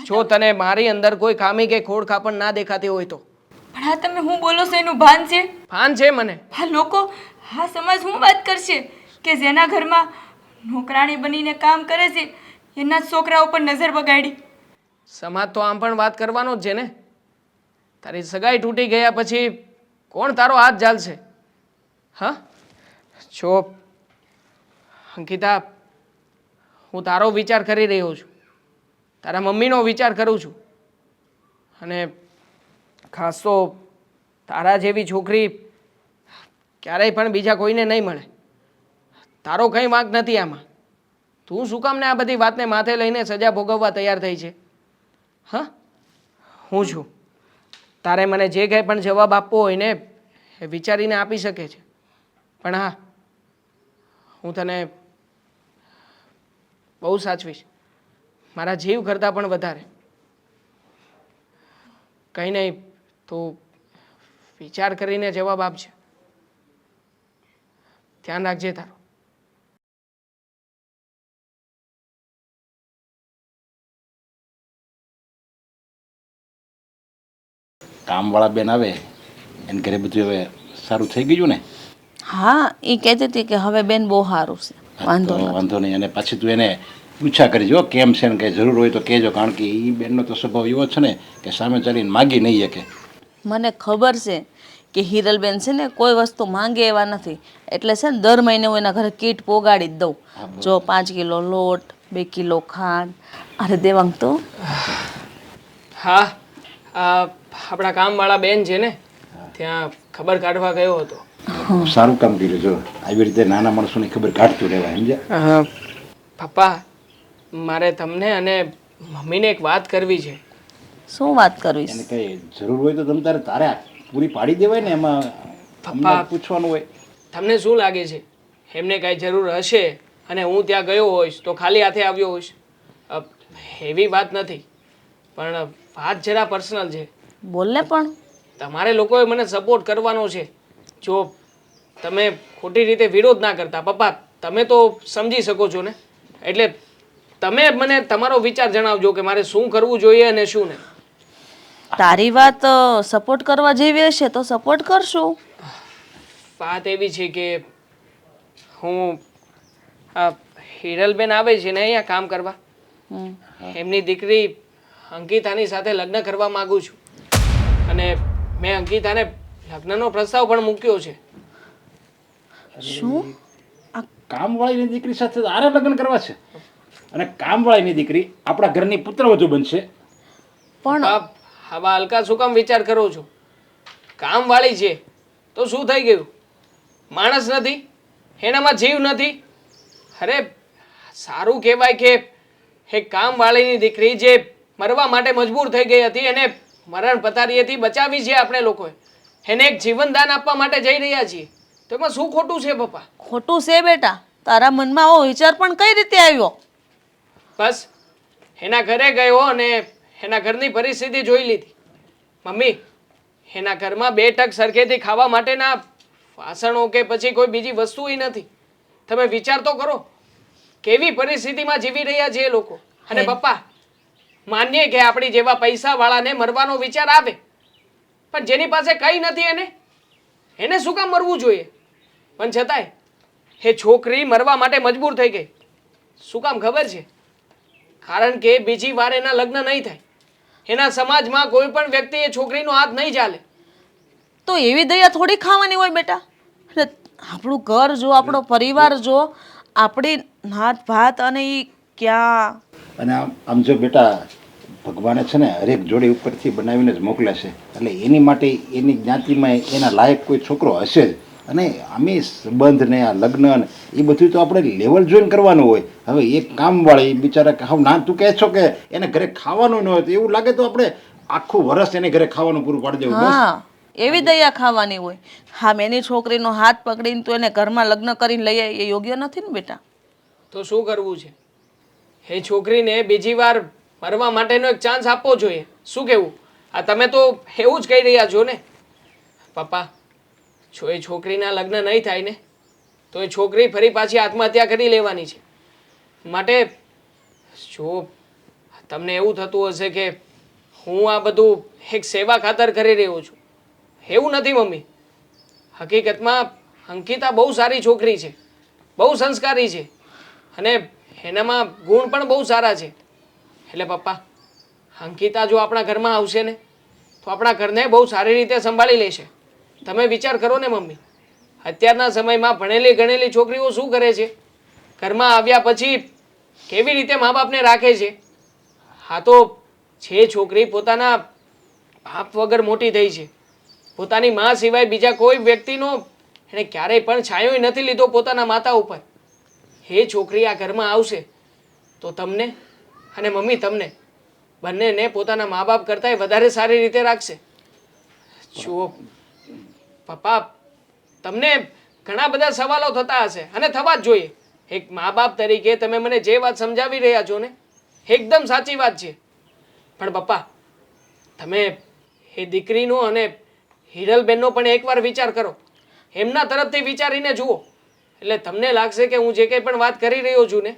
જો તને મારી અંદર કોઈ ખામી કે ખોડ ખાપણ ના દેખાતી હોય તો. પણ આ તમે હું બોલો છો એનું ભાન છે? ભાન છે મને. આ લોકો, આ સમાજ શું વાત કરશે કે જેના ઘરમાં નોકરાણી બનીને કામ કરે છે એના જ છોકરા ઉપર નજર બગાડી? સમાજ તો આમ પણ વાત કરવાનો જ છે ને. તારી સગાઈ તૂટી ગયા પછી કોણ તારો હાથ ઝાલશે? હા, જો અંકિતા, હું તારો વિચાર કરી રહ્યો છું, તારા મમ્મીનો વિચાર કરું છું, અને ખાસ તો તારા જેવી છોકરી ક્યારેય પણ બીજા કોઈને નહીં મળે. તારો કંઈ વાંક નથી આમાં. તું શું કામ ને આ બધી વાતને માથે લઈને સજા ભોગવવા તૈયાર થઈ છે? હા, હું છું. તારે મને જે કંઈ પણ જવાબ આપવો હોય ને એ વિચારીને આપી શકે છે. પણ હા, હું તને બહુ સાચવીશ, મારા જીવ કરતાં પણ વધારે. કંઈ નહીં, તું વિચાર કરીને જવાબ આપજે. ધ્યાન રાખજે તારું. કામવાળા બેન આવે એને ઘરે બધું હવે સારું થઈ ગયું ને? હા, એ કહેતી હતી કે હવે બેન બહુ સારું છે, વાંધો નથી. વાંધો નહીં. અને પછી તું એને પૂછા કરજો કેમ છે ને કંઈ જરૂર હોય તો કહેજો, કારણ કે એ બેનનો તો સ્વભાવ એવો છે ને કે સામે ચાલીને માગી નહીં શકે. મને ખબર છે કે હિરલબેન છે ને કોઈ વસ્તુ માંગે એવા નથી, એટલે છે ને દર મહિને હું એના ઘરે કીટ પોગાડી જ દઉં. જો 5 કિલો લોટ, 2 કિલો ખાંડ. અરે દેવાંગ તો હા, આપણા કામવાળા બેન છે ને ત્યાં ખબર કાઢવા ગયો હતો. સારું કામ કર્યું. જો આવી રીતે નાના માણસોની ખબર કાઢતું રહેવાય, સમજ્યા? પપ્પા, મારે તમને અને મમ્મીને એક વાત કરવી છે. શું વાત કરવી એને છે? કંઈ જરૂર હોય તો તમે તારે પૂરી પાડી દેવાય ને, એમાં અમને પૂછવાનું હોય. તમને શું લાગે છે એમને કાંઈ જરૂર હશે અને હું ત્યાં ગયો હોઈશ તો ખાલી હાથે આવ્યો હોઈશ? એવી વાત નથી, પણ વાત જરા પર્સનલ છે. બોલને પણ. તમારે લોકોએ મને સપોર્ટ કરવાનો છે. જો તમે ખોટી રીતે વિરોધ ના કરતા. પપ્પા, તમે તો સમજી શકો છો ને, એટલે તમે મને તમારો વિચાર જણાવજો કે મારે શું કરવું જોઈએ અને શું નહીં. તારી વાત સપોર્ટ કરવા જેવી હશે તો સપોર્ટ કરશું. વાત એવી છે કે હું હિરલબેન આવે છે ને અહીંયા કામ કરવા, એમની દીકરી અંકિતાની સાથે લગ્ન કરવા માંગુ છું. અને મેં અંકિતાને લગ્નનો પ્રસ્તાવ પણ મૂક્યો છે. શું? કામવાળીની દીકરી સાથે તારે લગ્ન કરવા છે? અને કામવાળીની દીકરી આપણા ઘરની પુત્રવધુ બનશે? પણ આવા હલકા શું કામ વિચાર કરો છો? કામવાળી છે તો શું થઈ ગયું? માણસ નથી? એનામાં જીવ નથી? અરે સારું કહેવાય કે એક કામવાળીની દીકરી જે મરવા માટે મજબૂર થઈ ગઈ હતી એને મરણ પથારીએથી બચાવી છે આપણે લોકોએ, એને એક જીવનદાન આપવા માટે જઈ રહ્યા છીએ, તો એમાં શું ખોટું છે પપ્પા? ખોટું છે બેટા, તારા મનમાં આવો વિચાર પણ કઈ રીતે આવ્યો? બસ એના ઘરે ગયો અને એના ઘરની પરિસ્થિતિ જોઈ લીધી. મમ્મી, એના ઘરમાં 2 ટક સરખેથી ખાવા માટેના વાસણો કે પછી કોઈ બીજી વસ્તુ નથી. તમે વિચાર તો કરો કેવી પરિસ્થિતિમાં જીવી રહ્યા છે એ લોકો. અને પપ્પા, માનીએ કે આપણી જેવા પૈસાવાળાને મરવાનો વિચાર આવે, પણ જેની પાસે કંઈ નથી એને શું કામ મરવું જોઈએ? પણ છતાંય એ છોકરી મરવા માટે મજબૂર થઈ ગઈ. શું કામ ખબર છે? કારણ કે બીજી વાર એના લગ્ન નહીં થાય. એના સમાજમાં કોઈ પણ વ્યક્તિ એ છોકરીનો હાથ નહીં ચાલે. તો એવી દયા થોડી ખાવાની હોય બેટા. એટલે આપણું ઘર જો, આપણો પરિવાર જો, આપણી નાત ભાત અને એ ક્યાં. અને આમ જો બેટા, ભગવાને છે ને હરેક જોડી ઉપરથી બનાવીને જ મોકલે છે, એટલે એની માટે એની જ્ઞાતિમાં એના લાયક કોઈ છોકરો હશે જ. અને આમે સંબંધ ને આ લગ્ન ને એ બધું તો આપણે લેવલ જોઈને કરવાનું હોય. હવે એક કામવાળી બિચારા હવે ના, તું કહે છો કે એને ઘરે ખાવાનું ન હોય તો એવું લાગે તો આપણે આખું વરસ એને ઘરે ખાવાનું પૂરું પાડી દેવું. હા, એવી દયા ખાવાની હોય. હા, એની છોકરીનો હાથ પકડીને તું એને ઘરમાં લગ્ન કરીને લઈ આવી એ યોગ્ય નથી ને બેટા. તો શું કરવું છે? એ છોકરીને બીજી વાર મરવા માટેનો એક ચાન્સ આપવો જોઈએ. શું કહેવું? આ તમે તો એવું જ કહી રહ્યા છો ને પપ્પા. જો એ છોકરીના લગ્ન નહીં થાય ને તો એ છોકરી ફરી પાછી આત્મહત્યા કરી લેવાની છે. માટે જો તમને એવું થતું હશે કે હું આ બધું એક સેવા ખાતર કરી રહ્યો છું, એવું નથી મમ્મી. હકીકતમાં અંકિતા બહુ સારી છોકરી છે, બહુ સંસ્કારી છે અને એનામાં ગુણ પણ બહુ સારા છે. એટલે પપ્પા, અંકિતા જો આપણા ઘરમાં આવશે ને તો આપણા ઘરને બહુ સારી રીતે સંભાળી લેશે. તમે વિચાર કરો ને મમ્મી, અત્યારના સમયમાં ભણેલી ગણેલી છોકરીઓ શું કરે છે? ઘરમાં આવ્યા પછી કેવી રીતે મા બાપને રાખે છે. હા તો જે છોકરી પોતાના બાપ વગર મોટી થઈ છે, પોતાની મા સિવાય બીજા કોઈ વ્યક્તિનો એણે ક્યારેય પણ છાંયો નથી લીધો પોતાના માતા ઉપર, એ છોકરી આ ઘરમાં આવશે તો તમને અને મમ્મી તમને બંનેને પોતાના મા બાપ કરતાંય વધારે સારી રીતે રાખશે. જુઓ પપ્પા, તમને ઘણા બધા સવાલો થતા હશે અને થવા જ જોઈએ. એક મા બાપ તરીકે તમે મને જે વાત સમજાવી રહ્યા છો ને એકદમ સાચી વાત છે. પણ પપ્પા, તમે એ દીકરીનો અને હિરલબેનનો પણ એકવાર વિચાર કરો. એમના તરફથી વિચારીને જુઓ એટલે તમને લાગશે કે હું જે કંઈ પણ વાત કરી રહ્યો છું ને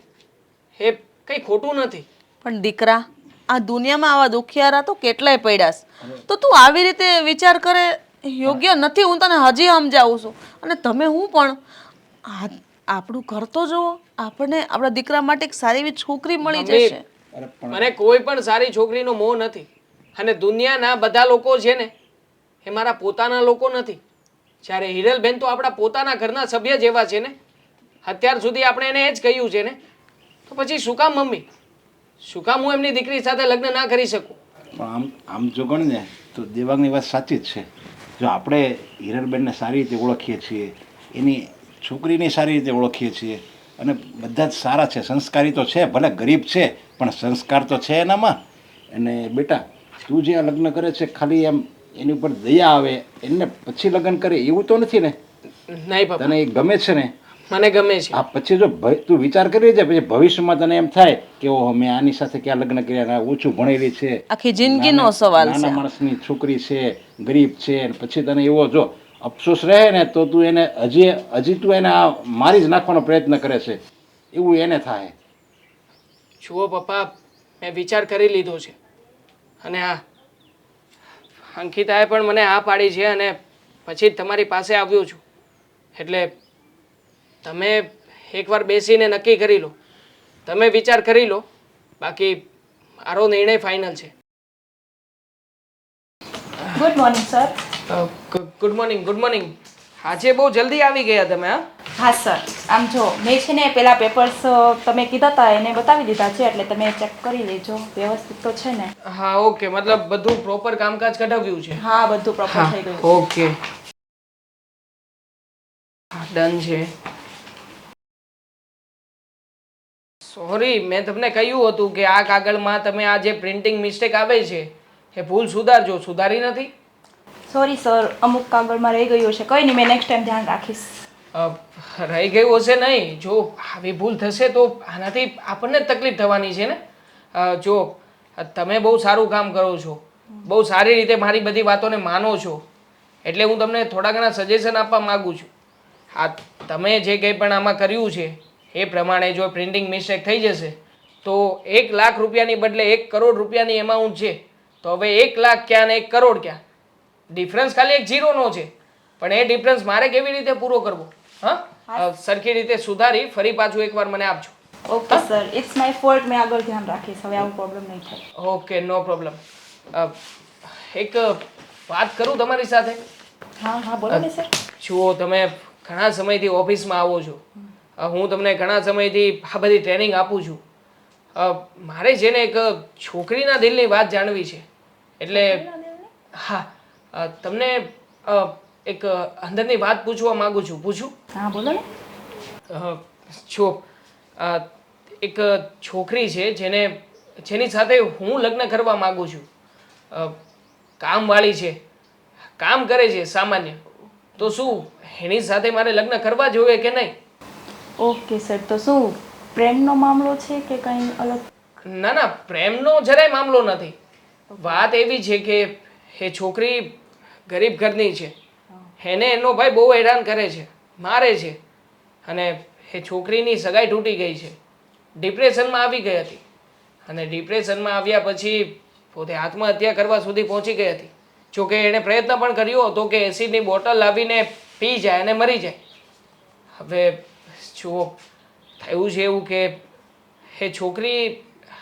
એ કંઈ ખોટું નથી. પણ દીકરા, આ દુનિયામાં આવા દુખિયારા તો કેટલાય પડ્યા છે. તો તું આવી રીતે વિચાર કરે યોગ્ય નથી. હું તને હજી સમજાવું છું. અને તમે હું પણ આપણું ઘર તો જુઓ. આપણને આપણા દીકરા માટે એક સારી એવી છોકરી મળી જશે. મને કોઈ પણ સારી છોકરીનો મોહ નથી અને દુનિયાના બધા લોકો છે ને એ મારા પોતાના લોકો નથી. જ્યારે હિરલબેન તો આપણા પોતાના ઘરના સભ્ય જેવા છે ને. અત્યાર સુધી આપણે એને એ જ કહ્યું છે ને, તો પછી શું કામ મમ્મી, શું કામ હું એમની દીકરી સાથે લગ્ન ના કરી શકું? પણ આમ જો ગણ ને તો દેવાંગની વાત સાચી જ છે. જો આપણે હિરલબેનને સારી રીતે ઓળખીએ છીએ, એની છોકરીને સારી રીતે ઓળખીએ છીએ અને બધા જ સારા છે, સંસ્કારી તો છે, ભલે ગરીબ છે પણ સંસ્કાર તો છે એનામાં. અને બેટા, તું જે આ લગ્ન કરે છે ખાલી એમ એની ઉપર દયા આવે એને પછી લગ્ન કરે એવું તો નથી ને? નહીં પપ્પા, તને એ ગમે છે ને? મને ગમે છે. આ પછી જો તું વિચાર કરી છે પછી ભવિષ્યમાં તને એમ થાય કે ઓહો મેં આની સાથે ક્યાં લગ્ન કર્યા, ઓછું ભણેલી છે, આખી જિંદગીનો સવાલ છે. નાના માણસની છોકરી છે, ગરીબ છે, પછી તને એવો જો અફસોસ રહે ને તો તું એને હજી તું એને મારી જ નાખવાનો પ્રયત્ન કરે છે એવું એને થાય. જુઓ પપ્પા, મેં વિચાર કરી લીધો છે અને હા, અંકિતાએ પણ મને હા પાડી છે અને પછી જ તમારી પાસે આવ્યો છું. એટલે તમે એકવાર બેસીને નક્કી કરી લો, તમે વિચાર કરી લો, બાકી મારો નિર્ણય ફાઇનલ છે. Good morning sir. Good morning, good morning. આજે બહુ જલ્દી આવી ગયા તમે. હા સર, આમ જો મેં છે ને પેલા પેપર્સ તમે કીધા હતા એને બતાવી દીધા છે એટલે તમે ચેક કરી લેજો વ્યવસ્થિત તો છે ને. હા ઓકે, મતલબ બધું પ્રોપર કામકાજ કઢાવ્યું છે? હા બધું પ્રોપર થઈ ગયું. ઓકે, ડન છે. સોરી, મેં તમને કહ્યું હતું કે આ કાગળમાં તમે આ જે પ્રિન્ટિંગ મિસ્ટેક આવે છે એ ભૂલ સુધારજો. સુધારી નથી? સોરી સર, અમુક કાગળમાં રહી ગયું છે. કંઈ નહીં, મેં નેક્સ્ટ ટાઈમ ધ્યાન રાખીશ. રહી ગયું હશે નહીં, જો આવી ભૂલ થશે તો આનાથી આપણને જ તકલીફ થવાની છે ને. જો તમે બહુ સારું કામ કરો છો, બહુ સારી રીતે મારી બધી વાતોને માનો છો, એટલે હું તમને થોડા ઘણા સજેશન આપવા માગું છું. હા, તમે જે કંઈ પણ આમાં કર્યું છે એ પ્રમાણે જો પ્રિન્ટિંગ મિસ્ટેક થઈ જશે તો 1 લાખ રૂપિયાની બદલે 1 કરોડ રૂપિયાની અમાઉન્ટ છે તો હવે 1 લાખ ક્યાં ને 1 કરોડ ક્યાં? ડિફરન્સ ખાલી એક ઝીરોનો છે, પણ એ ડિફરન્સ મારે કેવી રીતે પૂરો કરવો? હા, સરખી રીતે સુધારી ફરી પાછું એકવાર મને આપજો. Okay sir, it's my fault. મેં આગળ ધ્યાન રાખીશ. હવે આવું પ્રોબ્લેમ નહીં થાય. Okay, no problem. એક વાત કરું તમારી સાથે? હા હા બોલો ને સર. જુઓ, તમે ઘણા સમયથી ઓફિસમાં આવો છો, હું તમને ઘણા સમયથી આ બધી ટ્રેનિંગ આપું છું. મારે છે ને એક છોકરીના દિલની વાત જાણવી છે. એટલે હા, તમને એક અંદરની વાત પૂછવા માંગુ છું. પૂછું? હા બોલો ને. જો એક છોકરી છે જેની સાથે હું લગ્ન કરવા માંગુ છું. કામવાળી છે, કામ કરે છે સામાન્ય. તો શું એની સાથે મારે લગ્ન કરવા જોઈએ કે નહીં? ઓકે સર, તો શું પ્રેમનો મામલો છે કે કંઈ અલગ? ના ના, પ્રેમનો જરાય મામલો નથી. વાત એવી છે કે એ છોકરી ગરીબ ઘરની છે. એને એનો ભાઈ બહુ હેરાન કરે છે, મારે છે. અને એ છોકરીની સગાઈ તૂટી ગઈ છે, ડિપ્રેશનમાં આવી ગઈ હતી. અને ડિપ્રેશનમાં આવ્યા પછી પોતે આત્મહત્યા કરવા સુધી પહોંચી ગઈ હતી. જોકે એણે પ્રયત્ન પણ કર્યો હતો કે એસિડની બોટલ લાવીને પી જાય અને મરી જાય. હવે જુઓ, થયું છે એવું કે એ છોકરી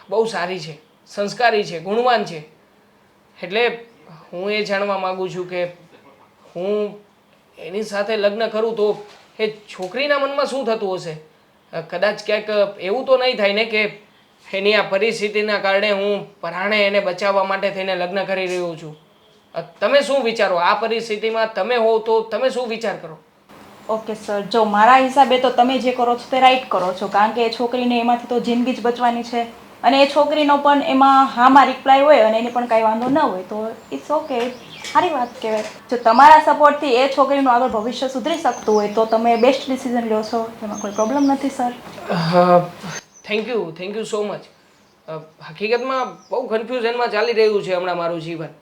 બહુ સારી છે, સંસ્કારી છે, ગુણવાન છે. એટલે હું એ જાણવા માગું છું કે હું એની સાથે લગ્ન કરું તો એ છોકરીના મનમાં શું થતું હશે? કદાચ ક્યાંક એવું તો નહીં થાય ને કે એની આ પરિસ્થિતિના કારણે હું પરાણે એને બચાવવા માટે થઈને લગ્ન કરી રહ્યો છું. તમે શું વિચારો? આ પરિસ્થિતિમાં તમે હો તો તમે શું વિચાર કરો? ઓકે સર, જો મારા હિસાબે તો તમે જે કરો છો તે રાઈટ કરો છો, કારણ કે એ છોકરીને એમાંથી તો જિંદગી જ બચવાની છે. અને એ છોકરીનો પણ એમાં હામાં રિપ્લાય હોય અને એને પણ કાંઈ વાંધો ન હોય તો ઇટ્સ ઓકે, સારી વાત કહેવાય. જો તમારા સપોર્ટથી એ છોકરીનું આગળ ભવિષ્ય સુધરી શકતું હોય તો તમે બેસ્ટ ડિસિઝન લો છો, એમાં કોઈ પ્રોબ્લેમ નથી sir. Thank you so much. હકીકતમાં બહુ કન્ફ્યુઝનમાં ચાલી રહ્યું છે હમણાં મારું જીવન.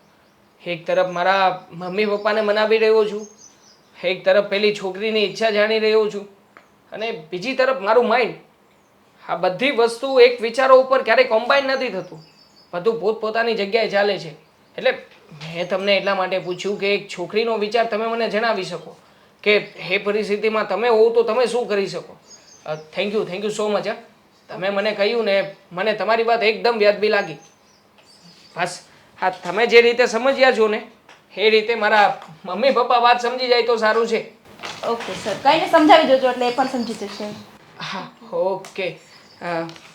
એક તરફ મારા મમ્મી પપ્પાને મનાવી રહ્યો છું, એક તરફ પેલી છોકરીની ઈચ્છા જાણી રહ્યો છું, અને બીજી તરફ મારું માઇન્ડ. આ બધી વસ્તુ એક વિચારો ઉપર ક્યારેય કોમ્બાઈન નથી થતું, બધું પોતપોતાની જગ્યાએ ચાલે છે. એટલે મેં તમને એટલા માટે પૂછ્યું કે એક છોકરીનો વિચાર તમે મને જણાવી શકો કે એ પરિસ્થિતિમાં તમે હોવ તો તમે શું કરી શકો. Thank you so much. તમે મને કહ્યું ને, મને તમારી વાત એકદમ વ્યાજબી લાગી. બસ હા, તમે જે રીતે સમજ્યા છો ને એ રીતે મારા મમ્મી પપ્પા વાત સમજી જાય તો સારું છે. ઓકે સર, કંઈ નહીં, સમજાવી દેજો એટલે એ પણ સમજી જશે. હા ઓકે,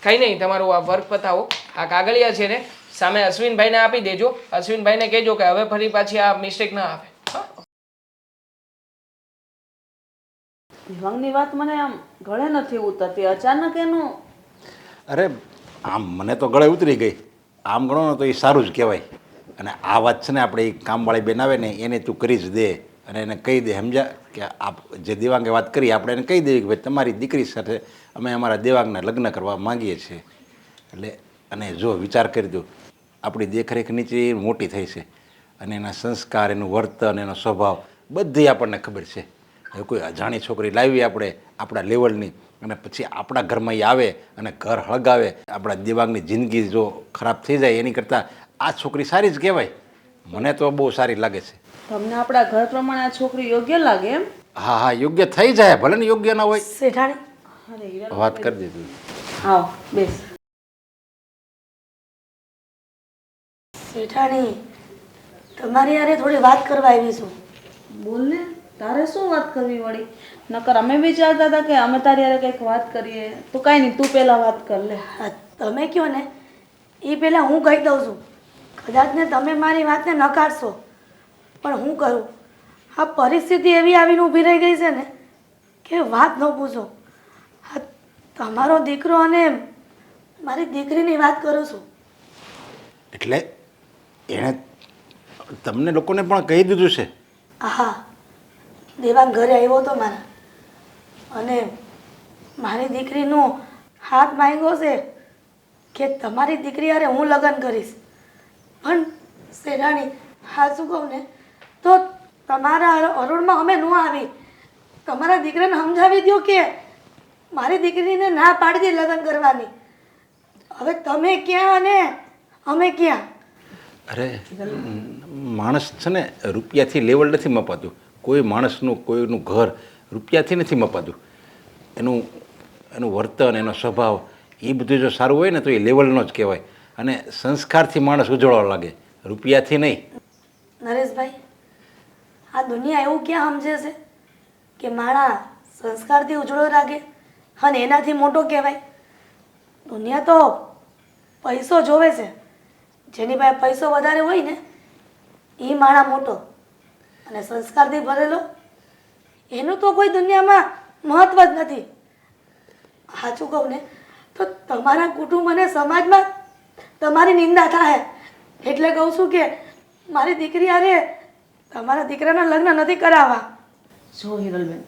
કંઈ નહીં, તમારું આ વર્ક પતાવો. આ કાગળિયા છે ને સામે અશ્વિનભાઈને આપી દેજો. અશ્વિનભાઈને કહેજો કે હવે ફરી પાછી આ મિસ્ટેક ના આવે. દેવાંગની વાત મને આમ ગળે નથી ઉતરતી, અચાનક એનું. અરે આમ મને તો ગળે ઉતરી ગઈ. આમ ગણો ને તો એ સારું જ કહેવાય. અને આ વાત છે ને આપણે એ કામવાળી બેન આવે ને એને તું કરી જ દે અને એને કહી દે, સમજ્યા? કે આપ જે દેવાંગે વાત કરી આપણે એને કહી દઈએ કે ભાઈ તમારી દીકરી સાથે અમે અમારા દેવાંગના લગ્ન કરવા માંગીએ છીએ. એટલે અને જો વિચાર કરી દો, આપણી દેખરેખ નીચે મોટી થઈ છે અને એના સંસ્કાર, એનું વર્તન, એનો સ્વભાવ બધી આપણને ખબર છે. હવે કોઈ અજાણી છોકરી લાવી આપણે આપણા લેવલની અને પછી આપણા ઘરમાં એ આવે અને ઘર હળગાવે, આપણા દેવાંગની જિંદગી જો ખરાબ થઈ જાય એની કરતાં આ છોકરી સારી જ કહેવાય. મને તો બહુ સારી લાગે છે. તમને આપણા ઘર પ્રમાણે આ છોકરી યોગ્ય લાગે એમ? હા હા, યોગ્ય થઈ જાય, ભલે ને યોગ્ય ના હોય. શેઠાણી, વાત કરી દીધું. આવો બેસ. શેઠાણી, તમારી યારે થોડી વાત કરવા આવી છું. બોલ ને, તારે શું વાત કરવી વળી? નકર અમે વિચારતા હતા કે અમે તારી યારે કંઈક વાત કરીએ. તો કાંઈ નહીં, તું પહેલાં વાત કર લે. હા, તમે કહો ને એ પહેલાં હું કહી દઉં છું. કદાચ ને તમે મારી વાતને નકારશો, પણ હું કરું, આ પરિસ્થિતિ એવી આવીને ઊભી રહી ગઈ છે ને કે વાત ન પૂછો. હા, તમારો દીકરો અને મારી દીકરીની વાત કરું છું. એટલે એણે તમને લોકોને પણ કહી દીધું છે? હા, દેવાંગ ઘરે આવ્યો હતો મારા અને મારી દીકરીનો હાથ માંગ્યો છે કે તમારી દીકરી હારે હું લગ્ન કરીશ. પણ શેઠાણી, હા શું કહું ને તો તમારા અરુણમાં અમે ન આવી. તમારા દીકરાને સમજાવી દો કે મારી દીકરીને ના પાડી દે લગ્ન કરવાની. હવે તમે ક્યાં અને અમે ક્યાં? અરે માણસ છે ને રૂપિયાથી લેવલ નથી મપાતું. કોઈ માણસનું કોઈનું ઘર રૂપિયાથી નથી મપાતું. એનું વર્તન, એનો સ્વભાવ એ બધું જો સારું હોય ને તો એ લેવલનો જ કહેવાય. અને સંસ્કારથી માણસ ઉજળવા લાગે, રૂપિયાથી નહીં. નરેશભાઈ, આ દુનિયા એવું ક્યાં સમજે છે કે માણા સંસ્કારથી ઉજળો લાગે અને એનાથી મોટો કહેવાય? દુનિયા તો પૈસો જોવે છે. જેની પાસે પૈસો વધારે હોય ને એ માણા મોટો અને સંસ્કારથી ભરેલો એનું તો કોઈ દુનિયામાં મહત્વ જ નથી. સાચું કહું ને તો તમારા કુટુંબ અને સમાજમાં તમારી નિંદા થાય એટલે કહું છું કે મારી દીકરી અરે તમારા દીકરાના લગ્ન નથી કરાવવા. જો હિરલબેન,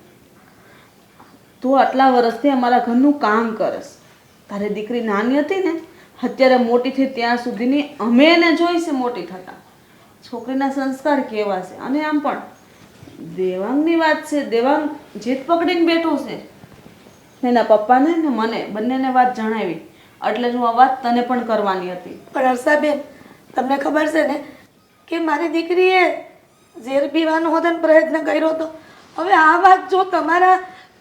તું આટલા વર્ષથી અમારા ઘરનું કામ કરસ. તારી દીકરી નાની હતી ને, અત્યારે મોટી થઈ ત્યાં સુધીની અમે એને જોઈ છે મોટી થતા. છોકરીના સંસ્કાર કેવા છે. અને આમ પણ દેવાંગની વાત છે, દેવાંગ જીત પકડીને બેઠો છે. એના પપ્પાને ને મને બંનેને વાત જણાવી એટલે જ હું આ વાત તને પણ કરવાની હતી. પણ હર્ષાબેન, તમને ખબર છે ને કે મારી દીકરીએ ઝેર પીવાનો હતો ને પ્રયત્ન કર્યો હતો. હવે આ વાત જો તમારા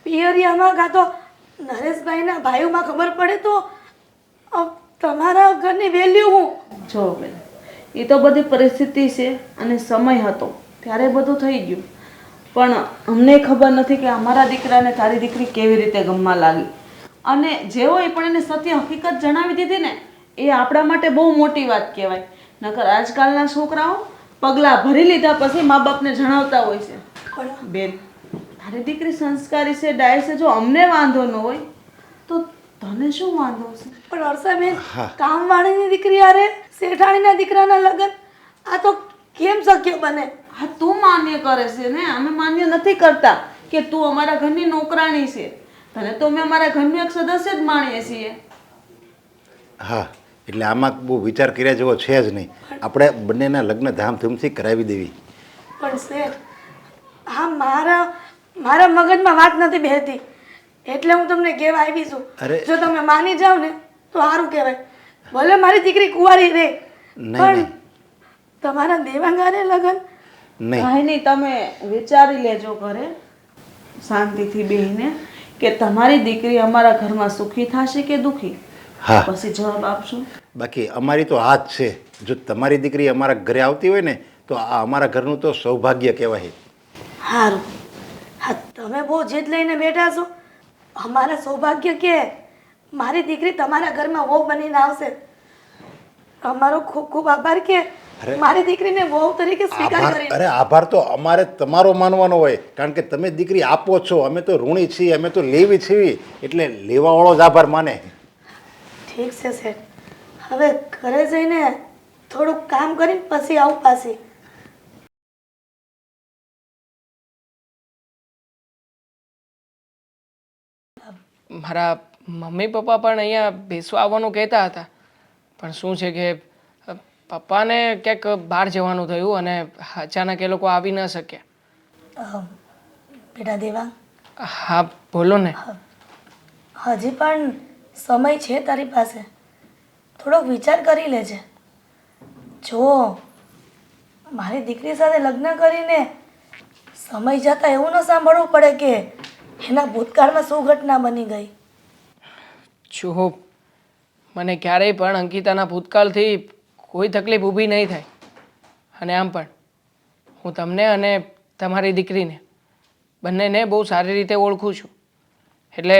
પિયરિયામાં કાં તો નરેશભાઈના ભાઈઓમાં ખબર પડે તો તમારા ઘરની વેલ્યુ હું. જો બેન, એ તો બધી પરિસ્થિતિ છે અને સમય હતો ત્યારે બધું થઈ ગયું. પણ અમને ખબર નથી કે અમારા દીકરાને તારી દીકરી કેવી રીતે ગમવા લાગી. અને જે હોય પણ એને સત્ય હકીકત જણાવી દીધી ને એ આપણા માટે બહુ મોટી વાત કહેવાય. નકર આજકાલના છોકરાઓ પગલાં ભરી લીધા પછી મા બાપને જણાવતા હોય છે. બેન, તારી દીકરી સંસ્કારી છે, ડાય છે. જો અમને વાંધો ન હોય તો તને શું વાંધો છે? પણ હર્ષાબેન, કામવાળીની દીકરી અરે શેઠાણીના દીકરાના લગ્ન આ તો કેમ શક્ય બને? હા, તું માન્ય કરે છે ને, અમે માન્ય નથી કરતા કે તું અમારા ઘરની નોકરાણી છે. તને તો અમે અમારા ઘરનું એક સદસ્ય જ માણીએ છીએ. હા, એટલે આમાં બહુ વિચાર કર્યા જેવો છે જ નહીં. આપણે બંનેના લગ્ન ધામધૂમથી કરાવી દેવી. પણ શેઠ, હા મારા મગજમાં વાત નથી બેહતી એટલે હું તમને કહેવા આવી છું. અરે. જો તમે માની જાઓ ને તો સારું કહેવાય. ભલે મારી દીકરી કુંવારી રહે પણ તમારા દેવાંગાને લગ્ન નહીં. કાંઈ નહીં, તમે વિચારી લેજો ઘરે શાંતિથી બેહીને કે તમારી દીકરી અમારા ઘરમાં સુખી થશે કે દુઃખી. હા, પછી જવાબ આપશો. બાકી અમારી તો આ જ છે. જો તમારી દીકરી અમારા ઘરે આવતી હોય ને તો આ અમારા ઘરનું તો સૌભાગ્ય કહેવાય. સારું. હા, તમે બહુ જીદ લઈને બેઠા છો. અમારા સૌભાગ્ય કે મારી દીકરી તમારા ઘરમાં વહુ બનીને આવશે. અમારો ખૂબ ખૂબ આભાર કે મારી દીકરીને વહુ તરીકે સ્વીકાર કરી. અરે આભાર તો અમારે તમારો માનવાનો હોય, કારણ કે તમે દીકરી આપો છો. અમે તો ઋણી છીએ, અમે તો લેવી છીએ, એટલે લેવાવાળો જ આભાર માને. ઠીક છે શેઠ, હવે ઘરે જઈને થોડુંક કામ કરીને પછી આવું પાછી. મારા મમ્મી પપ્પા પણ અહીંયા બેસવા આવવાનું કહેતા હતા, પણ શું છે કે પપ્પાને ક્યાંક બહાર જવાનું થયું અને અચાનક એ લોકો આવી ન શક્યા. બેટા દેવાંગ, હા બોલો ને. હજી પણ સમય છે તારી પાસે. થોડોક વિચાર કરી લેજે. જો મારી દીકરી સાથે લગ્ન કરીને સમય જતાં એવું ન સાંભળવું પડે કે એના ભૂતકાળમાં શું ઘટના બની ગઈ. જો મને ક્યારેય પણ અંકિતાના ભૂતકાળથી કોઈ તકલીફ ઊભી નહીં થાય. અને આમ પણ હું તમને અને તમારી દીકરીને બંનેને બહુ સારી રીતે ઓળખું છું, એટલે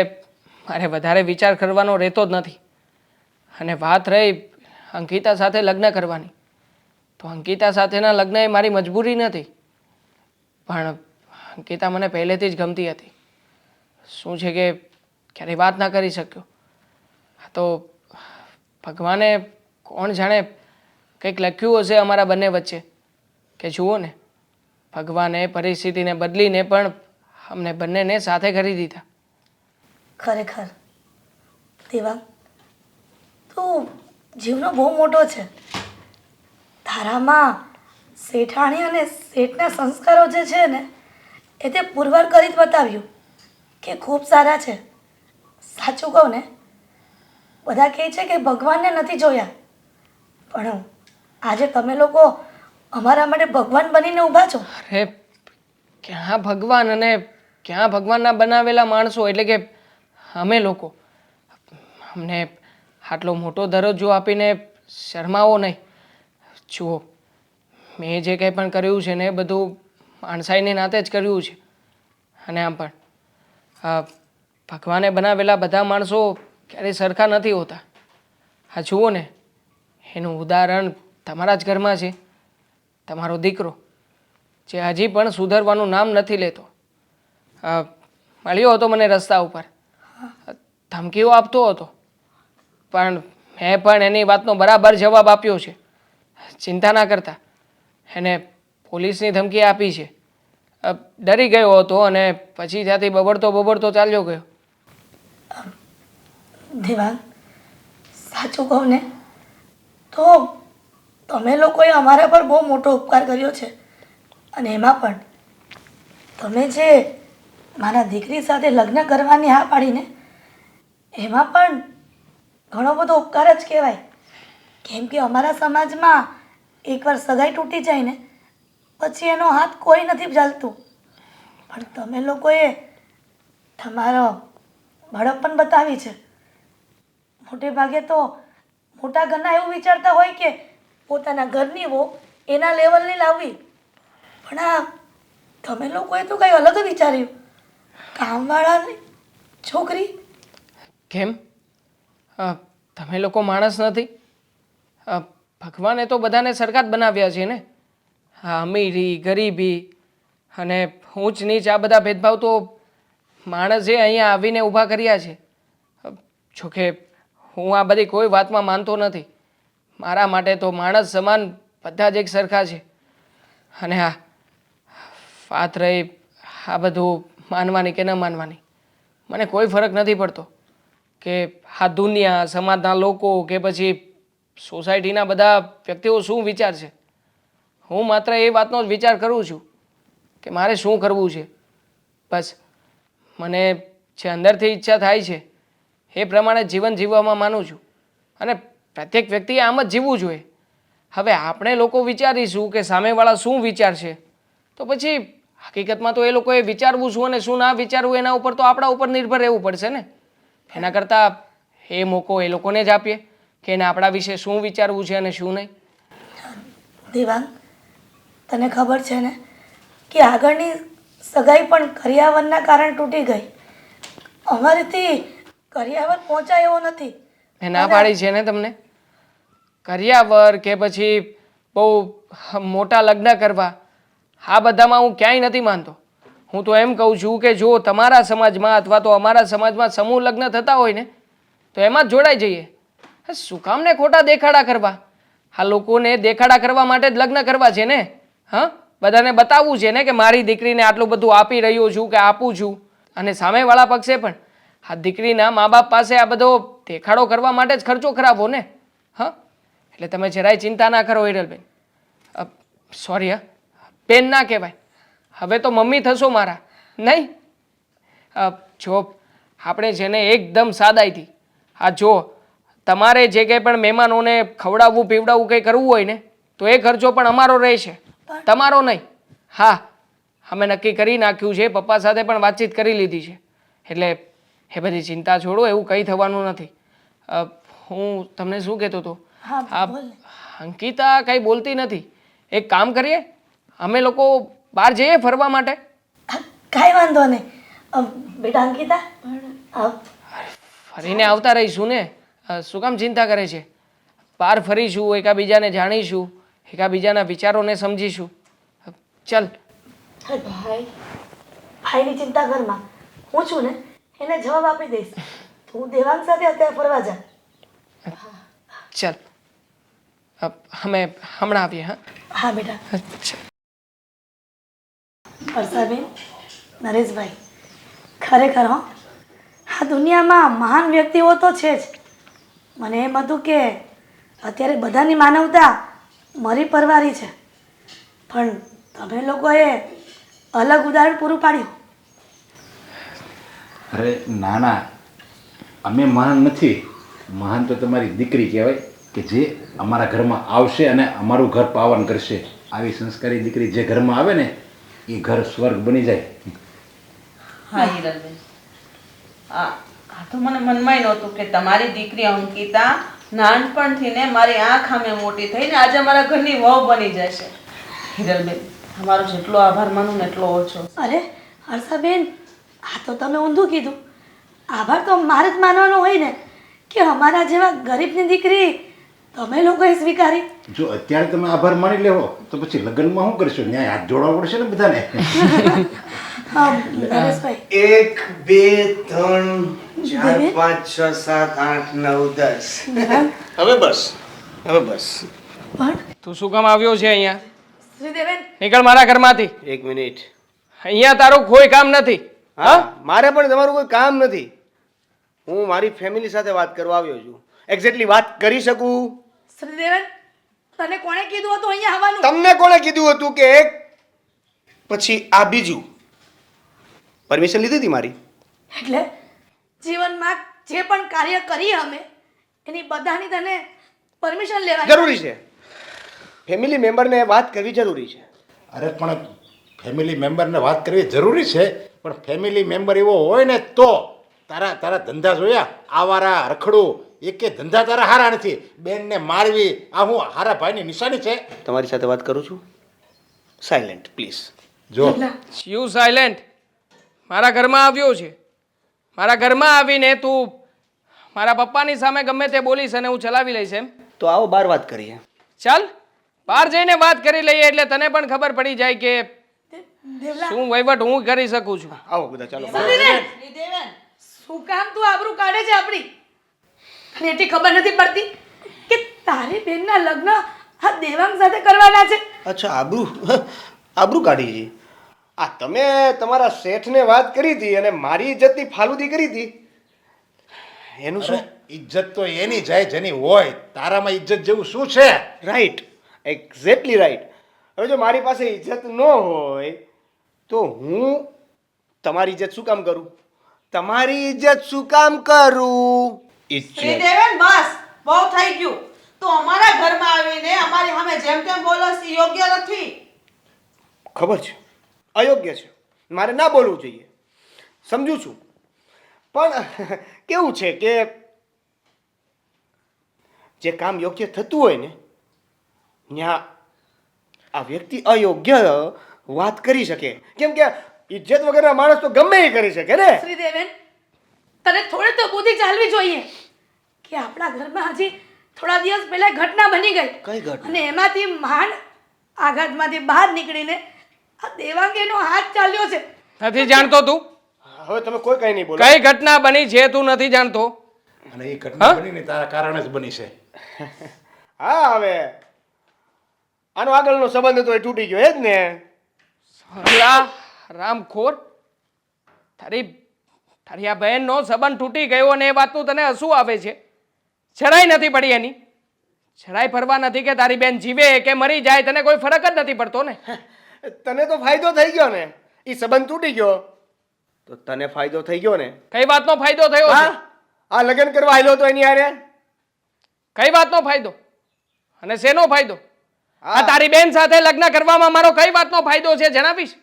મારે વધારે વિચાર કરવાનો રહેતો જ નથી. અને વાત રહી અંકિતા સાથે લગ્ન કરવાની, તો અંકિતા સાથેના લગ્ન એ મારી મજબૂરી નથી, પણ અંકિતા મને પહેલેથી જ ગમતી હતી. શું છે કે ક્યારેય વાત ના કરી શક્યો. તો ભગવાને કોણ જાણે કંઈક લખ્યું હશે અમારા બંને વચ્ચે કે જુઓ ને, ભગવાને પરિસ્થિતિને બદલીને પણ અમને બંનેને સાથે કરી દીધા. ખરેખર દેવાંગ, તું જીવનો બહુ મોટો છે. તારામાં શેઠાણી અને શેઠના સંસ્કારો જે છે ને એ તે પુરવાર કરી જ બતાવ્યું કે ખૂબ સારા છે. સાચું કહું ને, બધા કહે છે કે ભગવાનને નથી જોયા, પણ આજે તમે લોકો અમારા માટે ભગવાન બનીને ઊભા છો. અરે ક્યાં ભગવાન અને ક્યાં ભગવાનના બનાવેલા માણસો, એટલે કે અમે લોકો. અમને આટલો મોટો દરજ્જો આપીને શરમાવો નહીં. જુઓ, મેં જે કંઈ પણ કર્યું છે ને એ બધું માણસાઈને નાતે જ કર્યું છે. અને આમ પણ ભગવાને બનાવેલા બધા માણસો ક્યારેય સરખા નથી હોતા. હા જુઓ ને, એનું ઉદાહરણ તમારા જ ઘરમાં છે. તમારો દીકરો જે હજી પણ સુધરવાનું નામ નથી લેતો. મળ્યો હતો મને રસ્તા ઉપર, ધમકીઓ આપતો હતો, પણ મેં પણ એની વાતનો બરાબર જવાબ આપ્યો છે. ચિંતા ના કરતા. એને પોલીસની ધમકી આપી છે. ડરી ગયો હતો અને પછી ત્યાંથી બબડતો ચાલ્યો ગયો. દેવાંગ, સાચું કહું ને તો તમે લોકોએ અમારા પર બહુ મોટો ઉપકાર કર્યો છે. અને એમાં પણ તમે જે મારા દીકરી સાથે લગ્ન કરવાની હા પાડીને એમાં પણ ઘણો બધો ઉપકાર જ કહેવાય. કેમ કે અમારા સમાજમાં એકવાર સગાઈ તૂટી જાય ને પછી એનો હાથ કોઈ નથી ચાલતું. પણ તમે લોકોએ તમારો બળપણ બતાવી છે. મોટે ભાગે તો મોટા ઘરના એવું વિચારતા હોય કે પોતાના ઘરની વહુ એના લેવલની લાવવી, પણ આ તમે લોકોએ તો કંઈ અલગ જ વિચાર્યું. કામવાળાની છોકરી. કેમ તમે લોકો માણસ નથી? ભગવાને તો બધાને સરખા જ બનાવ્યા છે ને. હા, અમીરી ગરીબી અને ઊંચ નીચ આ બધા ભેદભાવ તો માણસે અહીંયા આવીને ઊભા કર્યા છે. જોકે હું આ બધી કોઈ વાતમાં માનતો નથી. મારા માટે તો માણસ સમાન બધા જ એક સરખા છે. અને હા, વાત રહી આ બધું માનવાની કે ન માનવાની, મને કોઈ ફરક નથી પડતો કે આ દુનિયા સમાજના લોકો કે પછી સોસાયટીના બધા વ્યક્તિઓ શું વિચારશે. હું માત્ર એ વાતનો જ વિચાર કરું છું કે મારે શું કરવું છે. બસ મને જે અંદરથી ઈચ્છા થાય છે એ પ્રમાણે જીવન જીવવામાં માનું છું. અને પ્રત્યેક વ્યક્તિએ આમ જ જીવવું જોઈએ. હવે આપણે લોકો વિચારીશું કે સામેવાળા શું વિચારશે, તો પછી હકીકતમાં તો એ લોકોએ વિચારવું શું અને શું ના વિચારવું એના ઉપર તો આપણા ઉપર નિર્ભર રહેવું પડશે ને. એના કરતાં એ મોકો એ લોકોને જ આપીએ કે એને આપણા વિશે શું વિચારવું છે અને શું નહીં. દેવાંગ, તને ખબર છે ને કે આગળની સગાઈ પણ કરિયાવરના કારણે તૂટી ગઈ. અમારેથી કરિયાવર પહોંચાય એવો નથી. મેં ના પાડી છે ને તમને. કરિયાવર કે પછી બહુ મોટા લગ્ન કરવા આ બધામાં હું ક્યાંય નથી માનતો. હું તો એમ કહું છું કે જો તમારા સમાજમાં અથવા તો અમારા સમાજમાં સમૂહ લગ્ન થતા હોય ને તો એમાં જ જોડાઈ જઈએ. શું કામ ને ખોટા દેખાડા કરવા? આ લોકોને દેખાડા કરવા માટે જ લગ્ન કરવા છે ને. હા, બધાને બતાવવું છે ને કે મારી દીકરીને આટલું બધું આપી રહ્યો છું કે આપું છું. અને સામેવાળા પક્ષે પણ આ દીકરીના મા બાપ પાસે આ બધો દેખાડો કરવા માટે જ ખર્ચો ખરાબો ને. હા, એટલે તમે જરાય ચિંતા ના કરો હિરલબેન. સોરી હા, બેન ના કહેવાય, હવે તો મમ્મી થશો મારા. નહીં, જો આપણે છે ને એકદમ સાદાઈથી જો તમારે જે કંઈ પણ મહેમાનોને ખવડાવવું પીવડાવવું કંઈ કરવું હોય ને તો એ ખર્ચો પણ અમારો રહેશે, તમારો નહીં. હા, અમે નક્કી કરી નાખ્યું છે, પપ્પા સાથે પણ વાતચીત કરી લીધી છે. એટલે એ બધી ચિંતા છોડો, એવું કંઈ થવાનું નથી. હું તમને શું કહેતો હતો, અંકિતા કંઈ બોલતી નથી. એક કામ કરીએ, અમે લોકો બહાર જઈએ ફરવા માટે. કાંઈ વાંધો નહીં. બેટા અંકિતા, ફરીને આવતા રહીશું ને. શું કામ ચિંતા કરે છે? બહાર ફરીશું, એકાબીજાને જાણીશું, એકાબીજાના વિચારોને સમજીશું. ચાલ. ભાઈ, ભાઈની ચિંતા કરમાં, હું છું ને એને જવાબ આપી દઈશ. તું દેવાંગ સાથે અત્યારે ફરવા જા. ચાલ, અમે હમણાં આવીએ. હા હા બેટા. હર્ષાબેન, નરેશભાઈ, ખરેખર હો, આ દુનિયામાં મહાન વ્યક્તિઓ તો છે જ. મને એમ હતું કે અત્યારે બધાની માનવતા મરી પરવારી છે, પણ તમે લોકોએ અલગ ઉદાહરણ પૂરું પાડ્યું. અરે ના ના, અમે મહાન નથી. મહાન તો તમારી દીકરી કહેવાય કે જે અમારા ઘરમાં આવશે અને અમારું ઘર પાવન કરશે. આવી સંસ્કારી દીકરી જે ઘરમાં આવે ને એ ઘર સ્વર્ગ બની જાય. હા હિરલબેન, આ તો મને મનમાં નહોતું કે તમારી દીકરી અંકિતા નાનપણથી ને મારી આંખ સામે મોટી થઈને આજે મારા ઘરની વહુ બની જશે. હિરલબેન, તમારો જેટલો આભાર માનું ને એટલો ઓછો. અરે હર્ષાબેન, આ તો તમે ઊંધું કીધું. આભાર તો મારે જ માનવાનો હોય ને કે અમારા જેવા ગરીબની દીકરી તમે લોકોએ સ્વીકારી. જો અત્યારે તમે આભાર માની લેવો તો પછી લગ્નમાં શું કરશો? ન્યાય હાથ જોડવા પડશે ને બધાને. નરેશભાઈ, 1 2 3 4 5 6 7 8 9 10. હવે બસ, હવે બસ. પણ તું શું કામ આવ્યો છે અહીંયા? શ્રીદેવેન, નીકળ મારા ઘરમાંથી. 1 મિનિટ. અહીંયા તારું કોઈ કામ નથી. હા, મારે પણ તમારું કોઈ કામ નથી. હું મારી ફેમિલી સાથે વાત કરવા આવ્યો છું. એક્ઝેક્ટલી વાત કરી શકું. શ્રીદેવન તને કોણે કીધું હતું અહીંયા આવવાનું? તમને કોણે કીધું હતું કે એક પછી આ બીજું? પરમિશન લીધી હતી મારી. એટલે જીવનમાં જે પણ કાર્ય કરીએ અમે એની બધાની તને પરમિશન લેવાની જરૂરી છે. ફેમિલી મેમ્બરને વાત કરવી જરૂરી છે. અરે પણ ફેમિલી મેમ્બરને વાત કરવી જરૂરી છે, પણ ફેમિલી મેમ્બર એવો હોય ને તો તારા તારા ધંધા જોયા આવારા રખડું એકે ધંધા તારા હારા નથી. બેનને મારવી આ હું હારા ભાઈની નિશાની છે. તમારી સાથે વાત કરું છું. Silent please. જો યુ સાયલેન્ટ. મારા ઘરમાં આવ્યો છે, મારા ઘરમાં આવીને તું મારા પપ્પાની સામે ગમે તે બોલીશ અને હું ચલાવી લઈશ એમ? તો આવો બાર વાત કરીએ. ચાલ બહાર જઈને વાત કરી લઈએ એટલે તને પણ ખબર પડી જાય કે દેવલા શું વહીવટ હું કરી શકું છું. આવો બધા ચાલો. શ્રીદેવન શું કામ તું આબરૂ કાઢે છે આપણી? અને એટલી ખબર નથી પડતી કે તારી બેનના લગ્ન આ દેવાંગ સાથે કરવાના છે. અચ્છા, આબરૂ કાઢી છે. આ તમે તમારા શેઠને વાત કરી હતી અને મારી ઇજ્જતની ફાલુદી કરી હતી એનું શું? ઇજ્જત તો એની જાય જેની હોય. તારામાં ઇજ્જત જેવું શું છે? Right, exactly right. હવે જો મારી પાસે ઇજ્જત ન હોય તો હું તમારી ઇજ્જત શું કામ કરું? તમારી ઇજ્જત શું કામ કરું? ઇજ્જત શ્રીદેવન બસ બહુ થઈ ગયું. તો અમારા ઘરમાં આવીને અમારી સામે જેમ તેમ બોલસ એ યોગ્ય નથી. ખબર છે અયોગ્ય છે, મારે ના બોલવું જોઈએ, સમજુ છું. પણ કેવું છે કે જે કામ યોગ્ય થતું હોય ને ત્યાં આ વ્યક્તિ અયોગ્ય વાત કરી શકે. કેમ કે ઇજ્જત વગરના માણસ તો ગમે એ કરી શકે ને. શ્રીદેવન તને થોડી તો બુદ્ધિ ચાલવી જોઈએ કે આપણા ઘરમાં હજી થોડા દિવસ પહેલા ઘટના બની ગઈ. કઈ ઘટના? અને એમાંથી માંડ આઘાતમાંથી બહાર નીકળીને આ દેવાંગેનો હાથ ચાલ્યો છે. નથી જાણતો તું? હવે તમે કોઈ કઈ નહીં બોલો. કઈ ઘટના બની છે તું નથી જાણતો? અને એ ઘટના બની ને તારા કારણે જ બની છે. હા, હવે આનો આગળનો સંબંધ હતો એ તૂટી ગયો એ જ ને. અલા, રામખોર, તારી તારી આ બહેનનો સંબંધ તૂટી ગયો અને એ વાતનું તને હસવું આવે છે? જરાય નથી પડી એની? જરાય પરવા નથી કે તારી બેન જીવે કે મરી જાય? તને કોઈ ફરક જ નથી પડતો ને? તને તો ફાયદો થઈ ગયો ને, એ સંબંધ તૂટી ગયો તો તને ફાયદો થઈ ગયો ને. કઈ વાતનો ફાયદો થયો છે? હા, આ લગ્ન કરવા આવેલો તો એની હારે. કઈ વાતનો ફાયદો અને શેનો ફાયદો? આ તારી બેન સાથે લગ્ન કરવામાં મારો કઈ વાતનો ફાયદો છે જણાવીશ?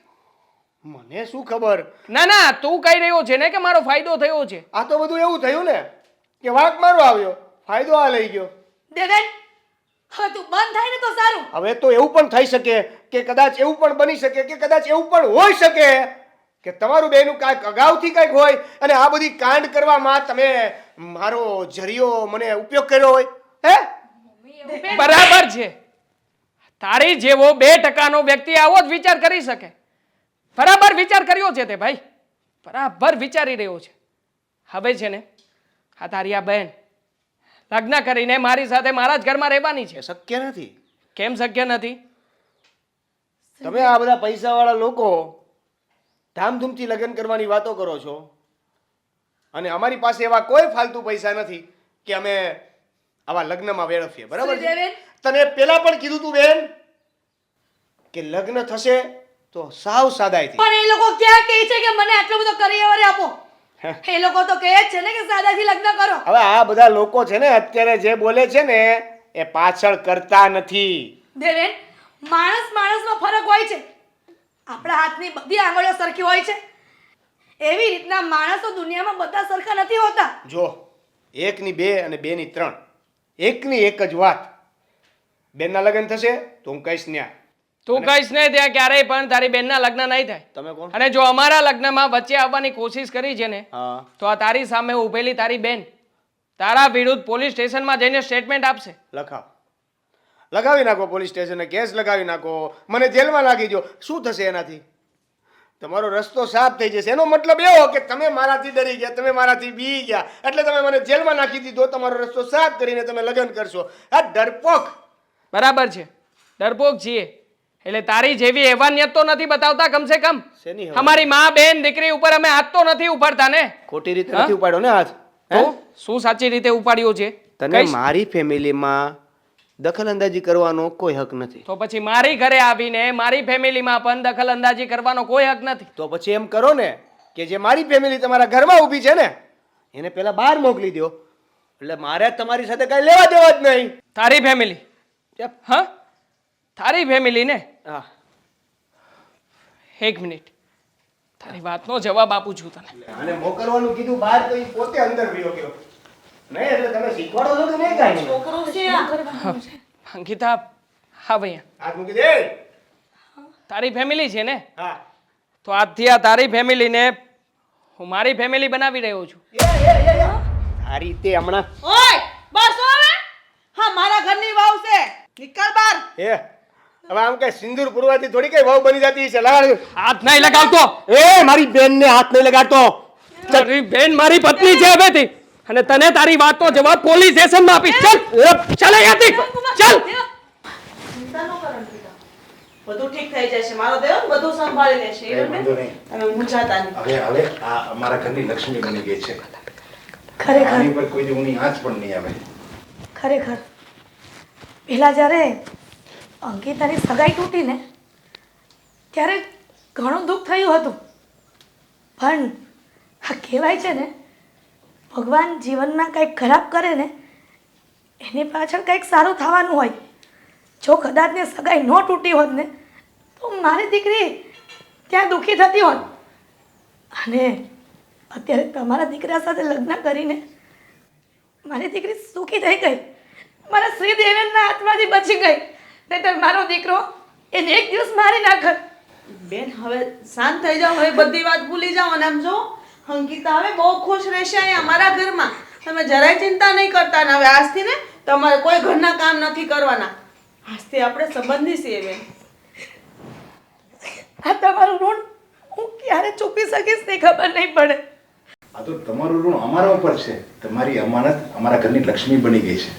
મને શું ખબર? ના ના, તું કહી રહ્યો છે ને કે મારો ફાયદો થયો છે. આ તો બધું એવું થયું ને કે વાંક મારો આવ્યો, ફાયદો આ લઈ ગયો. દેવેન હવે તું બંધ થાય ને તો સારું. હવે તો એવું પણ થઈ શકે કે કદાચ એવું પણ બની શકે કે કદાચ એવું પણ હોઈ શકે કે તમારું બેનું કાંઈક અગાઉથી કાંઈક હોય અને આ બધી કાંડ કરવામાં તમે મારો જરિયો મને ઉપયોગ કર્યો હોય. હે, બરાબર છે. તારી જેવો 2% વ્યક્તિ આવો જ વિચાર કરી શકે. બરાબર વિચાર કર્યો છે તે ભાઈ, બરાબર વિચારી રહ્યો છે. હવે છે ને આ તારી આ બહેન લગ્ન કરીને મારી સાથે મારા જ ઘરમાં રહેવાની છે. એ શક્ય નથી. કેમ શક્ય નથી? તમે આ બધા પૈસાવાળા લોકો ધામધૂમથી લગ્ન કરવાની વાતો કરો છો અને અમારી પાસે એવા કોઈ ફાલતુ પૈસા નથી કે અમે આવા લગ્નમાં વેડફીએ. બરાબર છે? શ્રીદેવન તને પેલા પણ કીધું તું બેન કે લગ્ન થશે તો સાવ સાદાઈથી. પણ એ લોકો ક્યાં કહે છે કે મને આટલો બધો કરિયર આપો? એ લોકો તો કહે જ છે ને કે સાદાથી લગ્ન કરો. હવે આ બધા લોકો છે ને અત્યારે જે બોલે છે ને એ પાછળ કરતા નથી. દેવેન માણસમાં ફરક હોય છે. આપણા હાથની બધી આંગળીઓ સરખી હોય છે. એવી રીતના માણસો દુનિયામાં બધા સરખા નથી હોતા. જો 1 ની 2 અને 2 ની 3 એકની એક જ વાત. બેનના લગ્ન થશે તો હું કહીશ ન્યા. તું કહીશ ને ત્યાં ક્યારેય પણ તારી બેનના લગ્ન નહીં થાય. તમે કોણ? અને જો અમારા લગ્નમાં વચ્ચે આવવાની કોશિશ કરી છે ને હા, તો આ તારી સામે ઊભેલી તારી બેન તારા વિરુદ્ધ પોલીસ સ્ટેશનમાં જઈને સ્ટેટમેન્ટ આપશે. લગાવી નાખો પોલીસ સ્ટેશને કેસ લગાવી નાખો, મને જેલમાં નાખી દો. શું થશે એનાથી? તમારો રસ્તો સાફ થઈ જશે. એનો મતલબ એવો કે તમે મારાથી ડરી ગયા, તમે મારાથી બી ગયા એટલે તમે મને જેલમાં નાખી દીધો. તમારો રસ્તો સાફ કરીને તમે લગ્ન કરશો. આ ડરપોક. બરાબર છે, ડરપોક છીએ. એટલે તારી જેવી એવાનિયત તો નથી બતાવતા કમસે કમ. શેની? અમારી માં બેન દીકરી ઉપર અમે હાથ તો નથી ઉપાડતા ને? ખોટી રીતે નથી ઉપાડ્યો ને હાથ. તો શું સાચી રીતે ઉપાડ્યો છે? તને કહીશ. મારી ફેમિલીમાં દખલ અંદાજી કરવાનો કોઈ હક નથી. તો પછી મારી ઘરે આવીને મારી ફેમિલીમાં પણ દખલ અંદાજી કરવાનો કોઈ હક નથી. તો પછી એમ કરો ને કે જે મારી ફેમિલી તમારા ઘરમાં ઊભી છે ને એને પહેલા બહાર મોકલી દો, એટલે મારે તમારી સાથે કાંઈ લેવા દેવા જ નહીં. તારી ફેમિલી? હા, તારી ફેમિલી ને? હા, એક મિનિટ, તારી વાતનો જવાબ આપું છું તને. આને મોકલવાનું કીધું બહાર તો ઈ પોતે અંદર ગયો ગયો નહીં, એટલે તમે શીખવાડો છો કે નહીં કાંઈ? છોકરો છે આ. અંકિતા, હા ભૈયા, હાથ મૂકી દે. તારી ફેમિલી છે ને? હા, તો આજથી આ તારી ફેમિલીને હું મારી ફેમિલી બનાવી રહ્યો છું. આ રીતે હમણાં ઓય બસ હવે. હા, મારા ઘરની વાવ છે, નીકળ બહાર. એ હવે આમ કઈ સિંદૂર પુરવાથી થોડી કઈ ભાવ બની જતી છે. લગાડ. હાથ નહીં લગાવતો. એ મારી બેન ને હાથ નહીં લગાડતો. તારી બેન મારી પત્ની છે હવેથી, અને તને તારી વાતનો જવાબ પોલીસ સ્ટેશનમાં આપીશ. ચાલ ચાલ અહીંયાથી, ચાલ. ચિંતા ન કરો અંકિતા. બધું ઠીક થઈ જશે. મારો દેવ બધું સંભાળી લેશે. કઈ વાંધો નહીં. તમે મૂંઝાતા નહીં. હવે આ અમારા ઘરની લક્ષ્મી બની ગઈ છે. ખરેખર આની પર કોઈ ઊની આંચ પણ નહીં આવે. ખરેખર પહેલાં જ્યારે અંકિતાની સગાઈ તૂટી ને ત્યારે ઘણું દુઃખ થયું હતું, પણ આ કહેવાય છે ને ભગવાન જીવનમાં કંઈક ખરાબ કરે ને એની પાછળ કંઈક સારું થવાનું હોય. જો કદાચને સગાઈ ન તૂટી હોત ને તો મારી દીકરી ત્યાં દુઃખી થતી હોત, અને અત્યારે તમારા દીકરા સાથે લગ્ન કરીને મારી દીકરી સુખી થઈ ગઈ, મારા શ્રીદેવના હાથમાંથી બચી ગઈ. નહીંતર મારો દીકરો એને એક દિવસ મારી નાખત. બેન હવે શાંત થઈ જાઓ, હવે બધી વાત ભૂલી જાઓ. અને આમ જો અંકિતા હવે બહુ ખુશ રહેશે અહીંયા અમારા ઘરમાં. તમે જરાય ચિંતા નહીં કરતા. ને હવે આજથી ને તમારે કોઈ ઘરના કામ નથી કરવાના. આજથી આપણે સંબંધી છીએ બેન. આ તમારું ઋણ હું ક્યારે ચૂકવી શકીશ તે ખબર નહીં પડે. આ તો તમારું ઋણ અમારા ઉપર છે. તમારી અમાનત અમારા ઘરની લક્ષ્મી બની ગઈ છે.